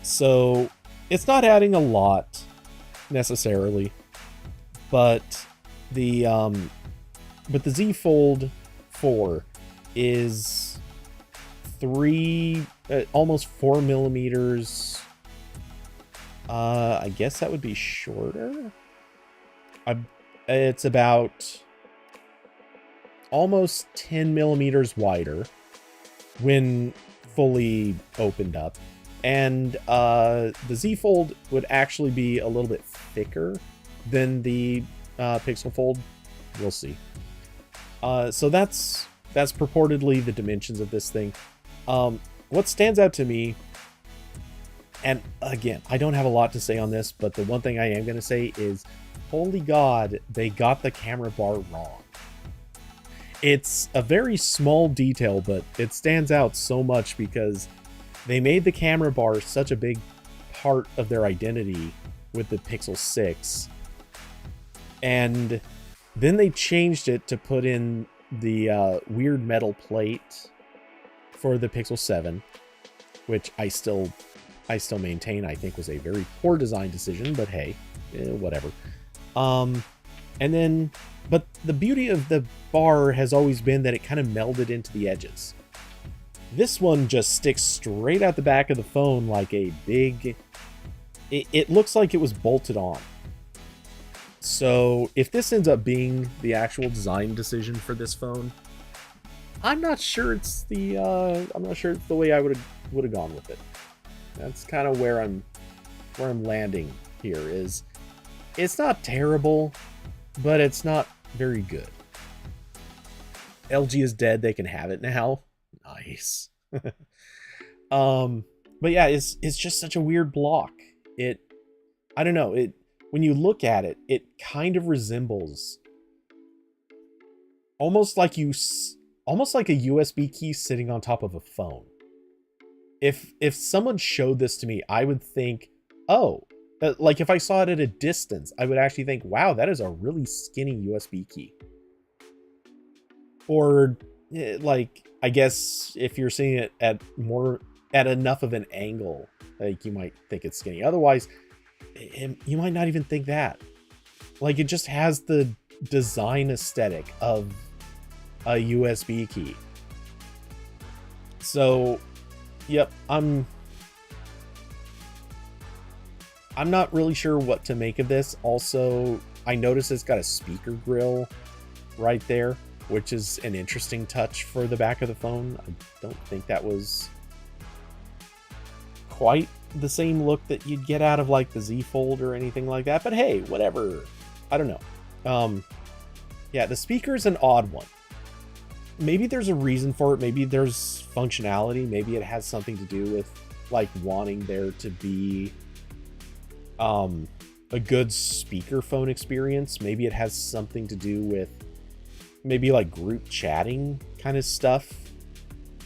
So it's not adding a lot necessarily, but the Z Fold 4 is almost 4 millimeters. I guess that would be shorter. It's about almost 10 millimeters wider when fully opened up. And the Z Fold would actually be a little bit thicker than the Pixel Fold. We'll see. So that's purportedly the dimensions of this thing. What stands out to me, and again, I don't have a lot to say on this, but the one thing I am going to say is, holy God, they got the camera bar wrong. It's a very small detail, but it stands out so much because they made the camera bar such a big part of their identity with the Pixel 6. And then they changed it to put in the weird metal plate for the Pixel 7, which I still maintain I think was a very poor design decision, but hey, whatever. But the beauty of the bar has always been that it kind of melded into the edges. This one just sticks straight out the back of the phone like a big... It looks like it was bolted on. So if this ends up being the actual design decision for this phone, I'm not sure it's the way I would have gone with it. That's kind of where I'm landing here. Is it's not terrible, but it's not very good. LG is dead, they can have it now. Nice. But yeah, it's just such a weird block. I don't know, when you look at it, it kind of resembles almost like a USB key sitting on top of a phone. If someone showed this to me, I would think, oh, like if I saw it at a distance, I would actually think, wow, that is a really skinny USB key. Or like, I guess if you're seeing it at enough of an angle, like you might think it's skinny. Otherwise, you might not even think that. Like, it just has the design aesthetic of a USB key. So, yep, I'm not really sure what to make of this. Also, I noticed it's got a speaker grill right there, which is an interesting touch for the back of the phone. I don't think that was quite the same look that you'd get out of like the Z Fold or anything like that, but hey, whatever. I don't know. Yeah, the speaker's an odd one. Maybe there's a reason for it. Maybe there's functionality. Maybe it has something to do with like wanting there to be a good speakerphone experience. Maybe it has something to do with maybe like group chatting kind of stuff.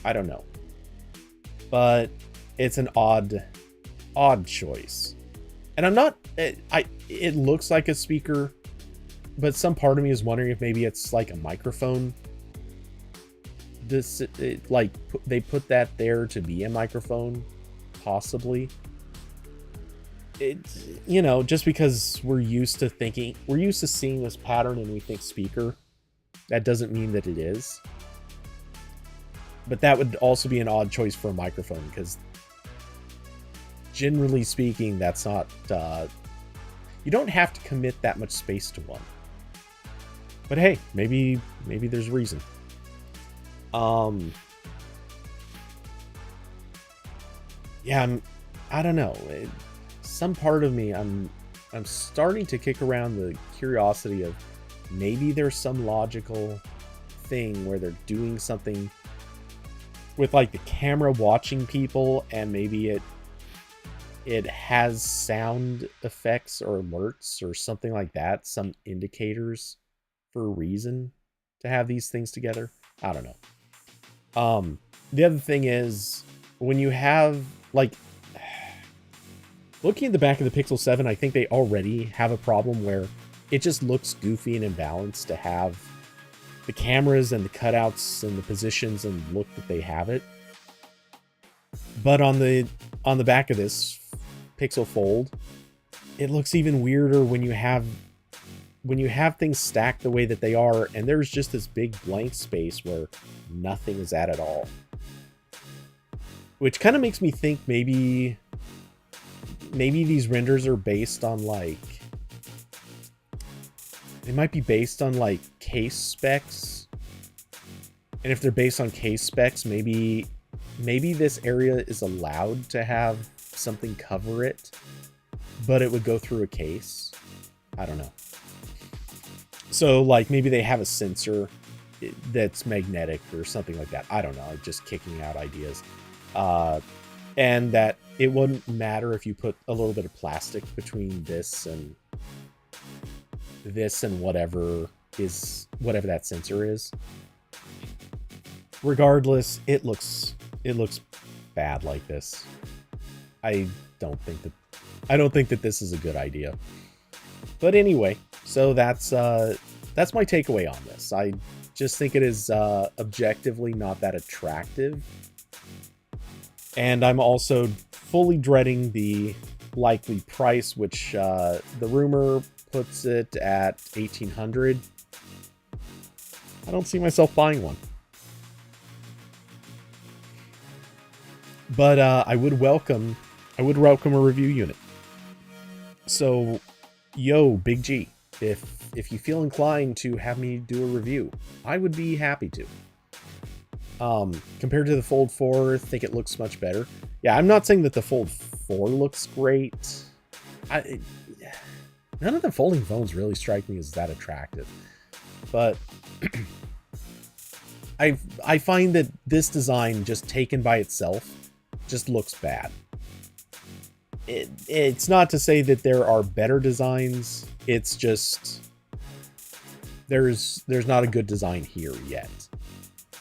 I don't know. But it's an odd choice. And I'm not, it looks like a speaker, but some part of me is wondering if maybe it's like a microphone. They put that there to be a microphone, possibly. Just because we're used to seeing this pattern and we think speaker, that doesn't mean that it is. But that would also be an odd choice for a microphone, because generally speaking, that's not, you don't have to commit that much space to one. But hey, maybe there's a reason. Yeah, I don't know. Some part of me, I'm starting to kick around the curiosity of maybe there's some logical thing where they're doing something with like the camera watching people, and maybe it has sound effects or alerts or something like that, some indicators for a reason to have these things together. I don't know. The other thing is, when you have like, looking at the back of the Pixel 7, I think they already have a problem where it just looks goofy and imbalanced to have the cameras and the cutouts and the positions and look that they have it. But on the back of this Pixel Fold, it looks even weirder when you have things stacked the way that they are, and there's just this big blank space where nothing is at all. Which kind of makes me think maybe these renders are based on like, they might be based on like case specs. And if they're based on case specs, maybe this area is allowed to have something cover it, but it would go through a case. I don't know. So like maybe they have a sensor that's magnetic or something like that. I don't know. Just kicking out ideas. And that it wouldn't matter if you put a little bit of plastic between this and whatever that sensor is. Regardless, it looks bad like this. I don't think that this is a good idea. But anyway, so that's my takeaway on this. I just think it is objectively not that attractive. And I'm also fully dreading the likely price, which the rumor puts it at $1,800. I don't see myself buying one. But I would welcome a review unit. So, yo, Big G, if you feel inclined to have me do a review, I would be happy to. Compared to the Fold 4, I think it looks much better. Yeah, I'm not saying that the Fold 4 looks great. None of the folding phones really strike me as that attractive. But I find that this design, just taken by itself, just looks bad. It's not to say that there are better designs. It's just there's not a good design here yet.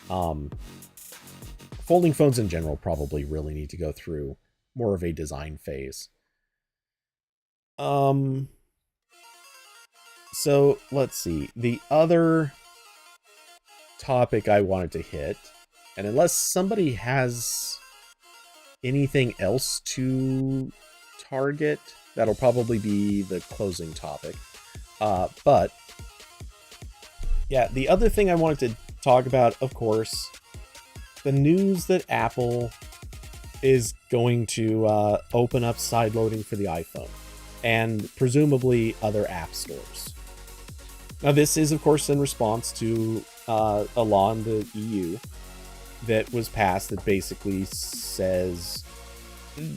Folding phones in general probably really need to go through more of a design phase. So let's see. The other topic I wanted to hit, and unless somebody has anything else to target, that'll probably be the closing topic. But yeah, the other thing I wanted to talk about, of course, the news that Apple is going to open up sideloading for the iPhone and presumably other app stores. Now, this is, of course, in response to a law in the EU that was passed that basically says,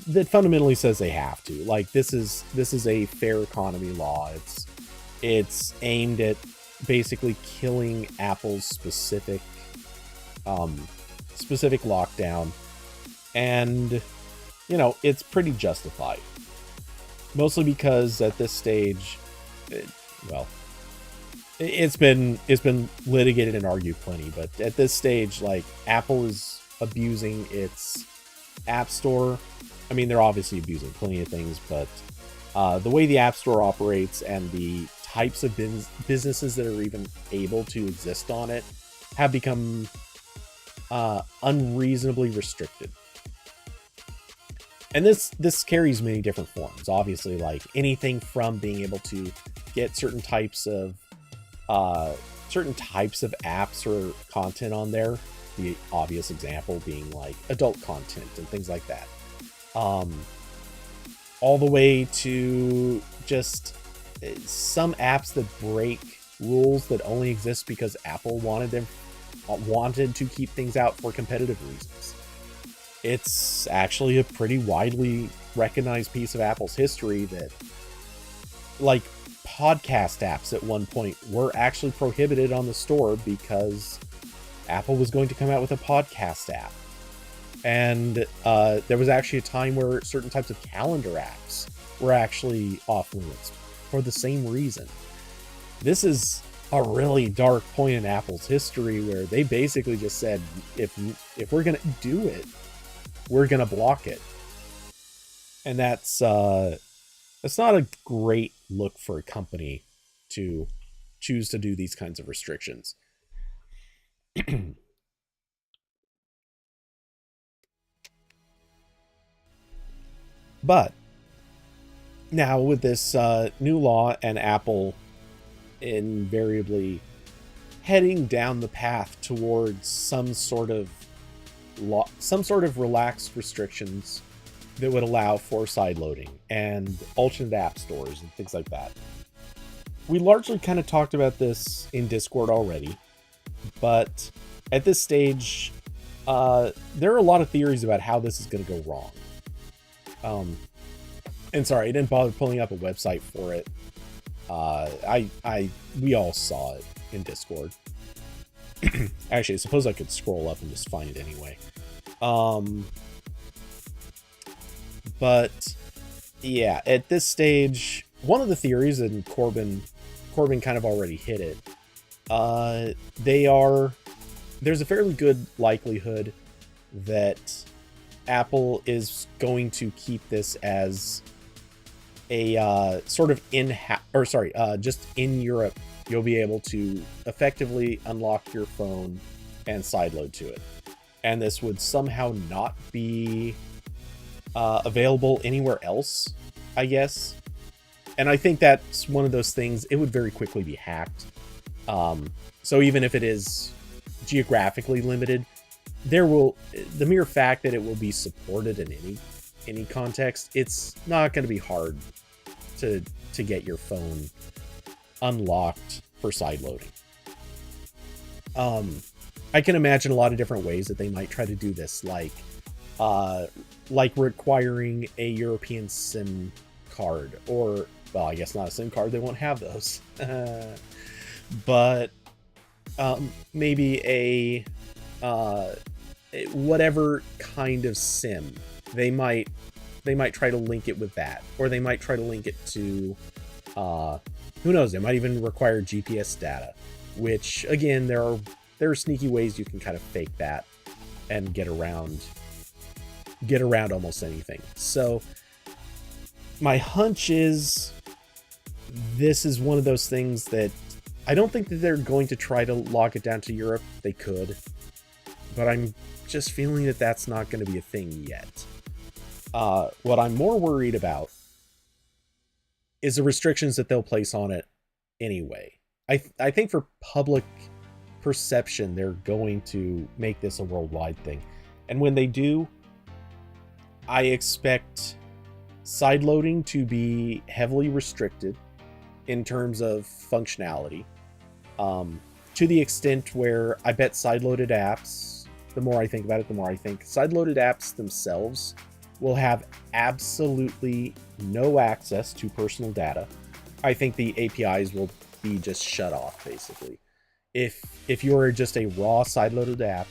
that fundamentally says they have to. Like, this is a fair economy law. It's aimed at basically killing Apple's specific lockdown, and it's pretty justified. Mostly because at this stage, it's been litigated and argued plenty, but at this stage, like, Apple is abusing its App Store. I mean, they're obviously abusing plenty of things, but the way the App Store operates and the types of businesses that are even able to exist on it have become unreasonably restricted. And this carries many different forms. Obviously, like anything from being able to get certain types of apps or content on there. The obvious example being like adult content and things like that. All the way to just some apps that break rules that only exist because Apple wanted to keep things out for competitive reasons. It's actually a pretty widely recognized piece of Apple's history that, like, podcast apps at one point were actually prohibited on the store because Apple was going to come out with a podcast app. And there was actually a time where certain types of calendar apps were actually off limits for the same reason. This is a really dark point in Apple's history where they basically just said, if we're going to do it, we're going to block it. And that's not a great look for a company to choose to do these kinds of restrictions. But now with this new law and Apple invariably heading down the path towards some sort of relaxed restrictions that would allow for sideloading and alternate app stores and things like that. We largely kind of talked about this in Discord already, but at this stage, there are a lot of theories about how this is going to go wrong. And sorry, I didn't bother pulling up a website for it. We all saw it in Discord. Actually, I suppose I could scroll up and just find it anyway. But yeah, at this stage, one of the theories, and Corbin kind of already hit it. There's a fairly good likelihood that Apple is going to keep this as a sort of just in Europe, you'll be able to effectively unlock your phone and sideload to it. And this would somehow not be available anywhere else, I guess. And I think that's one of those things, it would very quickly be hacked. So even if it is geographically limited, the mere fact that it will be supported in any context, it's not going to be hard to get your phone unlocked for sideloading. I can imagine a lot of different ways that they might try to do this, like requiring a European SIM card, or, well, I guess not a SIM card, they won't have those. But maybe whatever kind of sim. They might try to link it with that, or they might try to link it to who knows, they might even require GPS data, which again, there are sneaky ways you can kind of fake that and get around almost anything. So my hunch is this is one of those things that I don't think that they're going to try to lock it down to Europe. They could, but I'm just feeling that that's not going to be a thing yet. What I'm more worried about is the restrictions that they'll place on it anyway. I think for public perception, they're going to make this a worldwide thing. And when they do, I expect sideloading to be heavily restricted in terms of functionality, to the extent where I bet sideloaded apps, the more I think about it, the more I think sideloaded apps themselves will have absolutely no access to personal data. I think the APIs will be just shut off, basically. If you're just a raw sideloaded app,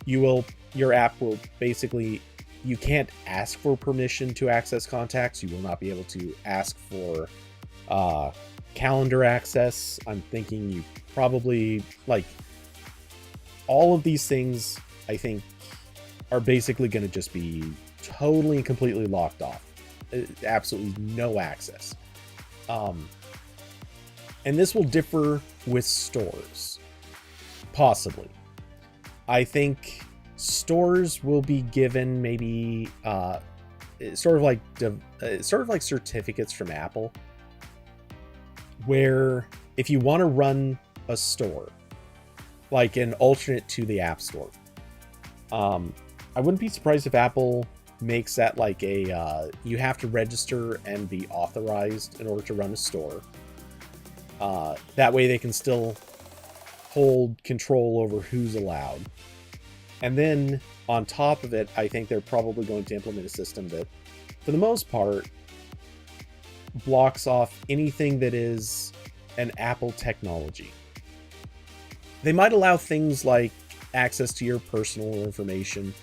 your app will basically, you can't ask for permission to access contacts. You will not be able to ask for calendar access. I'm thinking you probably, like, all of these things, I think, are basically going to just be totally and completely locked off. Absolutely no access. And this will differ with stores, possibly. I think stores will be given maybe sort of like certificates from Apple, where if you want to run a store, like an alternate to the App Store, I wouldn't be surprised if Apple makes that like a you have to register and be authorized in order to run a store. That way they can still hold control over who's allowed. And then on top of it, I think they're probably going to implement a system that, for the most part, blocks off anything that is an Apple technology. They might allow things like access to your personal information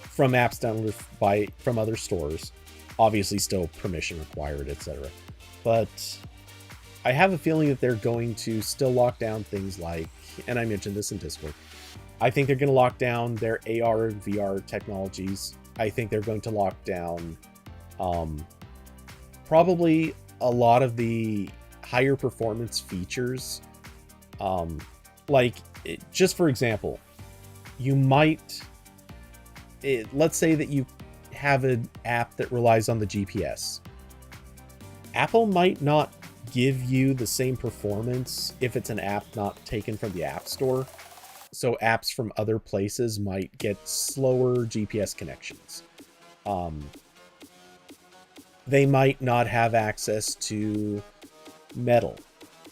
from apps downloaded from other stores. Obviously still permission required, etc. But I have a feeling that they're going to still lock down things like, and I mentioned this in Discord, I think they're going to lock down their AR and VR technologies. I think they're going to lock down probably a lot of the higher performance features. Just for example, you might, let's say that you have an app that relies on the GPS. Apple might not give you the same performance if it's an app not taken from the App Store. So apps from other places might get slower GPS connections. They might not have access to Metal.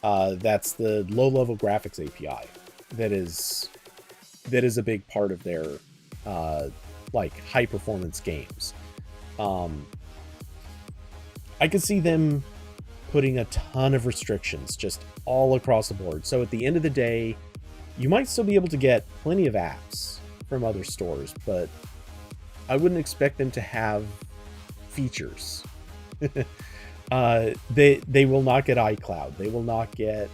That's the low-level graphics API that is a big part of their high-performance games. I could see them putting a ton of restrictions just all across the board. So at the end of the day, you might still be able to get plenty of apps from other stores, but I wouldn't expect them to have features. They will not get iCloud. They will not get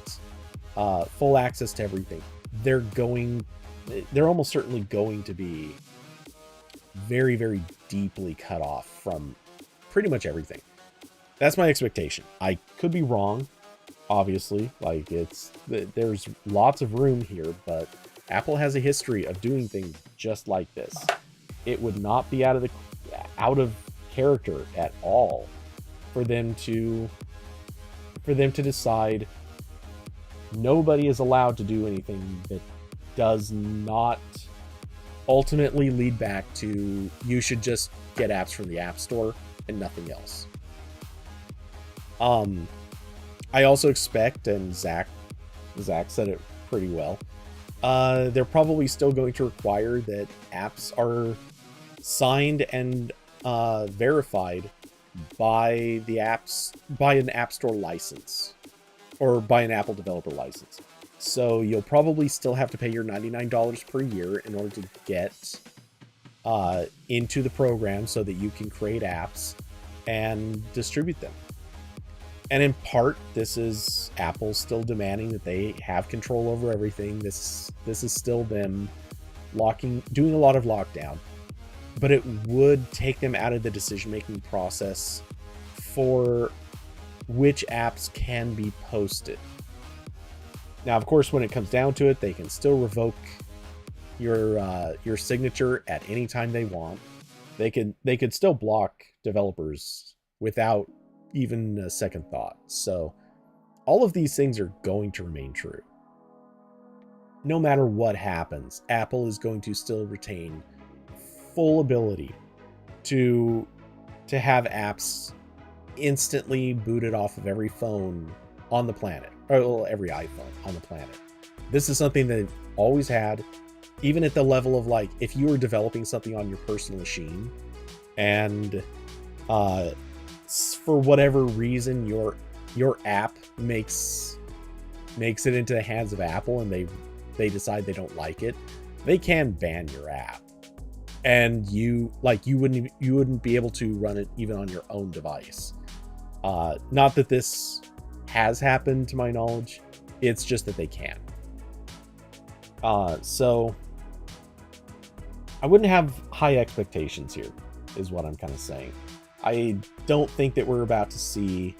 full access to everything. They're almost certainly going to be very, very deeply cut off from pretty much everything. That's my expectation. I could be wrong, obviously. There's lots of room here, but Apple has a history of doing things just like this. It would not be out of character at all for them to decide nobody is allowed to do anything that does not ultimately lead back to you should just get apps from the App Store and nothing else. I also expect, and Zach said it pretty well, they're probably still going to require that apps are signed and verified by an App Store license or by an Apple developer license. So you'll probably still have to pay your $99 per year in order to get into the program so that you can create apps and distribute them. And in part, this is Apple still demanding that they have control over everything. This is still them doing a lot of lockdown. But it would take them out of the decision-making process for which apps can be posted. Now, of course, when it comes down to it, they can still revoke your signature at any time they want. They could still block developers without even a second thought. So all of these things are going to remain true. No matter what happens, Apple is going to still retain full ability to have apps instantly booted off of every phone on the planet, or every iPhone on the planet. This is something that they've always had, even at the level of like, if you were developing something on your personal machine and for whatever reason your app makes it into the hands of Apple and they decide they don't like it, they can ban your app. And you wouldn't be able to run it even on your own device. Not that this has happened to my knowledge, it's just that they can. So I wouldn't have high expectations here, is what I'm kind of saying. I don't think that we're about to see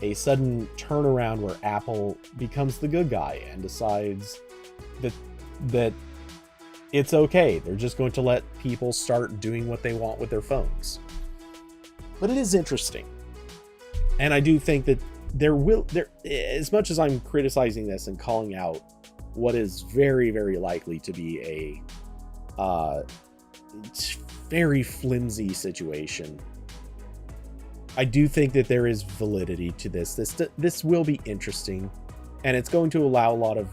a sudden turnaround where Apple becomes the good guy and decides that it's okay. They're just going to let people start doing what they want with their phones. But it is interesting. And I do think that there as much as I'm criticizing this and calling out what is very, very likely to be a very flimsy situation, I do think that there is validity to this. This will be interesting, and it's going to allow a lot of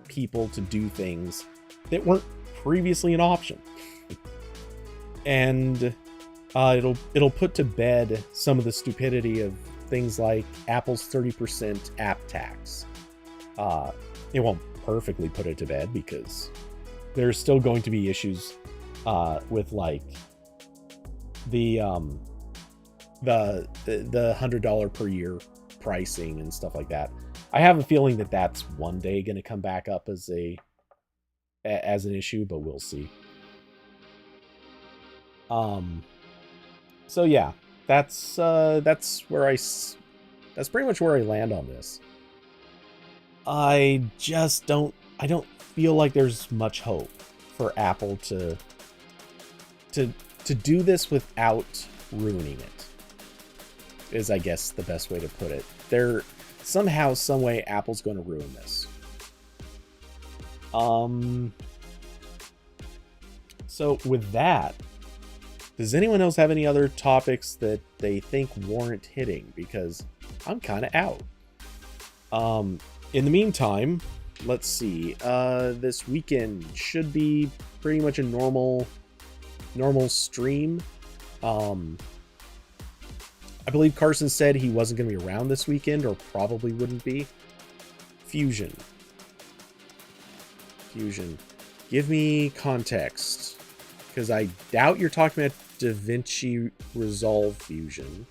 people to do things that weren't previously an option. And it'll put to bed some of the stupidity of things like Apple's 30% app tax. It won't perfectly put it to bed because there's still going to be issues with like the $100 per year pricing and stuff like that. I have a feeling that that's one day going to come back up as an issue, but we'll see. So yeah, that's pretty much where I land on this. I don't feel like there's much hope for Apple to do this without ruining it, is I guess the best way to put it. There somehow, some way, Apple's going to ruin this. So with that, does anyone else have any other topics that they think warrant hitting? Because I'm kind of out. In the meantime, let's see. This weekend should be pretty much a normal stream. I believe Carson said he wasn't going to be around this weekend, or probably wouldn't be. Fusion. Give me context, because I doubt you're talking about DaVinci Resolve Fusion.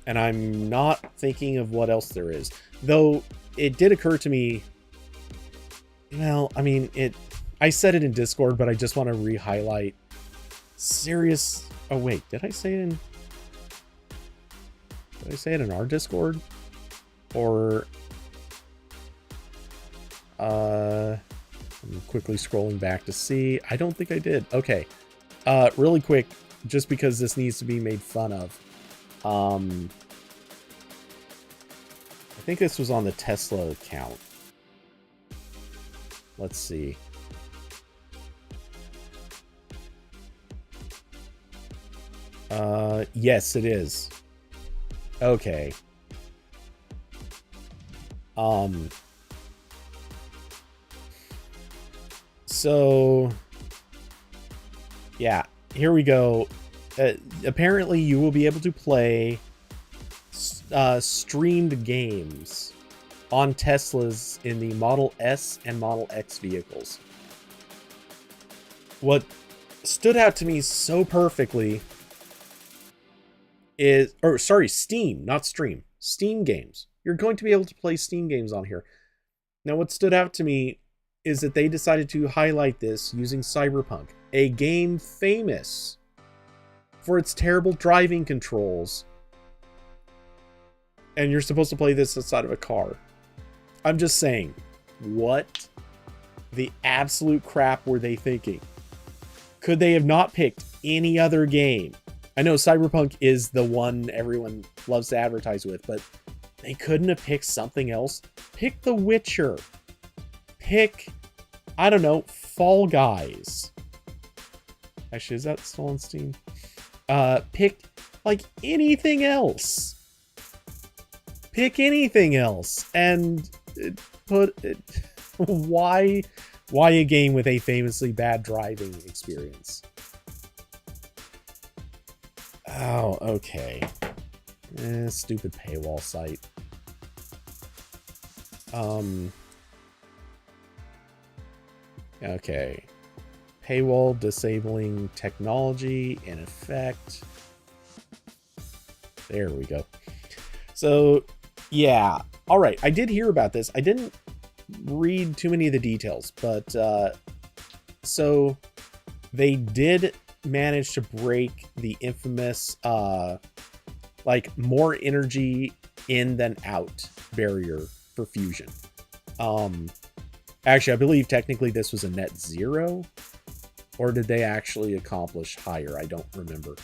And I'm not thinking of what else there is. Though, it did occur to me, well, I mean, I said it in Discord, but I just want to re-highlight oh wait, did I say it in our Discord? Or I'm quickly scrolling back to see. I don't think I did. Okay. Really quick, just because this needs to be made fun of. I think this was on the Tesla account. Let's see. Yes, it is. Okay. So yeah, here we go. Apparently you will be able to play streamed games on Teslas in the Model S and Model X vehicles. What stood out to me so perfectly is, or sorry, Steam, not Stream. Steam games. You're going to be able to play Steam games on here. Now, what stood out to me is that they decided to highlight this using Cyberpunk, a game famous for its terrible driving controls. And you're supposed to play this inside of a car. I'm just saying, what the absolute crap were they thinking? Could they have not picked any other game? I know Cyberpunk is the one everyone loves to advertise with, but they couldn't have picked something else. Pick The Witcher. Pick, I don't know, Fall Guys. Actually, is that still on Steam? Pick, like, anything else. Pick anything else. And why a game with a famously bad driving experience? Oh, okay. Stupid paywall site. Okay. Paywall disabling technology in effect. There we go. So, yeah. All right. I did hear about this. I didn't read too many of the details, but so they did manage to break the infamous like more energy in than out barrier for fusion. Actually, I believe technically this was a net zero, or did they actually accomplish higher? I don't remember.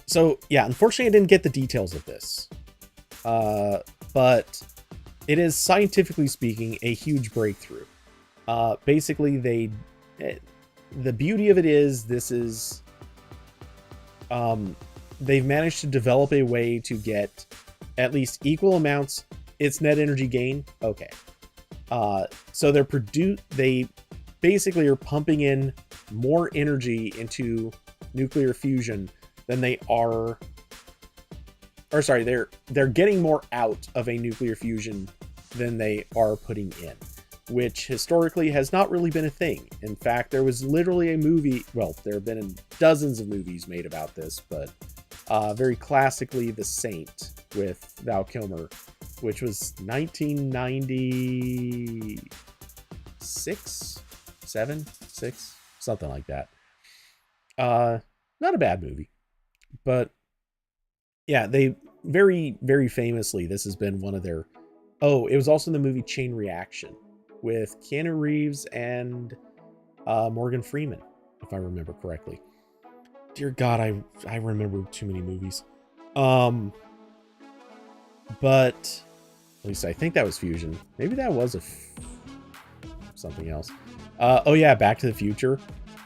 So yeah, unfortunately I didn't get the details of this, but it is, scientifically speaking, a huge breakthrough. Basically, the beauty of it is, this is, they've managed to develop a way to get at least equal amounts. It's net energy gain. Okay. So they basically are pumping in more energy into nuclear fusion than they are, or sorry, they're getting more out of a nuclear fusion than they are putting in, which historically has not really been a thing. In fact, there was literally a movie, well, there have been dozens of movies made about this, but very classically, The Saint with Val Kilmer, which was 1996, 7, 6, something like that. Not a bad movie, but yeah, they very, very famously, this has been one of their, it was also in the movie Chain Reaction with Keanu Reeves and Morgan Freeman, if I remember correctly. Dear God, I remember too many movies. But at least I think that was Fusion. Maybe that was something else. Oh yeah, Back to the Future.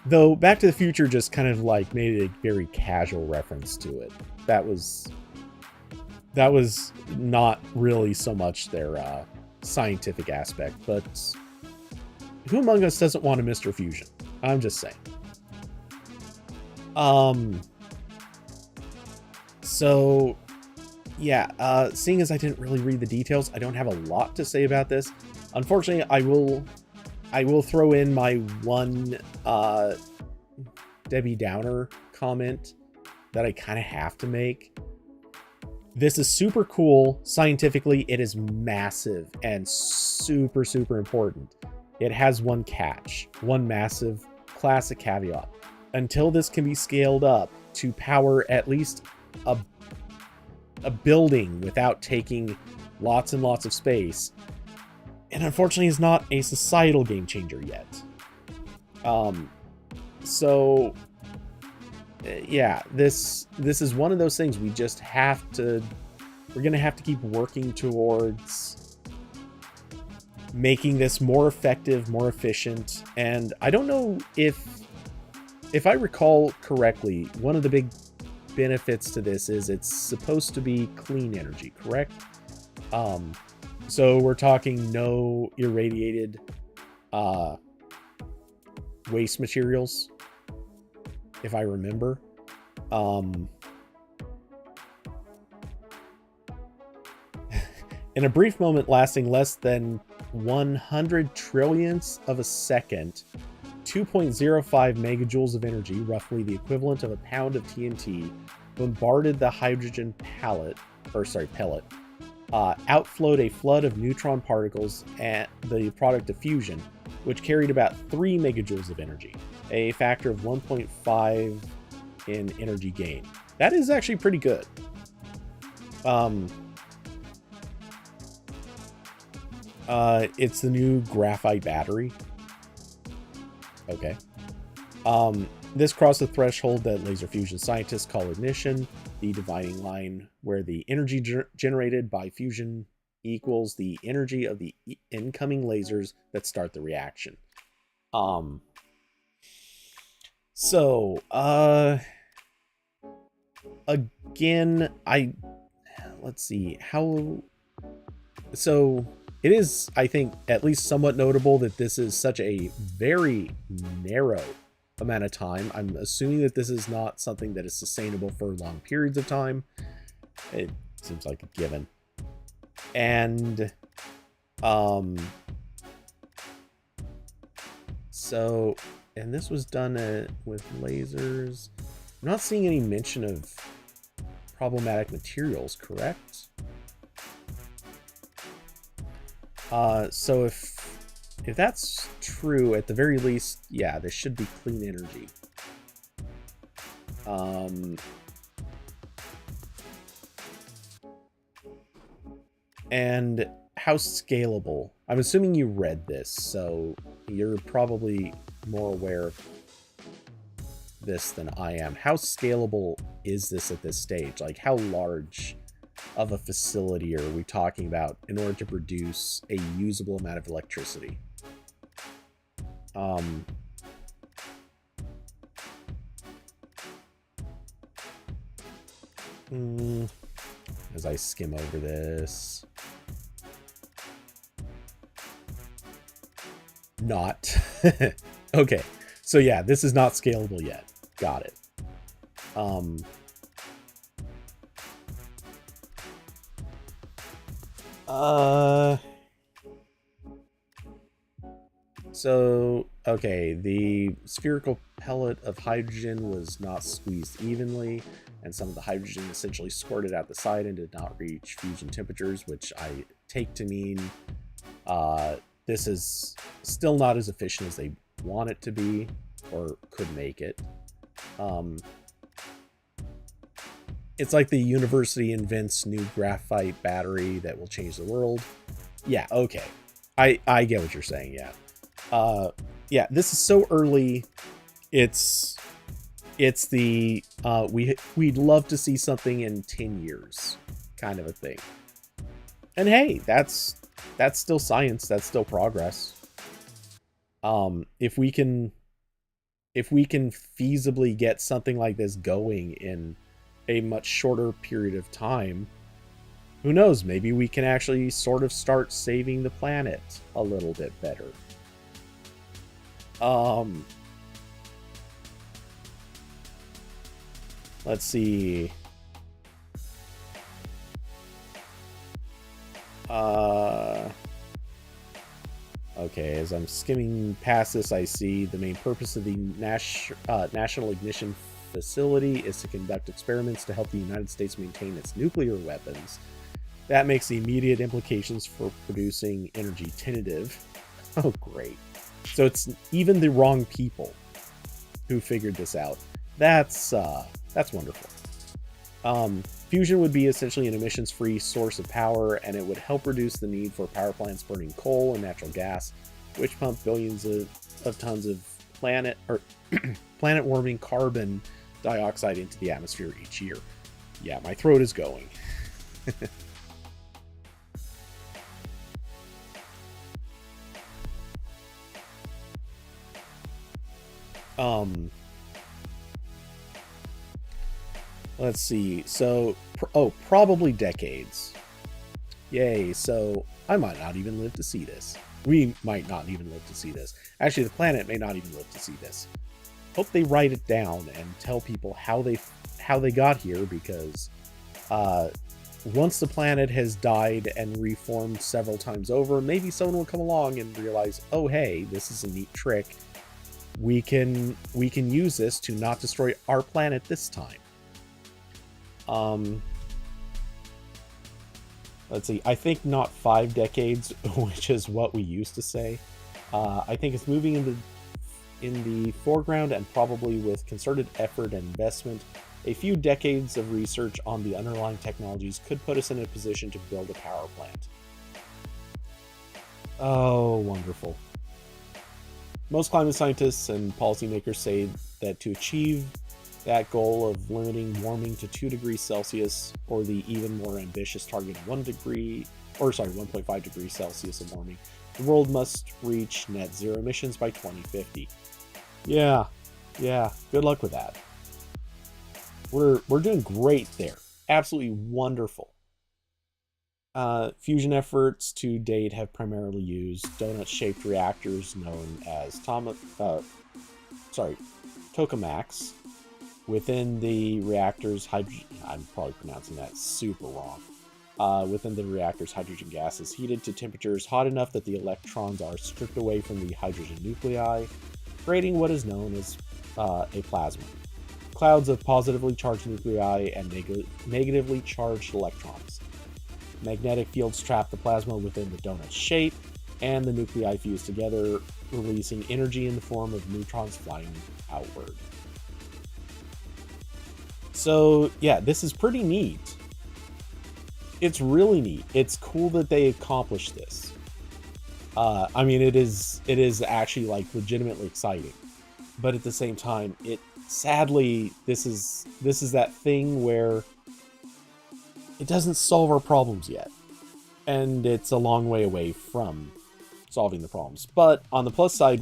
Though Back to the Future just kind of like made a very casual reference to it. That was not really so much their scientific aspect, but who among us doesn't want a Mr. Fusion? I'm just saying. So yeah, seeing as I didn't really read the details, I don't have a lot to say about this. Unfortunately, I will throw in my one Debbie Downer comment that I kind of have to make. This is super cool. Scientifically, it is massive and super, super important. It has one catch, one massive classic caveat. Until this can be scaled up to power at least a building without taking lots and lots of space, and unfortunately is not a societal game changer yet. So yeah, this is one of those things we're gonna have to keep working towards making this more effective, more efficient. And I don't know if I recall correctly, one of the big benefits to this is it's supposed to be clean energy, correct? So we're talking no irradiated waste materials, if I remember. In a brief moment lasting less than 100 trillionths of a second, 2.05 megajoules of energy, roughly the equivalent of a pound of TNT, bombarded the hydrogen pellet, outflowed a flood of neutron particles at the product of fusion, which carried about 3 megajoules of energy, a factor of 1.5 in energy gain. That is actually pretty good. It's the new graphite battery. Okay. This crossed the threshold that laser fusion scientists call ignition, the dividing line where the energy generated by fusion equals the energy of the incoming lasers that start the reaction. Again, let's see how. So it is, I think, at least somewhat notable that this is such a very narrow amount of time. I'm assuming that this is not something that is sustainable for long periods of time. It seems like a given. And and this was done with lasers. I'm not seeing any mention of problematic materials, correct? So if that's true, at the very least, yeah, this should be clean energy. And how scalable? I'm assuming you read this, so you're probably more aware of this than I am. How scalable is this at this stage? Like, how large of a facility are we talking about in order to produce a usable amount of electricity? As I skim over this, not okay. So yeah, this is not scalable yet. Got it. So, okay, the spherical pellet of hydrogen was not squeezed evenly, and some of the hydrogen essentially squirted out the side and did not reach fusion temperatures, which I take to mean this is still not as efficient as they want it to be, or could make it. It's like the university invents new graphite battery that will change the world. Yeah, okay. I get what you're saying, yeah. Yeah, this is so early. It's the we'd love to see something in 10 years kind of a thing. And hey, that's still science, that's still progress. If we can feasibly get something like this going in a much shorter period of time, who knows, maybe we can actually sort of start saving the planet a little bit better. Let's see. Okay, as I'm skimming past this, I see the main purpose of the National Ignition Facility is to conduct experiments to help the United States maintain its nuclear weapons. That makes the immediate implications for producing energy tentative. Oh, great. So it's even the wrong people who figured this out. That's wonderful. Fusion would be essentially an emissions-free source of power, and it would help reduce the need for power plants burning coal and natural gas, which pump billions of tons of planet-warming carbon dioxide into the atmosphere each year. Yeah, my throat is going. Let's see. So, probably decades. Yay. So, I might not even live to see this. We might not even live to see this. Actually, the planet may not even live to see this. Hope they write it down and tell people how they got here, because once the planet has died and reformed several times over, maybe someone will come along and realize, oh hey, this is a neat trick. We can use this to not destroy our planet this time. Let's see. I think not 5 decades, which is what we used to say. I think it's moving in the foreground, and probably with concerted effort and investment, a few decades of research on the underlying technologies could put us in a position to build a power plant. Oh, wonderful. Most climate scientists and policymakers say that to achieve that goal of limiting warming to 2 degrees Celsius, or the even more ambitious target of 1.5 degrees Celsius of warming, the world must reach net zero emissions by 2050. Yeah, good luck with that. We're doing great there. Absolutely wonderful. Fusion efforts to date have primarily used donut-shaped reactors known as tokamaks. Within the reactors, I'm probably pronouncing that super wrong. Within the reactors, hydrogen gas is heated to temperatures hot enough that the electrons are stripped away from the hydrogen nuclei, creating what is known as a plasma. Clouds of positively charged nuclei and negatively charged electrons. Magnetic fields trap the plasma within the donut shape, and the nuclei fuse together, releasing energy in the form of neutrons flying outward. So yeah, this is pretty neat. It's really neat. It's cool that they accomplished this. I mean, it is actually like legitimately exciting, but at the same time, sadly, this is that thing where it doesn't solve our problems yet, and it's a long way away from solving the problems. But on the plus side,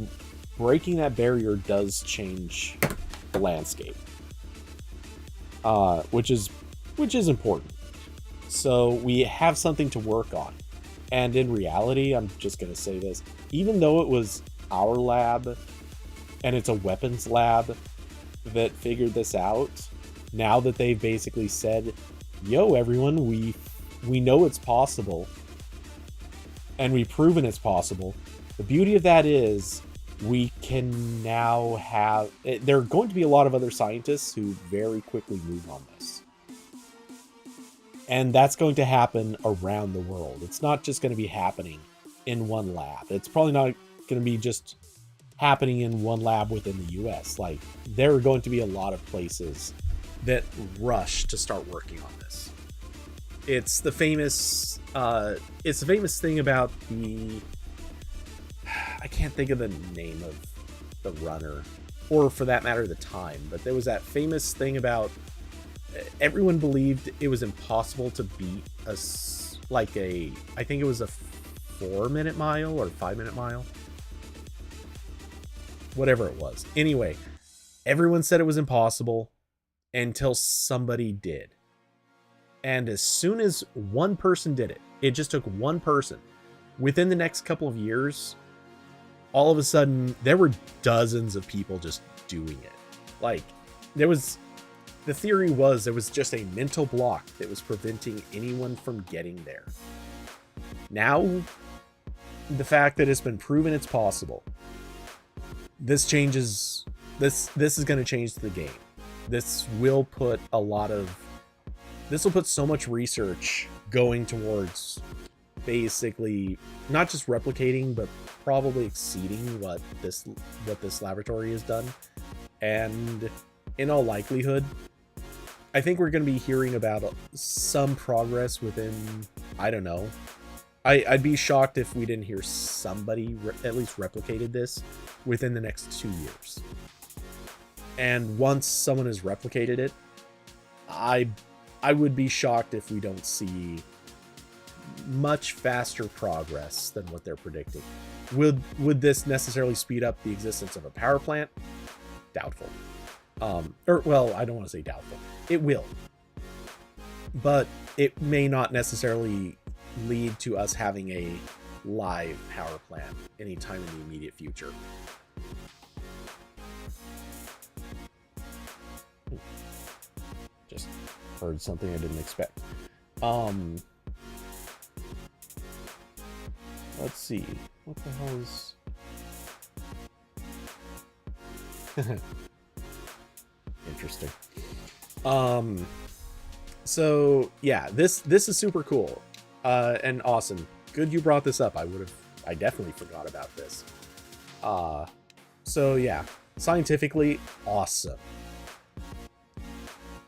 breaking that barrier does change the landscape, which is important. So we have something to work on. And in reality, I'm just going to say this, even though it was our lab and it's a weapons lab that figured this out, now that they've basically said, yo, everyone, we know it's possible and we've proven it's possible. The beauty of that is we can now have, there are going to be a lot of other scientists who very quickly move on this. And that's going to happen around the world. It's not just going to be happening in one lab. It's probably not going to be just happening in one lab within the US. Like, there are going to be a lot of places that rush to start working on this. It's the famous thing about I can't think of the name of the runner, or for that matter, the time, but there was that famous thing about everyone believed it was impossible to beat I think it was a 4-minute mile or 5-minute mile. Whatever it was. Anyway, everyone said it was impossible until somebody did. And as soon as one person did it, it just took one person. Within the next couple of years, all of a sudden, there were dozens of people just doing it. Like, the theory was there was just a mental block that was preventing anyone from getting there. Now, the fact that it's been proven it's possible, this is going to change the game. This will put so much research going towards basically not just replicating, but probably exceeding what this laboratory has done. And in all likelihood, I think we're going to be hearing about some progress within, I don't know. I'd be shocked if we didn't hear somebody at least replicated this within the next 2 years. And once someone has replicated it, I would be shocked if we don't see much faster progress than what they're predicting. Would this necessarily speed up the existence of a power plant? Doubtful. I don't want to say doubtful. It will. But it may not necessarily lead to us having a live power plant anytime in the immediate future. Just heard something I didn't expect. Let's see. What the hell is... Interesting. So yeah, this is super cool. And awesome. Good you brought this up. I definitely forgot about this. So yeah, scientifically awesome.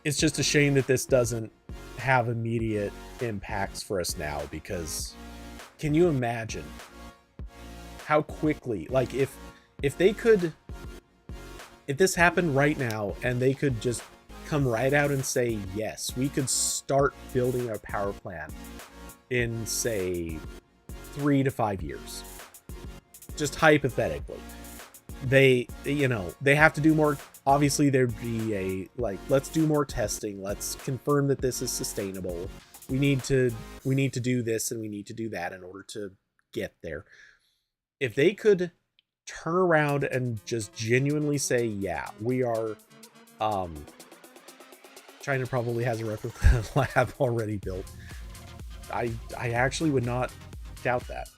It's just a shame that this doesn't have immediate impacts for us now, because can you imagine how quickly, like if this happened right now and they could just come right out and say, yes, we could start building a power plant in, say, 3 to 5 years. Just hypothetically. They have to do more. Obviously, there'd be let's do more testing. Let's confirm that this is sustainable. We need to do this and we need to do that in order to get there. If they could turn around and just genuinely say, yeah, we are, China probably has a replica lab already built. I actually would not doubt that.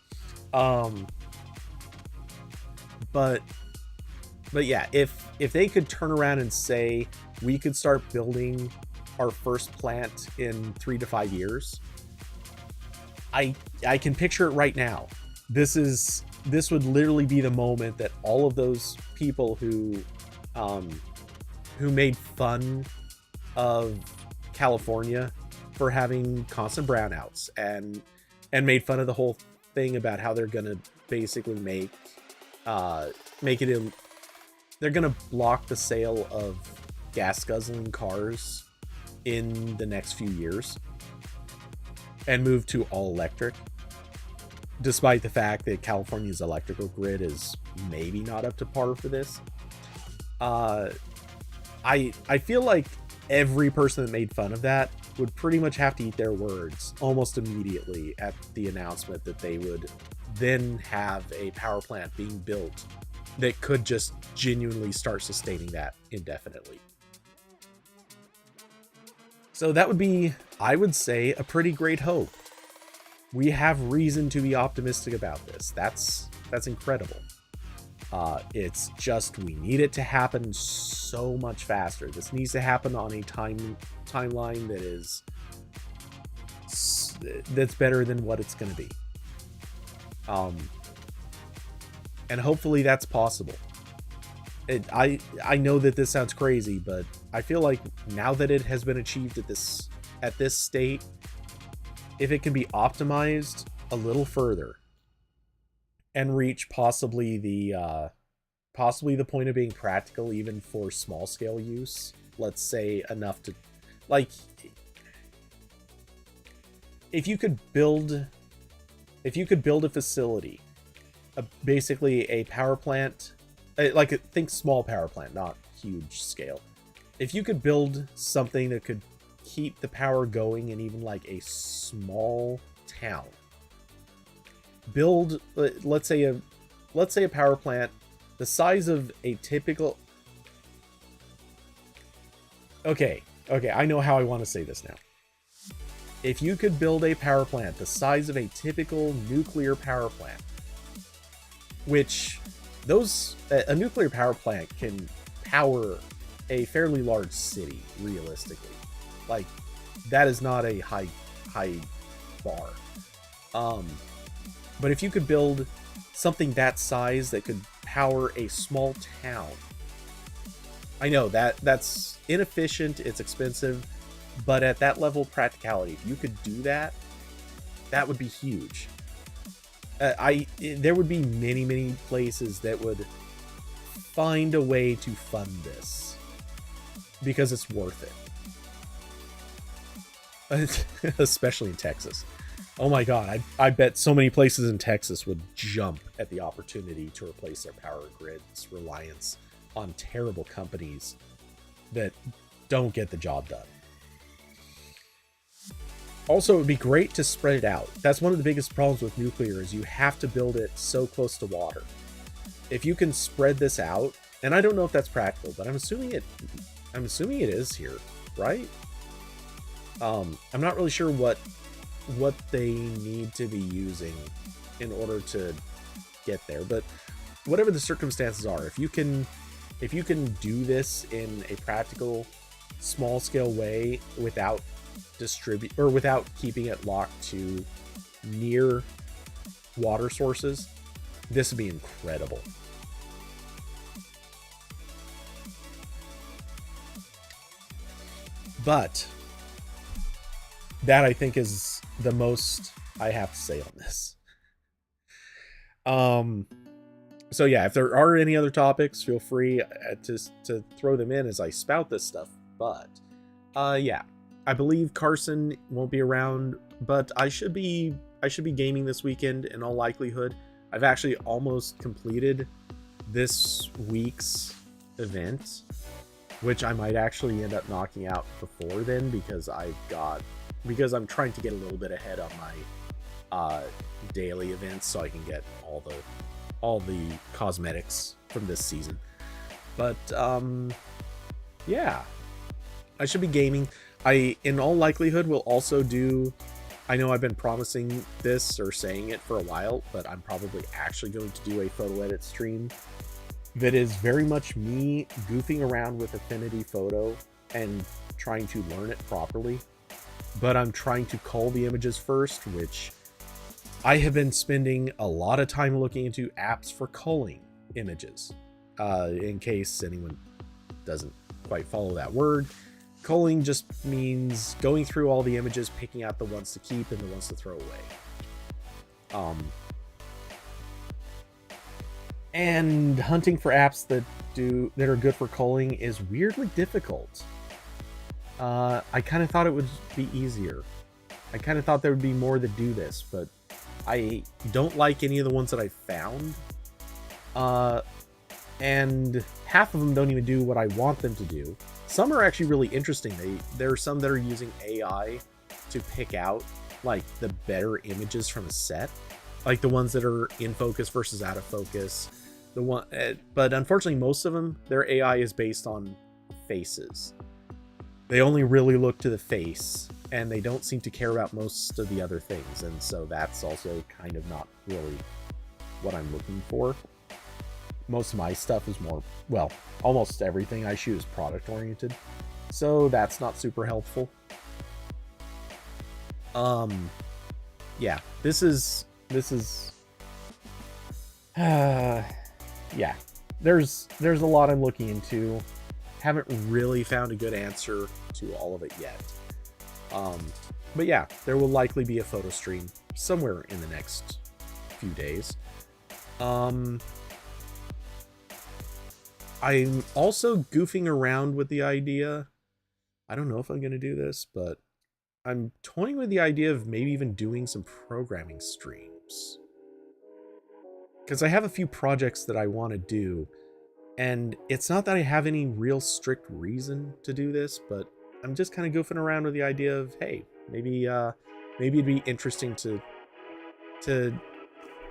But yeah, if they could turn around and say we could start building our first plant in 3 to 5 years, I can picture it right now. This would literally be the moment that all of those people who made fun of California for having constant brownouts and made fun of the whole thing about how they're gonna basically make it they're gonna block the sale of gas guzzling cars in the next few years and move to all electric, despite the fact that California's electrical grid is maybe not up to par for this. I feel like every person that made fun of that would pretty much have to eat their words almost immediately at the announcement that they would then have a power plant being built that could just genuinely start sustaining that indefinitely. So that would be, I would say, a pretty great hope. We have reason to be optimistic about this. That's incredible. It's just we need it to happen so much faster. This needs to happen on a timeline that's better than what it's going to be. And hopefully that's possible. I know that this sounds crazy, but I feel like now that it has been achieved at this state, if it can be optimized a little further and reach possibly the point of being practical even for small scale use, let's say enough to, like, if you could build a facility, basically a power plant, like, think small power plant, not huge scale. If you could build something that could keep the power going in even like a small town, build, let's say a power plant the size of a typical, okay, I know how I want to say this now. If you could build a power plant the size of a typical nuclear power plant, which a nuclear power plant can power a fairly large city, realistically. Like, that is not a high bar. But if you could build something that size that could power a small town, I know that's inefficient, it's expensive, but at that level of practicality, if you could do that, that would be huge. There would be many places that would find a way to fund this because it's worth it. Especially in Texas. Oh my god, I bet so many places in Texas would jump at the opportunity to replace their power grid's reliance on terrible companies that don't get the job done. Also, it would be great to spread it out. That's one of the biggest problems with nuclear, is you have to build it so close to water. If you can spread this out, and I don't know if that's practical, but I'm assuming it is here, right? I'm not really sure what they need to be using in order to get there, but whatever the circumstances are, if you can do this in a practical, small scale way without without keeping it locked to near water sources, this would be incredible. But that, I think, is the most I have to say on this. So yeah, if there are any other topics, feel free to throw them in as I spout this stuff. But yeah, I believe Carson won't be around, but I should be gaming this weekend in all likelihood. I've actually almost completed this week's event, which I might actually end up knocking out before then, because I'm trying to get a little bit ahead on my daily events so I can get all the cosmetics from this season. But yeah, I should be gaming. I in all likelihood will also do, I know I've been promising this or saying it for a while, but I'm probably actually going to do a photo edit stream that is very much me goofing around with Affinity Photo and trying to learn it properly. But I'm trying to cull the images first, which I have been spending a lot of time looking into apps for culling images. In case anyone doesn't quite follow that word, culling just means going through all the images, picking out the ones to keep and the ones to throw away. And hunting for apps that are good for culling is weirdly difficult. I kind of thought it would be easier. I kind of thought there would be more that do this, but I don't like any of the ones that I found. And half of them don't even do what I want them to do. Some are actually really interesting. There are some that are using AI to pick out like the better images from a set, like the ones that are in focus versus out of focus. But unfortunately, most of them, their AI is based on faces. They only really look to the face, and they don't seem to care about most of the other things. And so that's also kind of not really what I'm looking for. Most of my stuff is more, well, almost everything I shoot is product oriented, so that's not super helpful. Yeah, this is yeah, there's a lot I'm looking into. Haven't really found a good answer to all of it yet. But yeah, there will likely be a photo stream somewhere in the next few days. I'm also goofing around with the idea. I don't know if I'm going to do this, but I'm toying with the idea of maybe even doing some programming streams. Because I have a few projects that I want to do, and it's not that I have any real strict reason to do this, but I'm just kind of goofing around with the idea of, hey, maybe it'd be interesting to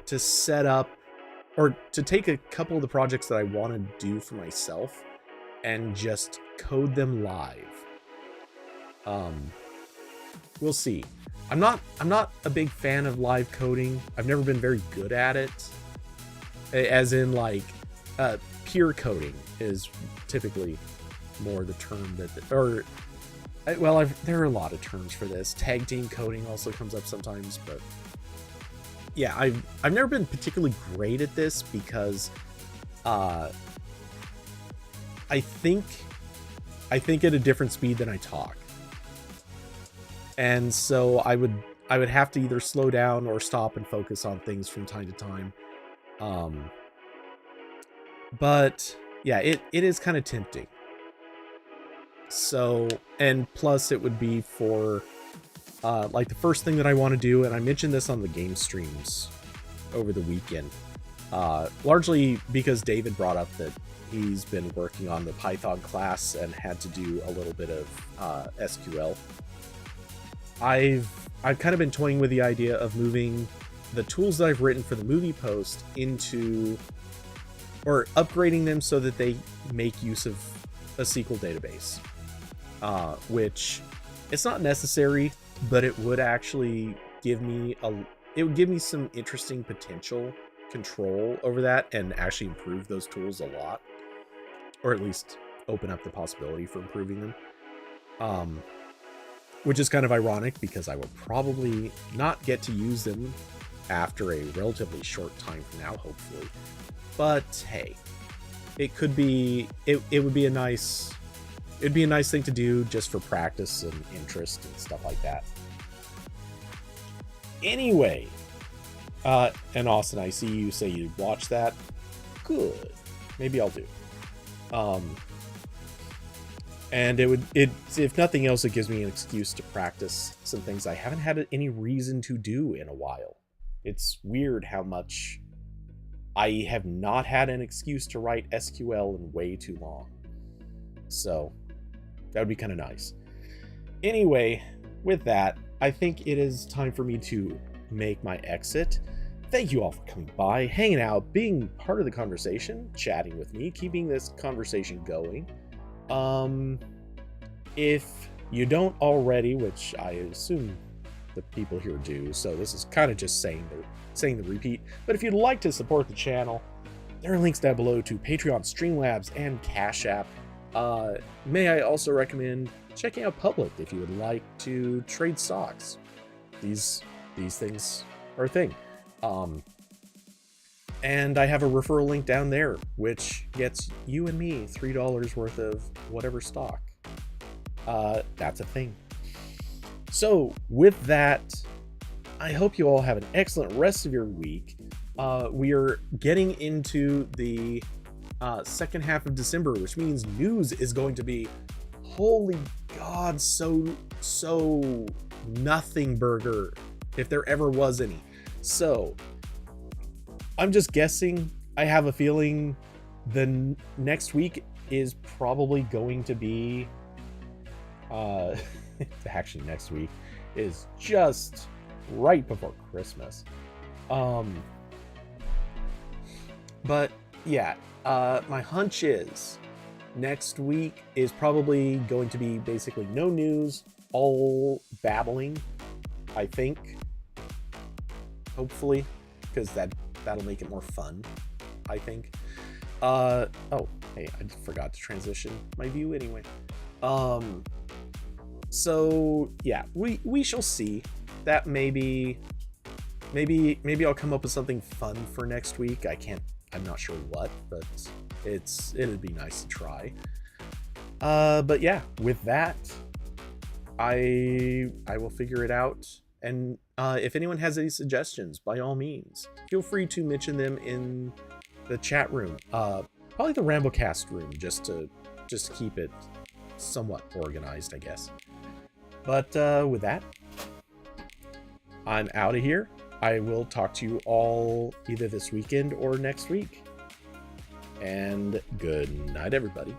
set up, or to take a couple of the projects that I want to do for myself and just code them live. We'll see. I'm not a big fan of live coding. I've never been very good at it. As in, like, peer coding is typically more the term that, or, well, there are a lot of terms for this. Tag team coding also comes up sometimes, but yeah, I've never been particularly great at this because I think at a different speed than I talk. And so I would have to either slow down or stop and focus on things from time to time. But yeah, it is kind of tempting. So, and plus it would be for like the first thing that I want to do, and I mentioned this on the game streams over the weekend, largely because David brought up that he's been working on the Python class and had to do a little bit of SQL. I've kind of been toying with the idea of moving the tools that I've written for the movie post into, or upgrading them so that they make use of a SQL database, which It's not necessary, but it would actually give me some interesting potential control over that and actually improve those tools a lot, or at least open up the possibility for improving them. Which is kind of ironic because I will probably not get to use them after a relatively short time from now, hopefully. But hey, it could be, it would be a nice, it'd be a nice thing to do just for practice and interest and stuff like that. Anyway, and Austin, I see you say you watched that. Good. Maybe I'll do. And if nothing else, it gives me an excuse to practice some things I haven't had any reason to do in a while. It's weird how much I have not had an excuse to write SQL in way too long. So that would be kind of nice. Anyway, with that, I think it is time for me to make my exit. Thank you all for coming by, hanging out, being part of the conversation, chatting with me, keeping this conversation going. If you don't already, which I assume the people here do, so this is kind of just saying the repeat, but if you'd like to support the channel, there are links down below to Patreon, Streamlabs, and Cash App. May I also recommend checking out Public if you would like to trade stocks. These things are a thing. And I have a referral link down there, which gets you and me $3 worth of whatever stock. That's a thing. So with that, I hope you all have an excellent rest of your week. We are getting into the second half of December, which means news is going to be, holy God, so nothing burger, if there ever was any. So I'm just guessing. I have a feeling the next week is probably going to be actually next week is just right before Christmas. But yeah, my hunch is next week is probably going to be basically no news, all babbling, I think. Hopefully, because that'll make it more fun, I think. Oh, hey, I forgot to transition my view anyway. So yeah, we shall see. That maybe I'll come up with something fun for next week. I'm not sure what, but it'd be nice to try. But yeah, with that, I will figure it out. And if anyone has any suggestions, by all means, feel free to mention them in the chat room. Probably the RambleCast room, just to keep it somewhat organized, I guess. But with that, I'm out of here. I will talk to you all either this weekend or next week. And good night, everybody.